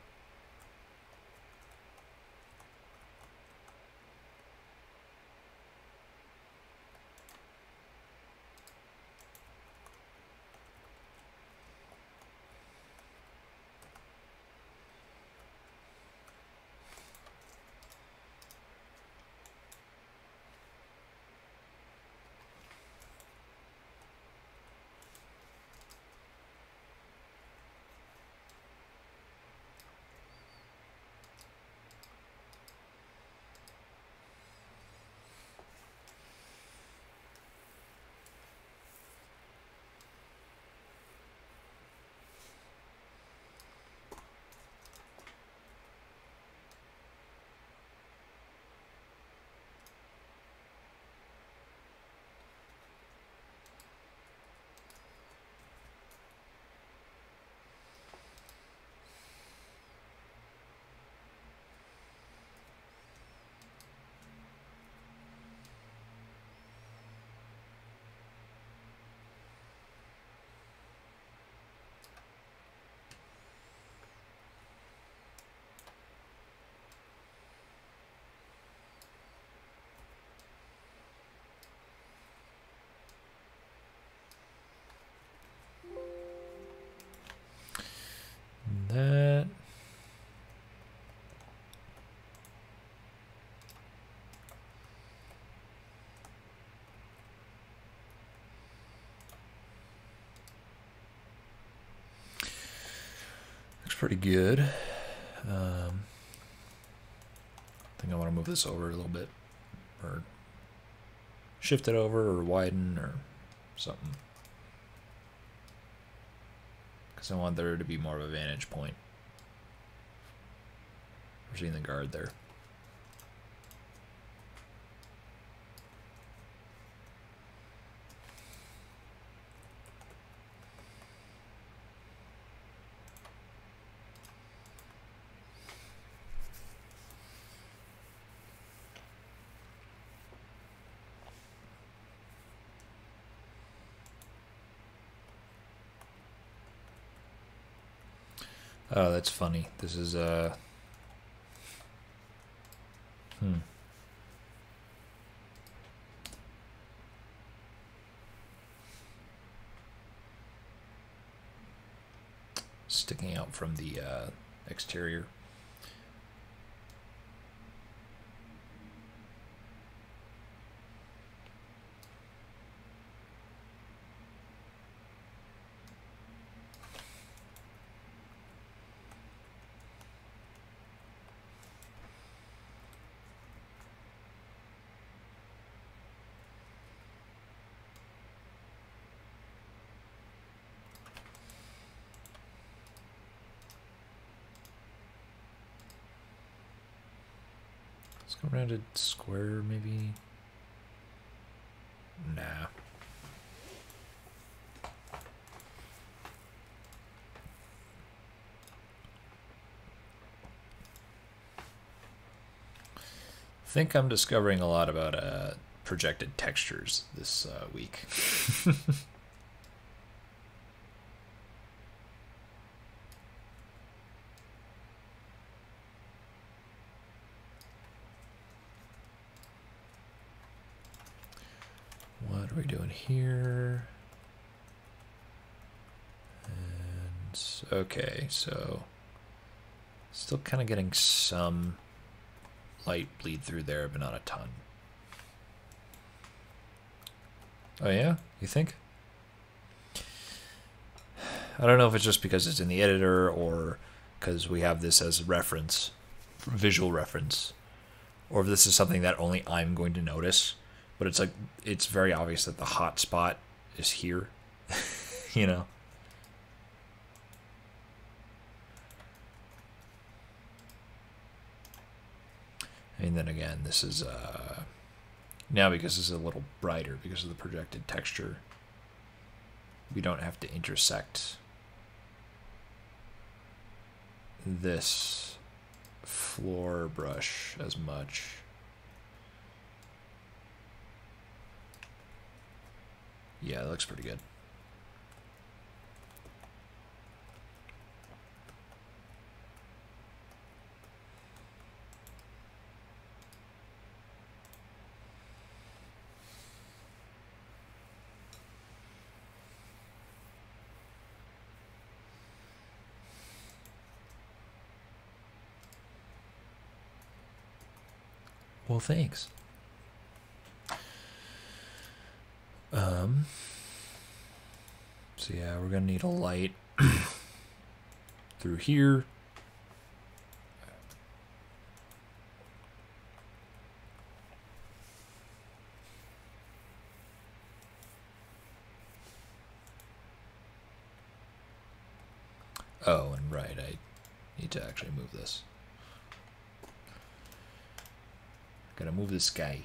pretty good. I think I want to move this over a little bit, or shift it over, or widen, or something. Because I want there to be more of a vantage point. We're seeing the guard there. Oh, that's funny. This is sticking out from the exterior. Let's go rounded square, maybe. Nah. I think I'm discovering a lot about projected textures this week. What are we doing here? And okay, so still kind of getting some light bleed through there, but not a ton. Oh yeah? You think? I don't know if it's just because it's in the editor or because we have this as a reference, visual reference, or if this is something that only I'm going to notice. But it's like, it's very obvious that the hot spot is here, you know? And then again, this is, now because this is a little brighter because of the projected texture, we don't have to intersect this floor brush as much. Yeah, that looks pretty good. Well, thanks. So yeah, we're gonna need a light through here. Oh, and right, I need to actually move this. Gotta move this guy.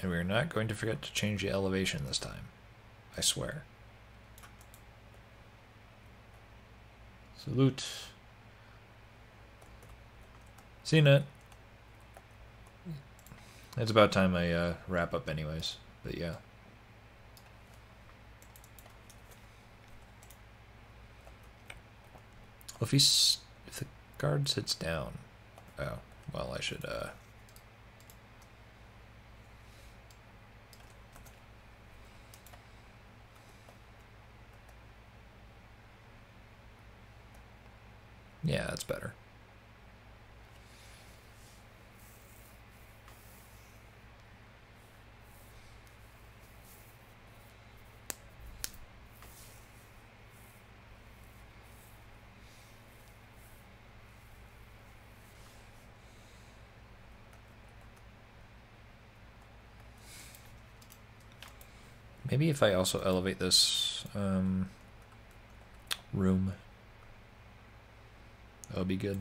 And we're not going to forget to change the elevation this time. I swear. Salute. Seen it. It's about time I wrap up anyways. But yeah. Well, if the guard sits down, oh, well, I should yeah, that's better. Maybe if I also elevate this room, that'll be good.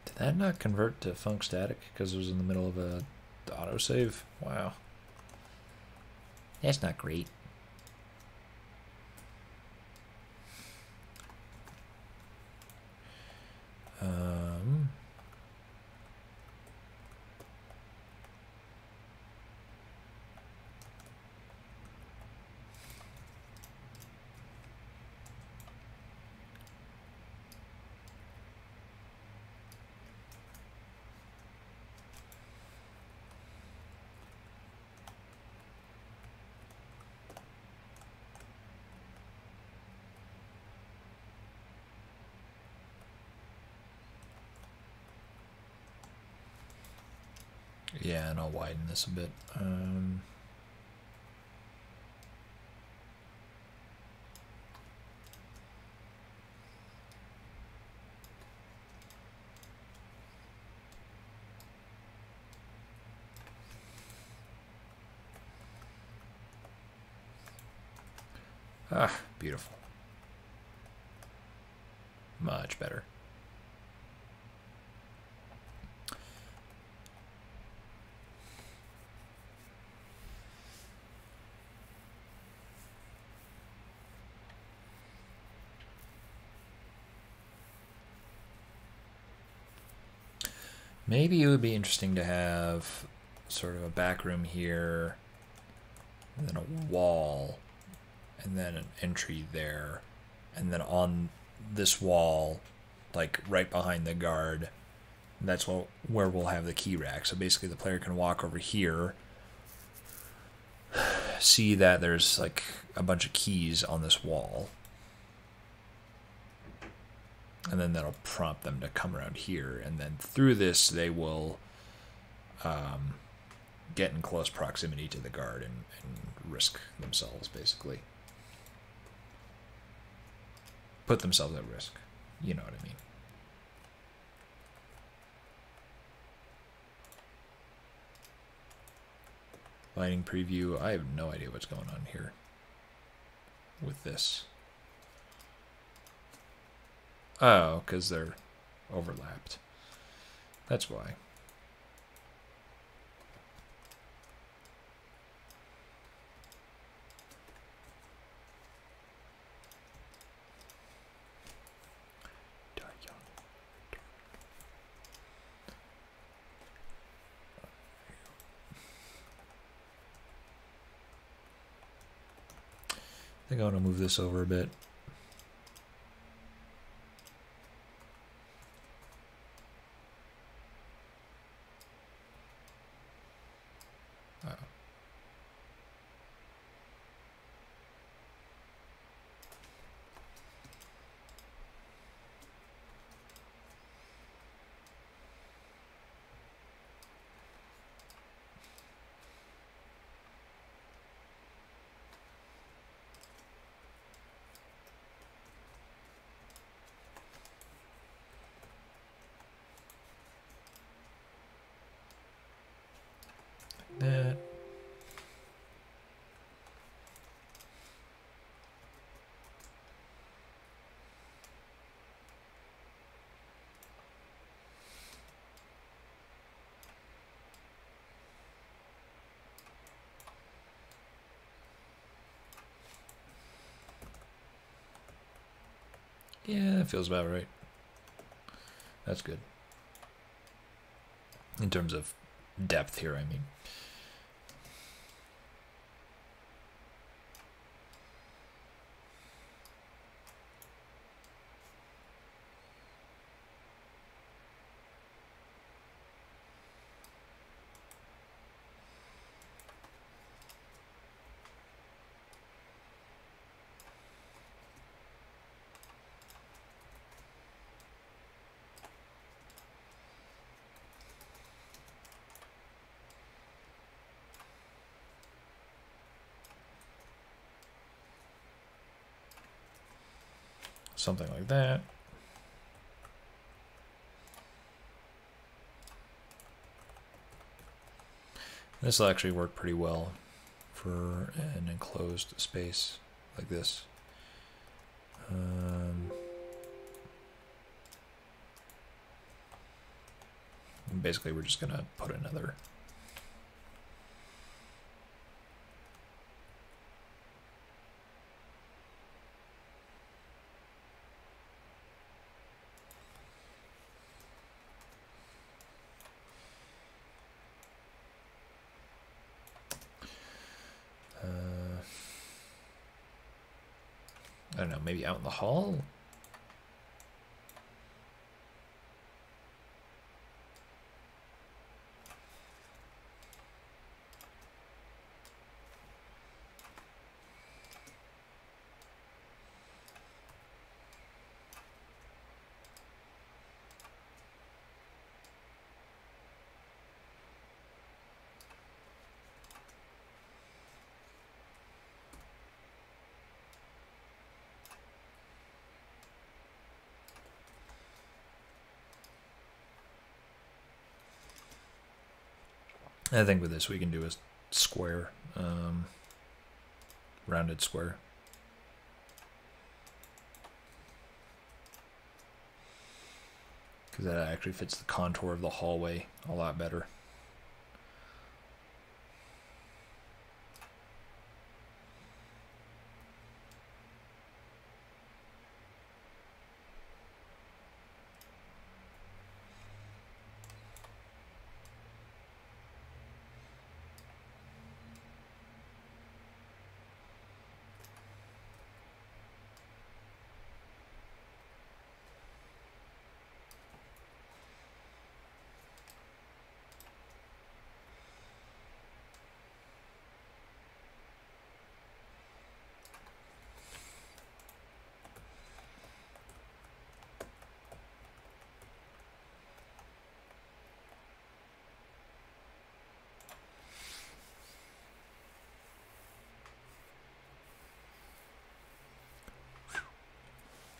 Did that not convert to func static because it was in the middle of a autosave? Wow. That's not great. Yeah, and I'll widen this a bit. Ah, beautiful. Much better. Maybe it would be interesting to have sort of a back room here, and then a wall, and then an entry there, and then on this wall, like right behind the guard, that's where we'll have the key rack. So basically the player can walk over here, see that there's like a bunch of keys on this wall, and then that'll prompt them to come around here, and then through this they will get in close proximity to the guard and risk themselves, basically. Put themselves at risk. You know what I mean. Lighting preview. I have no idea what's going on here with this. Oh, because they're overlapped. That's why. think I want to move this over a bit. That. Yeah, that feels about right. That's good. In terms of depth here, I mean. Something like that. This will actually work pretty well for an enclosed space like this. Basically, we're just going to put another I don't know, maybe out in the hall? I think with this we can do a square, rounded square. Because that actually fits the contour of the hallway a lot better.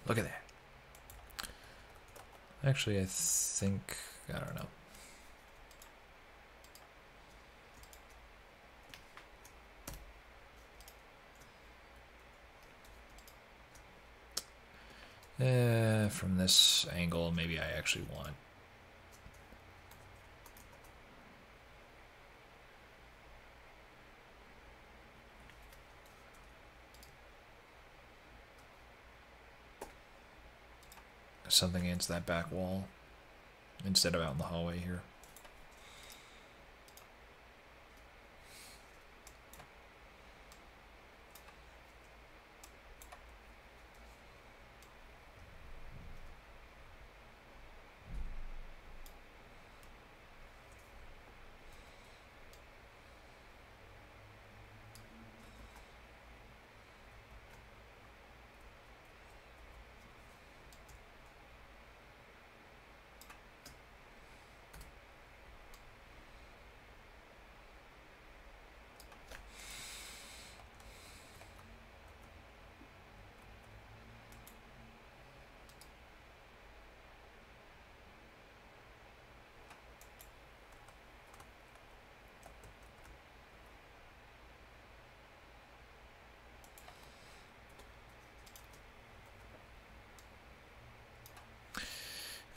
Look at that. Actually, I think, I don't know. From this angle, maybe I actually want something against that back wall instead of out in the hallway here.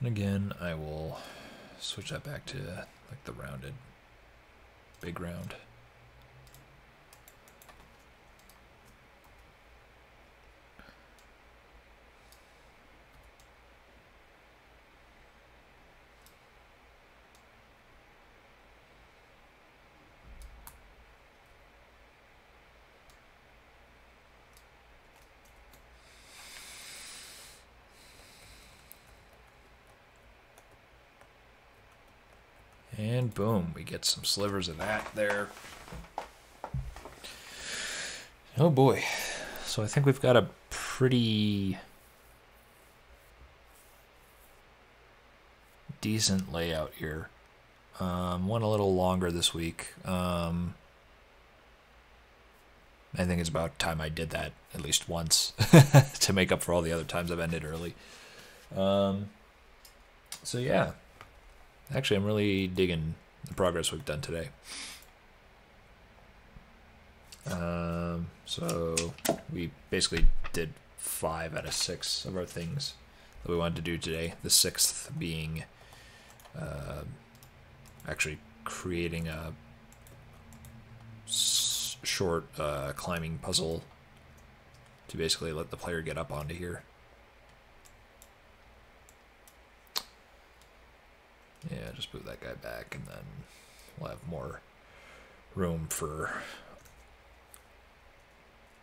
And again, I will switch that back to like the rounded, big round. And boom, we get some slivers of that there. Oh boy. So I think we've got a pretty decent layout here. Went a little longer this week. I think it's about time I did that at least once to make up for all the other times I've ended early. So yeah. Actually, I'm really digging the progress we've done today. So we basically did 5 out of 6 of our things that we wanted to do today. The 6th being actually creating a short climbing puzzle to basically let the player get up onto here. Yeah, just move that guy back, and then we'll have more room for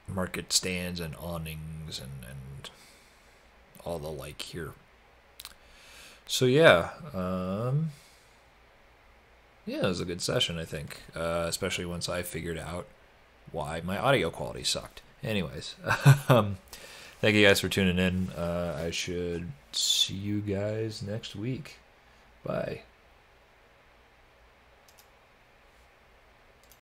market stands and awnings and all the like here. So yeah, yeah, it was a good session, I think, especially once I figured out why my audio quality sucked. Anyways, thank you guys for tuning in. I should see you guys next week. Bye.